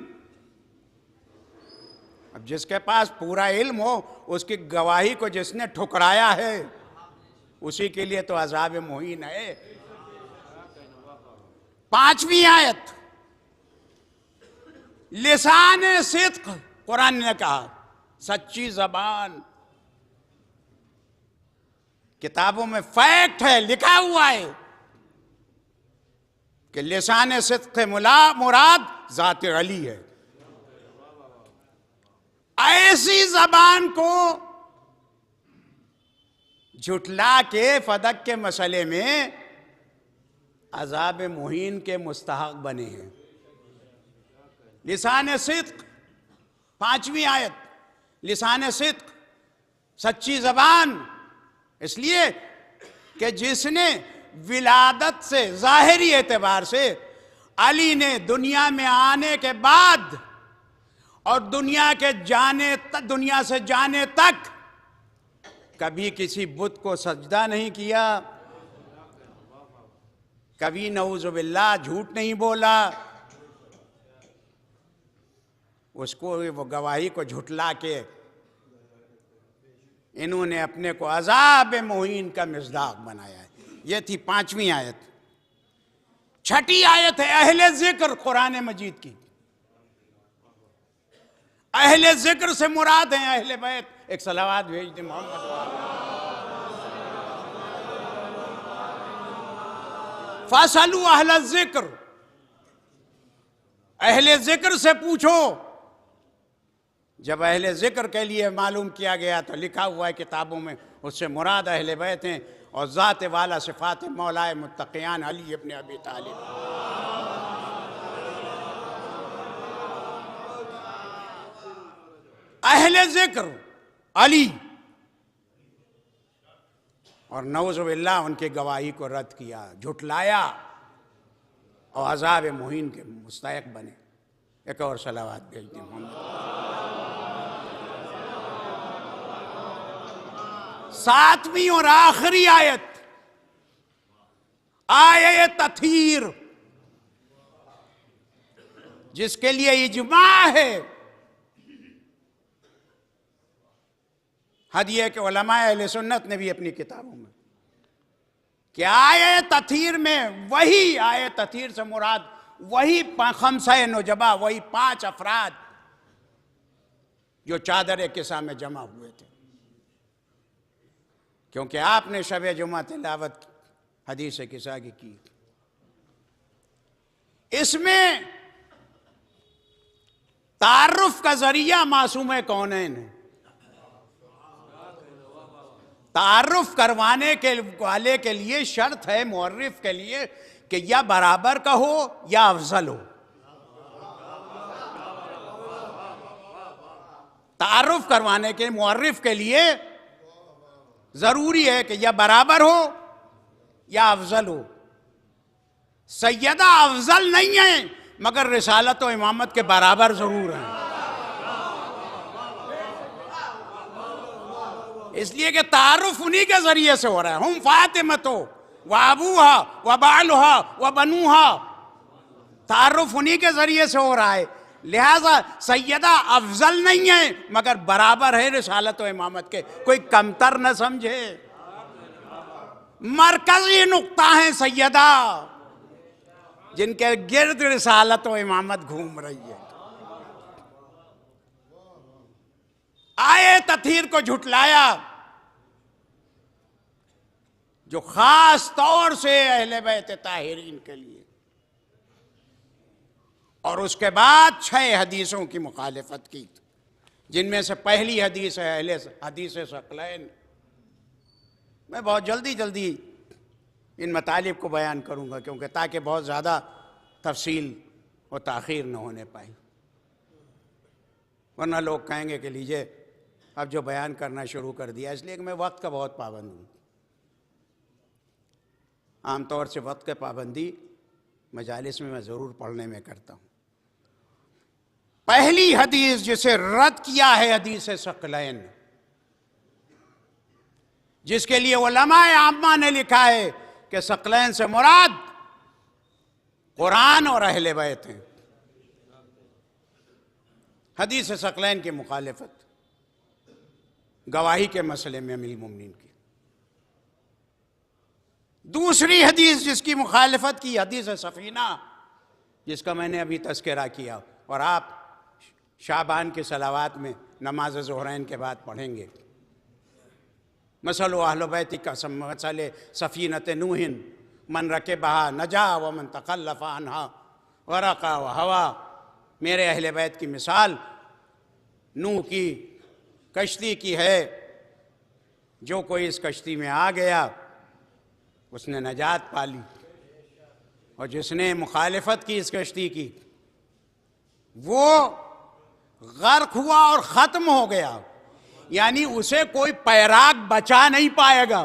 अब जिसके पास पूरा इल्म हो, उसकी गवाही को जिसने ठुकराया है, उसी के लिए तो अज़ाब मुहीन है। पांचवी आयत, लिसान सिद्क, कुरान ने कहा सच्ची जबान। किताबों में फैक्ट है, लिखा हुआ है कि लिसान सिद्क मुराद ज़ात अली है। ऐसी जबान को झुटला के फदक के मसले में अज़ाब मुहीन के मुस्तहक बने हैं। लिसान सिद्क, पांचवी आयत, लिसान सिद्क, सच्ची जबान। इसलिए कि जिसने विलादत से, ज़ाहिरी एतबार से, अली ने दुनिया में आने के बाद और दुनिया से जाने तक कभी किसी बुत को सजदा नहीं किया, कभी नऊज़ुबिल्लाह झूठ नहीं बोला, उसको वो गवाही को झुटला के इन्होंने अपने को अज़ाब मुहीन का मिज़दाक़ बनाया है। ये थी पांचवी आयत। छठी आयत है अहले जिक्र, कुरान मजीद की। अहले जिक्र से मुराद है अहले बैत। एक सलावात भेज दे मोहम्मद। फसलू अहले जिक्र, अहले जिक्र से पूछो। जब अहले जिक्र के लिए मालूम किया गया तो लिखा हुआ है किताबों में, उससे मुराद अहले बैत हैं और ज़ात वाला सिफात मौलाए मुत्तक़ियान अली इब्न अबी तालिब। अहले जिक्र अली, और नऊज़ुबिल्लाह उनकी गवाही को रद्द किया, झुटलाया और अज़ाब मुहीन के मुस्तहक़ बने। एक और सलावात भेज दें मोहम्मद। सातवीं और आखिरी आयत, आयत तथहीर, जिसके लिए इजमा है। हदिया के उलमाए अहले सुन्नत ने भी अपनी किताबों में कि आयत तथहीर में, वही आयत तथहीर से मुराद वही खमसा नुजबा, वही 5 अफराद जो चादर किसा में जमा हुए थे। क्योंकि आपने शब जुमा तिलावत हदीस किस्सा की। इसमें तारुफ का जरिया मासूम कौनैन है। तारुफ करवाने के वाले के लिए शर्त है मुअर्रिफ के लिए कि या बराबर का हो या अफजल हो। तारुफ करवाने के मुअर्रिफ के लिए जरूरी है कि या बराबर हो या अफजल हो। सैयदा अफजल नहीं है मगर रिसालत और इमामत के बराबर जरूर है। इसलिए कि तारुफ उन्हीं के जरिए से हो रहा है। हम फातिमतो व अबूहा व बालुहा व बनूहा, तारुफ उन्हीं के जरिए से हो रहा है। लिहाजा सैयदा अफजल नहीं है मगर बराबर है रिसालत और इमामत के, कोई कमतर न समझे। मरकजी नुक्ता है सैयदा जिनके गिर्द रिसालत और इमामत घूम रही है। आए तथहीर को झुटलाया जो खास तौर से अहले बैत ताहिरीन के लिए, और उसके बाद 6 हदीसों की मुखालिफत की, जिनमें से पहली हदीस है अहले हदीस सकलैन। मैं बहुत जल्दी इन मतालिब को बयान करूंगा क्योंकि ताकि बहुत ज़्यादा तफसील और ताख़ीर न होने पाए, वरना लोग कहेंगे कि लीजिए अब जो बयान करना शुरू कर दिया। इसलिए कि मैं वक्त का बहुत पाबंद हूँ। आमतौर से वक्त के पाबंदी मजालिस में मैं ज़रूर पढ़ने में करता हूँ। पहली हदीस जिसे रद्द किया है हदीस सकलैन, जिसके लिए उलमाए आम्मा ने लिखा है कि सकलैन से मुराद कुरान और अहले बैत हैं। हदीस सकलैन की मुखालिफत गवाही के मसले में अमीरुल मोमिनीन की। दूसरी हदीस जिसकी मुखालिफत की हदीस सफीना, जिसका मैंने अभी तस्करा किया और आप शाबान के सलावात में नमाज ज़ुहरैन के बाद पढ़ेंगे। मसल अहल बैत का मसल सफ़ीनत नूहिन मन रके बहा नजा व मन तकल्लफ़ अन्हा गरक़ा व हवा। मेरे अहल बैत की मिसाल नूह की कश्ती की है। जो कोई इस कश्ती में आ गया उसने नजात पा ली, और जिसने मुखालिफत की इस कश्ती की वो गर्क हुआ और ख़त्म हो गया, यानी उसे कोई पैराग बचा नहीं पाएगा।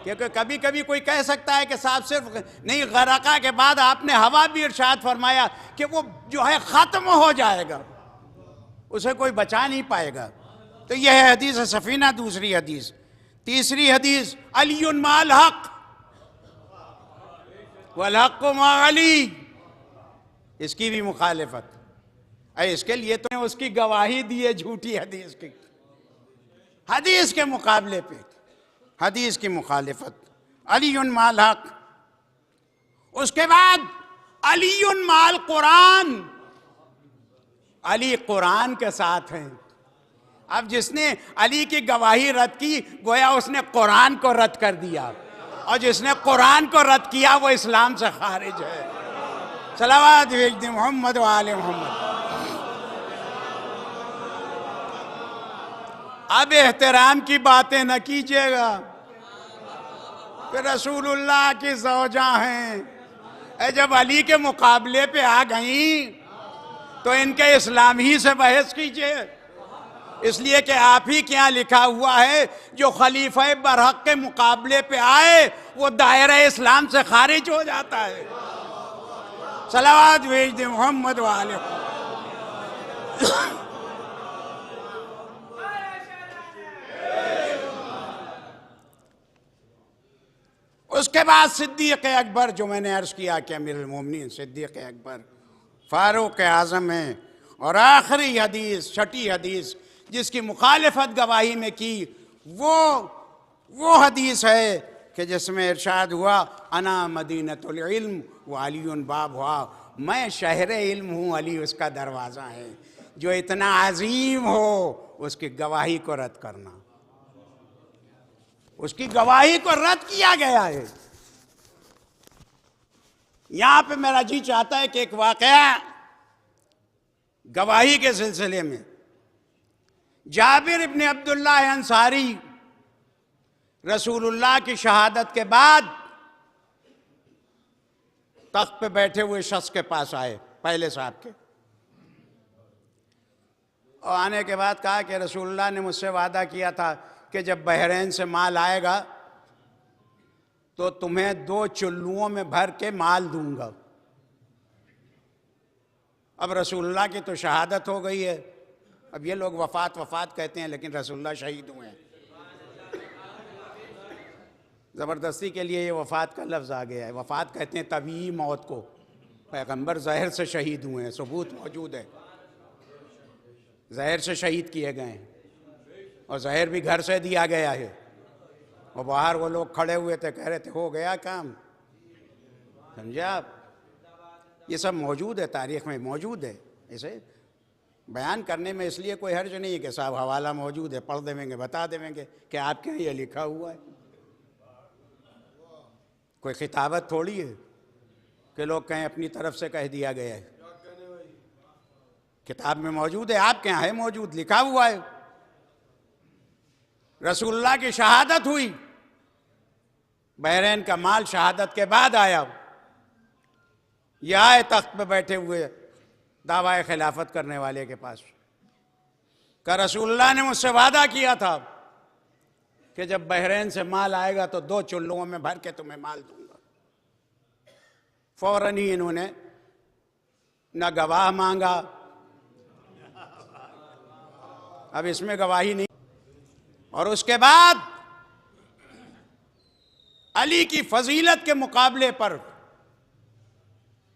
क्योंकि कभी कभी कोई कह सकता है कि साहब सिर्फ नहीं, गरक़ा के बाद आपने हवा भी इरशाद फरमाया कि वो जो है ख़त्म हो जाएगा, उसे कोई बचा नहीं पाएगा। तो यह है हदीस सफ़ीना। दूसरी हदीस। तीसरी हदीस अलीयुन माल हक़ वल हक़्क़ु मा अली, इसकी भी मुखालिफत। इसके लिए तो उसकी गवाही दी है झूठी हदीस की, हदीस के मुकाबले पे हदीस की मुखालिफत। अलीयुन माल हक़, उसके बाद अलीयुन माल कुरान, अली कुरान के साथ हैं। अब जिसने अली की गवाही रद्द की गोया उसने कुरान को रद्द कर दिया, और जिसने कुरान को रद्द किया वो इस्लाम से खारिज है। सलावत भेज दे मोहम्मद व आले मोहम्मद। अब एहतराम की बातें न कीजिएगा कि रसूलुल्लाह की ज़ौजा हैं। जब अली के मुकाबले पे आ गई तो इनके इस्लाम ही से बहस कीजिए, इसलिए कि आप ही के यहाँ लिखा हुआ है जो खलीफा बरहक के मुकाबले पे आए वो दायरा इस्लाम से खारिज हो जाता है। सलावत भेज दे मोहम्मद वाले। उसके बाद सिद्दीक़ अकबर, जो मैंने अर्ज़ किया कि अमीरुल मोमिनीन सिद्दीक़ अकबर फ़ारूक़ आज़म है। और आखिरी हदीस, छठी हदीस जिसकी मुखालिफत गवाही में की, वो हदीस है कि जिसमें इरशाद हुआ अना मदीनतुल इल्म व अलीयुन बाब हुआ, मैं शहर इल्म हूँ, अली उसका दरवाज़ा है। जो इतना अजीम हो उसकी गवाही को रद्द करना, उसकी गवाही को रद्द किया गया है। यहां पे मेरा जी चाहता है कि एक वाकया गवाही के सिलसिले में, जाबिर इब्ने अब्दुल्ला अंसारी रसूलुल्लाह की शहादत के बाद तख्त पे बैठे हुए शख्स के पास आए, पहले साहब के, और आने के बाद कहा कि रसूलुल्लाह ने मुझसे वादा किया था कि जब बहरैन से माल आएगा तो तुम्हें 2 चुल्लुओं में भर के माल दूंगा। अब रसूलुल्लाह की तो शहादत हो गई है, अब ये लोग वफात वफात कहते हैं, लेकिन रसूलुल्लाह शहीद हुए हैं। ज़बरदस्ती के लिए ये वफात का लफ्ज़ आ गया है। वफात कहते हैं तबीई मौत को। पैगंबर जहर से शहीद हुए हैं, सबूत मौजूद है, जहर से शहीद किए गए हैं, और जहर भी घर से दिया गया है, और बाहर वो लोग खड़े हुए थे, कह रहे थे हो गया काम। समझे आप? ये सब मौजूद है, तारीख में मौजूद है। इसे बयान करने में इसलिए कोई हर्ज नहीं है कि साहब हवाला मौजूद है, पढ़ देंगे, बता देंगे कि आपके यहाँ ये लिखा हुआ है। कोई खिताबत थोड़ी है कि लोग कहें अपनी तरफ से कह दिया गया है। किताब में मौजूद है, आपके यहाँ है मौजूद, लिखा हुआ है। रसूलुल्लाह की शहादत हुई, बहरैन का माल शहादत के बाद आया। यह आए तख्त पे बैठे हुए दावा खिलाफत करने वाले के पास का रसूलुल्लाह ने मुझसे वादा किया था कि जब बहरैन से माल आएगा तो 2 चुल्लुओं में भर के तुम्हें माल दूंगा। फौरन ही इन्होंने न गवाह मांगा, अब इसमें गवाही नहीं, और उसके बाद अली की फजीलत के मुकाबले पर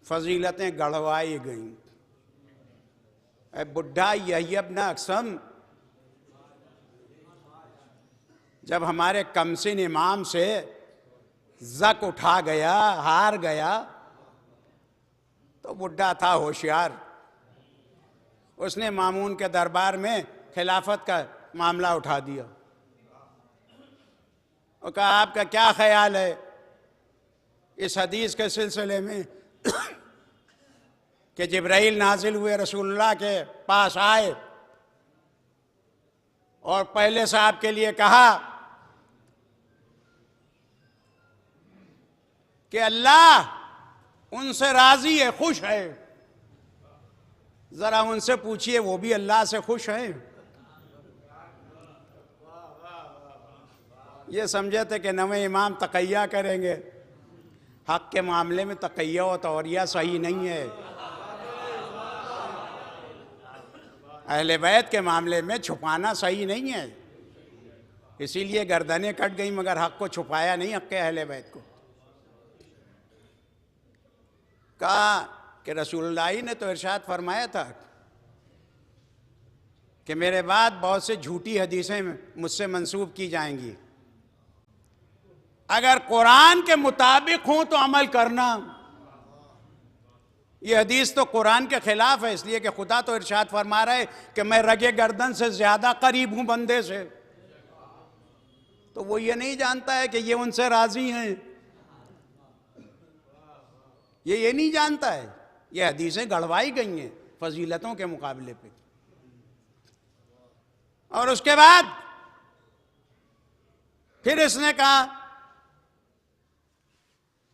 फजीलतें गढ़वाई गईं। बुढ़ा यही इब्न अक्सम जब हमारे कमसिन इमाम से जक उठा गया, हार गया, तो बुढ़ा था होशियार, उसने मामून के दरबार में खिलाफत का मामला उठा दिया और कहा आपका क्या ख्याल है इस हदीस के सिलसिले में कि जिब्राइल नाजिल हुए, रसूलुल्लाह के पास आए और पहले साहब के लिए कहा कि अल्लाह उनसे राजी है, खुश है। जरा उनसे पूछिए वो भी अल्लाह से खुश है। ये समझे थे कि नवे इमाम तकैया करेंगे, हक के मामले में तकैया और तौरिया सही नहीं है। अहले बैत के मामले में छुपाना सही नहीं है, इसीलिए गर्दनें कट गई, मगर हक को छुपाया नहीं, हक के अहले बैत को। कहा कि रसूलुल्लाह ने तो इरशाद फरमाया था कि मेरे बाद बहुत से झूठी हदीसें मुझसे मंसूब की जाएंगी, अगर कुरान के मुताबिक हों तो अमल करना। ये हदीस तो कुरान के खिलाफ है, इसलिए कि खुदा तो इरशाद फरमा रहा है कि मैं रगे गर्दन से ज्यादा करीब हूं बंदे से। तो वो ये नहीं जानता है कि ये उनसे राजी हैं, ये नहीं जानता है। ये हदीसें गढ़वाई गई हैं फजीलतों के मुकाबले पे। और उसके बाद फिर इसने कहा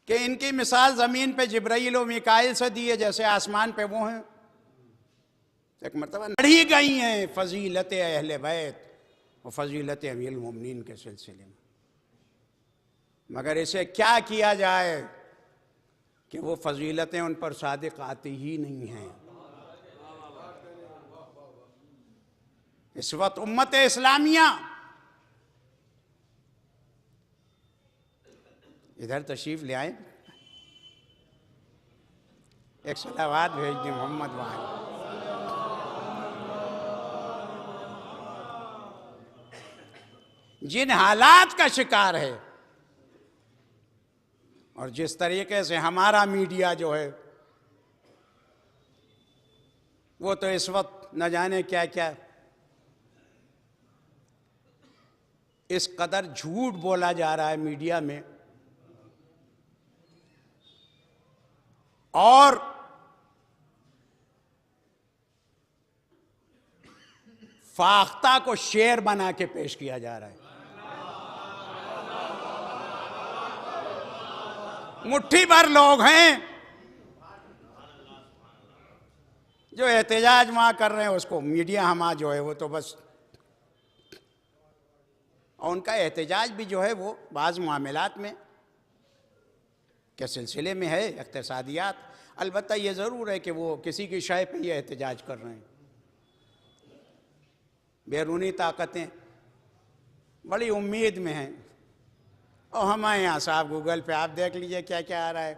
कि इनकी मिसाल जमीन पे जिब्राइल और मिकाइल से दी है जैसे आसमान पे वो हैं। एक मरतबा लड़ी गई हैं फजीलत अहले बैत और फजीलत अमीरुल मोमिनीन के सिलसिले में, मगर इसे क्या किया जाए कि वो फजीलतें उन पर सादिक आती ही नहीं हैं। इस वक्त उम्मत इस्लामिया इधर तशरीफ ले आए, एक सलावात भेज दी मोहम्मद वाले। जिन हालात का शिकार है और जिस तरीके से हमारा मीडिया जो है वो तो इस वक्त न जाने क्या क्या इस कदर झूठ बोला जा रहा है मीडिया में, और फाख्ता को शेर बना के पेश किया जा रहा है। मुट्ठी भर लोग हैं जो एहतजाज वहां कर रहे हैं, उसको मीडिया हमा जो है वो तो बस, और उनका एहतजाज भी जो है वो बाज़ मामलात में के सिलसिले में है, इक़्तिसादियात। अलबत्ता ये ज़रूर है कि वो किसी की शय पे ये एहतजाज कर रहे हैं। बैरूनी ताकतें बड़ी उम्मीद में हैं, और हमारे यहाँ साहब गूगल पे आप देख लीजिए क्या क्या आ रहा है।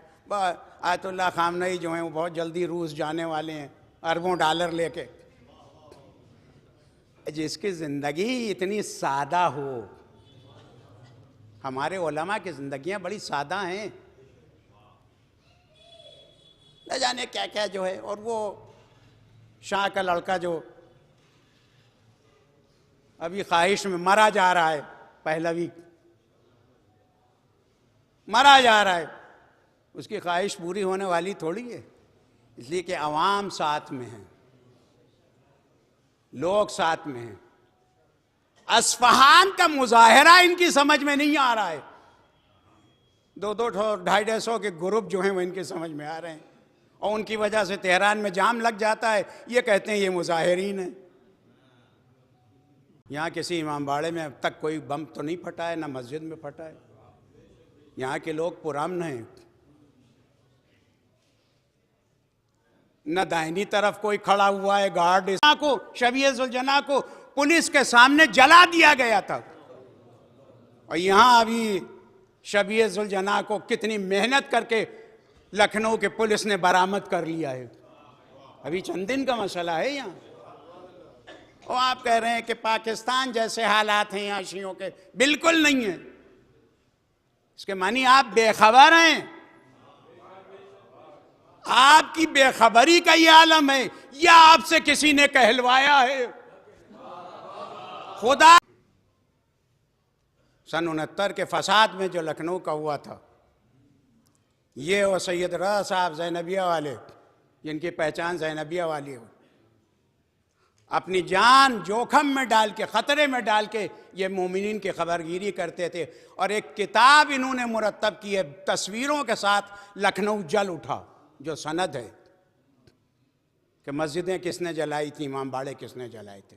आयतुल्लाह खामनई जो हैं वो बहुत जल्दी रूस जाने वाले हैं अरबों डॉलर लेके। जिसकी ज़िंदगी इतनी सादा हो, हमारे उलमा की ज़िंदगियाँ बड़ी सादा हैं, न जाने क्या क्या जो है। और वो शाह का लड़का जो अभी ख्वाहिश में मरा जा रहा है, पहलवी मरा जा रहा है, उसकी ख्वाहिश पूरी होने वाली थोड़ी है, इसलिए कि अवाम साथ में है, लोग साथ में हैं। अस्फहान का मुजाहरा इनकी समझ में नहीं आ रहा है। 200 250 के ग्रुप जो हैं वो इनकी समझ में आ रहे हैं, और उनकी वजह से तेहरान में जाम लग जाता है। ये कहते हैं ये मुजाहिरीन है। यहाँ किसी इमामबाड़े में अब तक कोई बम तो नहीं फटा है, ना मस्जिद में फटा है। यहाँ के लोग पुरअमन हैं, न दाहिनी तरफ कोई खड़ा हुआ है गार्ड को। शबीह-उल-जना को पुलिस के सामने जला दिया गया था, और यहाँ अभी शबीह-उल-जना को कितनी मेहनत करके लखनऊ के पुलिस ने बरामद कर लिया है। अभी चंद दिन का मसला है यहाँ, और आप कह रहे हैं कि पाकिस्तान जैसे हालात हैं यहाँ शियों के। बिल्कुल नहीं है। इसके मानी आप बेखबर हैं, आपकी बेखबरी का ये आलम है, या आपसे किसी ने कहलवाया है। खुदा सन 69 के फसाद में जो लखनऊ का हुआ था, ये वो सैयद रज़ा साहब ज़ैनबिया वाले, जिनकी पहचान ज़ैनबिया वाली है, अपनी जान जोखम में डाल के, ख़तरे में डाल के ये मोमिनीन की खबरगिरी करते थे। और एक किताब इन्होंने मुरतब की है तस्वीरों के साथ, लखनऊ जल उठा, जो सनद है कि मस्जिदें किसने जलाई थी, इमामबाड़े किसने जलाए थे।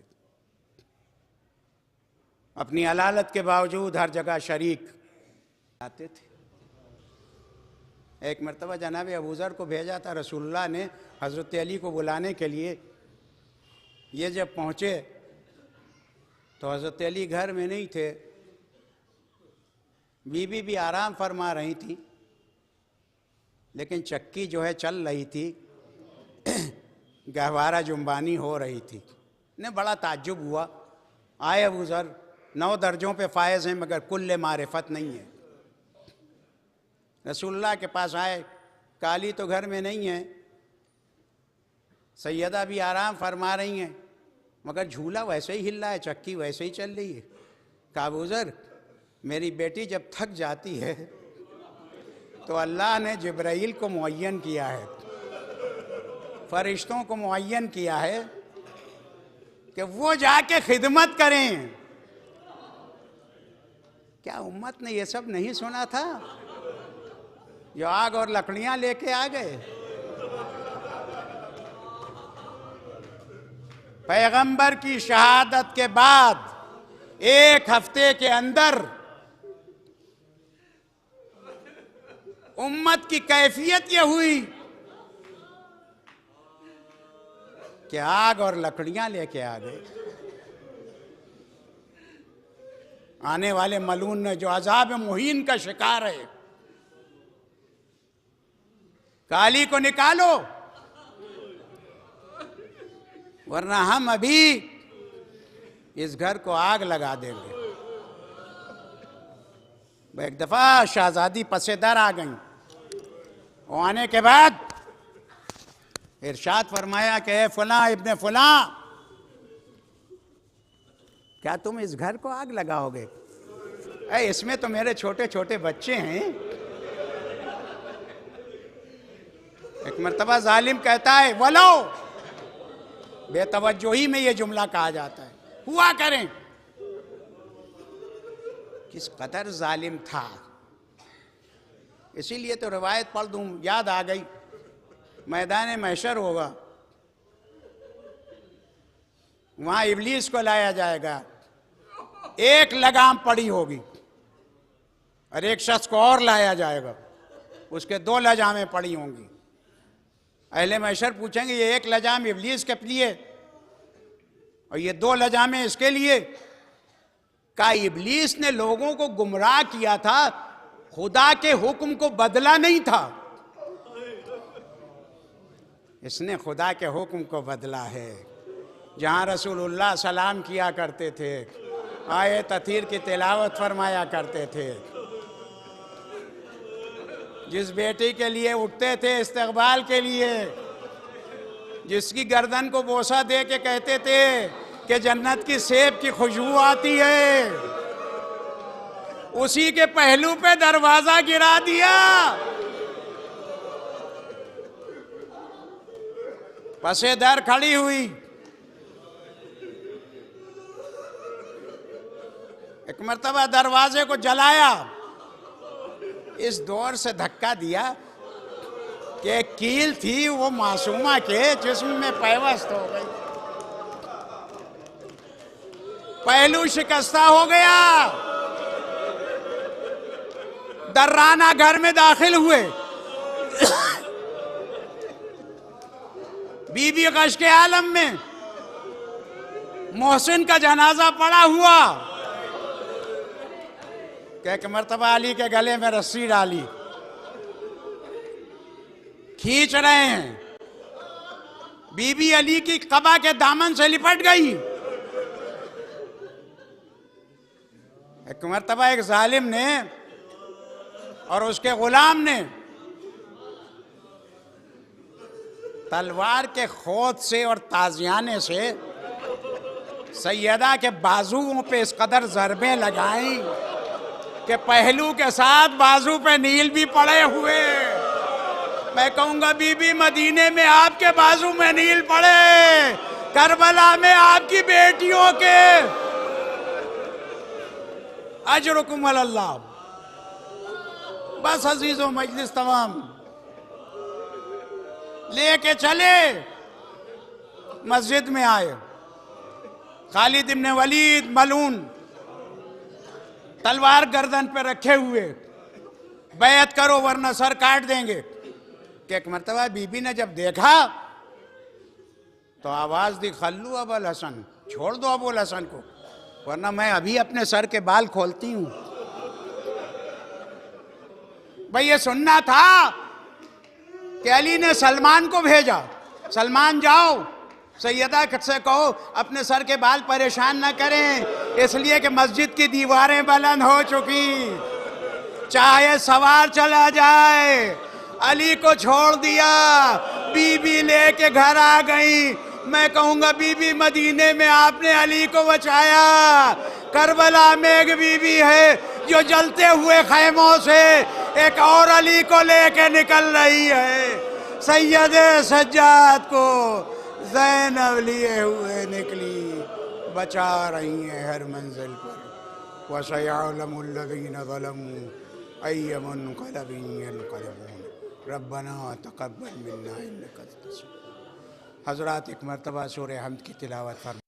अपनी अलालत के बावजूद हर जगह शरीक आते थे। एक मरतबा जनाब अबू ज़र को भेजा था रसूलुल्लाह ने हज़रत अली को बुलाने के लिए। ये जब पहुँचे तो हज़रत अली घर में नहीं थे, बीबी भी आराम फरमा रही थी, लेकिन चक्की जो है चल रही थी, गहवारा जुम्बानी हो रही थी। ने बड़ा ताज्जुब हुआ। आए अबू ज़र 9 दर्जों पे फायज़ हैं मगर कुल्ले मारिफत नहीं है। रसूलुल्लाह के पास आए, काली तो घर में नहीं है, सैयदा भी आराम फरमा रही हैं, मगर झूला वैसे ही हिल रहा है, चक्की वैसे ही चल रही है। कहा अबू ज़र, मेरी बेटी जब थक जाती है तो अल्लाह ने जिब्राइल को मुअय्यन किया है, फरिश्तों को मुअय्यन किया है कि वो जाके खिदमत करें। क्या उम्मत ने ये सब नहीं सुना था? जो आग और लकड़ियां लेके आ गए। पैगंबर की शहादत के बाद 1 हफ्ते के अंदर उम्मत की कैफियत ये हुई कि आग और लकड़ियां लेके आ गए। आने वाले मलून ने जो अजाब मुहीन का शिकार है, काली को निकालो, वरना हम अभी इस घर को आग लगा देंगे। एक दफा शहजादी पसेदार आ गई, वो आने के बाद इरशाद फरमाया कि ए फलां इब्ने फलां, क्या तुम इस घर को आग लगाओगे? इसमें तो मेरे छोटे छोटे बच्चे हैं। एक मर्तबा जालिम कहता है वलो, बेतवज्जोही में ये जुमला कहा जाता है, हुआ करें। किस कदर जालिम था, इसीलिए तो रिवायत पढ़ दूं, याद आ गई। मैदान महशर होगा, वहां इब्लीस को लाया जाएगा, एक लगाम पड़ी होगी और एक शख्स को और लाया जाएगा, उसके 2 लजामें पड़ी होंगी। अहले महशर पूछेंगे ये एक लजाम इब्लीस के लिए और ये 2 लजामें इसके लिए। का इब्लीस ने लोगों को गुमराह किया था, खुदा के हुक्म को बदला नहीं था, इसने खुदा के हुक्म को बदला है। जहां रसूलुल्लाह सलाम किया करते थे, आए तथीर की तिलावत फरमाया करते थे, जिस बेटी के लिए उठते थे इस्तकबाल के लिए, जिसकी गर्दन को बोसा दे के कहते थे कि जन्नत की सेब की खुशबू आती है, उसी के पहलू पे दरवाजा गिरा दिया। पसे दर खड़ी हुई, एक मर्तबा दरवाजे को जलाया, इस दौर से धक्का दिया कि कील थी वो मासूमा के जिस्म में पैवस्त हो गई, पहलू शिकस्ता हो गया। दर्राना घर में दाखिल हुए, बीबी गश के आलम में मोहसिन का जनाजा पड़ा हुआ, एक मर्तबा अली के गले में रस्सी डाली, खींच रहे हैं, बीबी अली की कबा के दामन से लिपट गई। एक मर्तबा एक जालिम ने और उसके गुलाम ने तलवार के खोद से और ताजियाने से सैयदा के बाजुओं पे इस कदर ज़रबें लगाई कि पहलू के साथ बाजू पे नील भी पड़े हुए। मैं कहूंगा बीबी मदीने में आपके बाजू में नील पड़े, करबला में आपकी बेटियों के अजरुकुम अल्लाह। बस अजीजों मजलिस तमाम लेके चले, मस्जिद में आए, खालिद इब्न वलीद मलून तलवार गर्दन पे रखे हुए, बैत करो वरना सर काट देंगे। कि एक मर्तबा बीबी ने जब देखा तो आवाज दी, खल्लू अबुल हसन, छोड़ दो अबुल हसन को, वरना मैं अभी अपने सर के बाल खोलती हूं। भाई ये सुनना था कि अली ने सलमान को भेजा, सलमान जाओ सैयदा से कहो अपने सर के बाल परेशान न करें, इसलिए कि मस्जिद की दीवारें बुलंद हो चुकी, चाहे सवार चला जाए। अली को छोड़ दिया, बीबी लेके घर आ गई। मैं कहूंगा बीबी मदीने में आपने अली को बचाया। करबला में एक बीबी है जो जलते हुए खैमों से एक और अली को लेके निकल रही है। सैयद सज्जाद को ज़ैनब लिए हुए निकली, बचा रही हैं हर मंजिल पर। वसयअलमुल्लज़ीना ज़लमू अय्य मुनक़लबिन यन्क़लिबून रब्बना तक़ब्बल मिन्ना इन्नका अंतस। हज़रात एक मरतबा सूरह हम्द की तिलावत फरमाएं।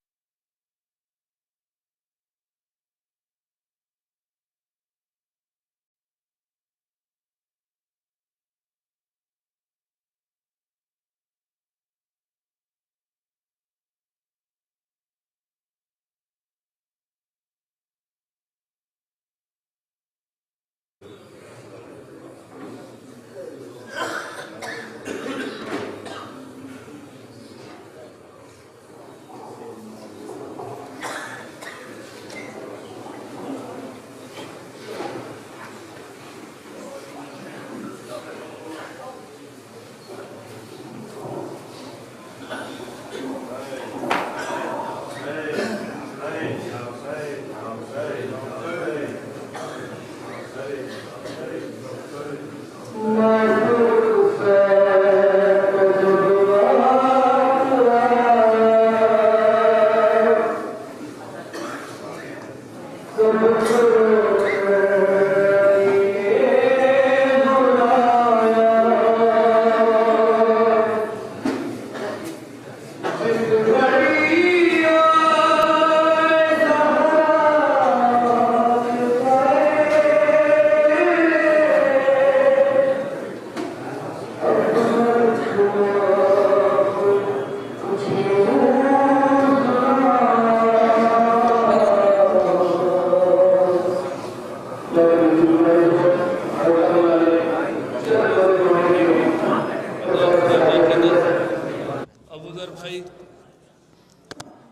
अबूजर भाई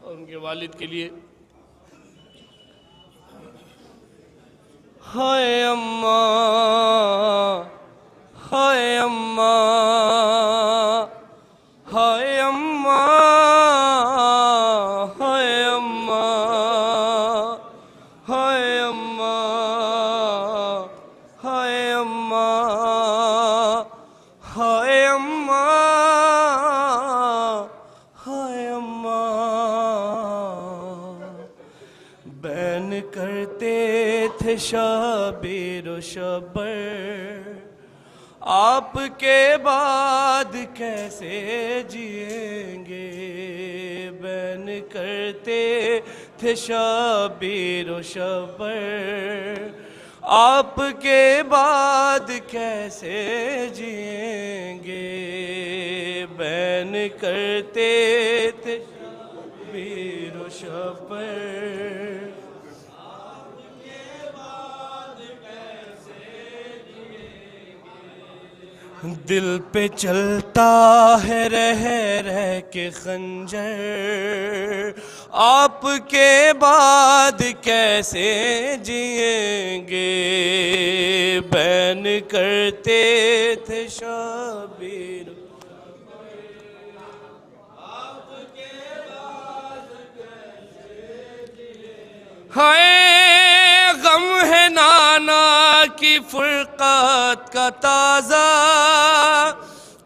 और उनके वालिद के लिए। हाय अम्मा, हाय अम्मा, हाय अम्मा, हाय अम्मा, हाय अम्मा, हाय अम्मा, हाय अम्मा, हाय अम्मा। बैन करते थे शबीर शबर, आपके बाद कैसे जिएंगे। बैन करते थे शबीर शबर, आपके बाद कैसे जिएंगे। बैन करते थे शबीर शबर, दिल पे चलता है रह रह के खंजर, आपके बाद कैसे जिएंगे। बैन करते थे शबीर, हाय गम है नाना की फुरकत का ताज़ा,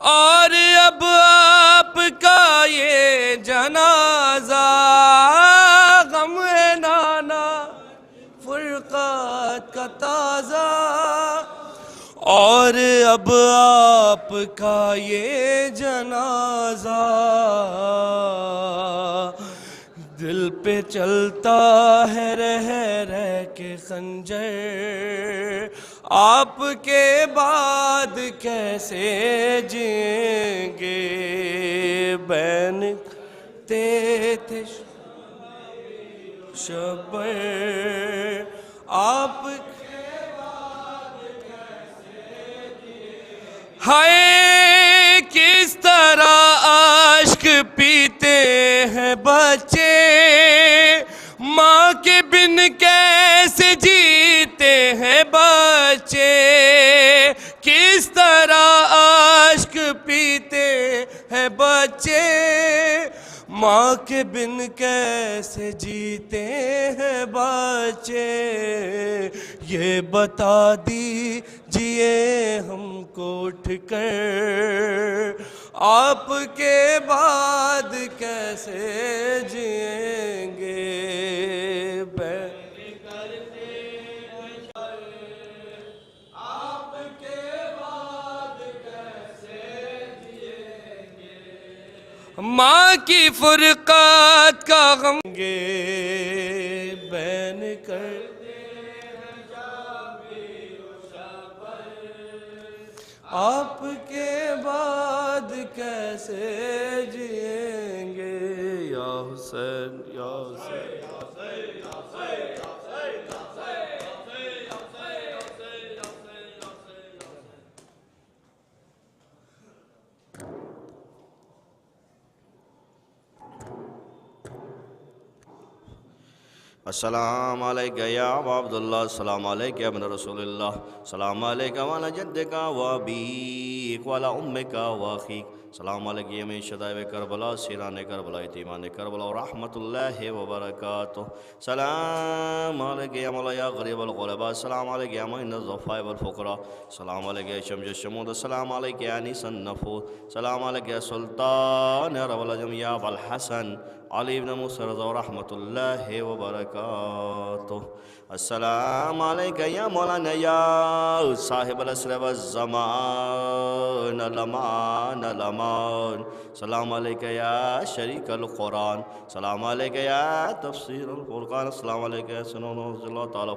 और अब आपका ये जनाजा। गम है नाना फुरकत का ताज़ा, और अब आपका ये जनाजा। दिल पे चलता है रह रह के खंजर, आपके बाद कैसे जिएंगे। बैन ते थे शबर, आपके बाद कैसे जिएंगे। हाय किस तरह आश्क पीते हैं बच्चे, माँ के बिन कैसे जीते हैं बच्चे। किस तरह आश्क पीते हैं बच्चे, माँ के बिन कैसे जीते हैं बच्चे। ये बता दीजिए हमको उठकर, आपके बाद कैसे जिएंगे। आपके बाद कैसे जिएंगे। माँ की फुरकत का गम बैन कर आपके बाद कैसे जिएंगे। या हुसैन, या हुसैन, अस्सलाम अलैका या अबा अब्दुल्लाह, अस्सलाम अलैका या इब्न रसूलिल्लाह, अस्सलाम अलैका व अला जद्दिका व अबीक व अला उम्मिका व अखीक, सलाम अलैका यम शदाइब करबला सिरान करबला यतीमान करबला व रहमतुल्लाहि व बरकातुहू सलाम अलैका या मौला या गरीबल गुरबा सलाम अलैका या मुइन ज़फ़ाइ वल फ़ुक़रा सलाम अलैका या शम्स शमूद सलाम अलैका या अनीसन नफूस सलाम अलैका या सुल्तान रब्बल अजम या अबुल हसन अली इब्न मूसा रज़ा रहमतुल्लाहि व बरकातुहू अस्सलाम अलैका या मौलाना या साहिबल असर व ज़मान लमान लमान सलाम अलैका या शरीक अल कुरान सलाम अलैका या तफसीर अल फ़ुरक़ान सलाम अलैका या सुनन अल्लाह ताला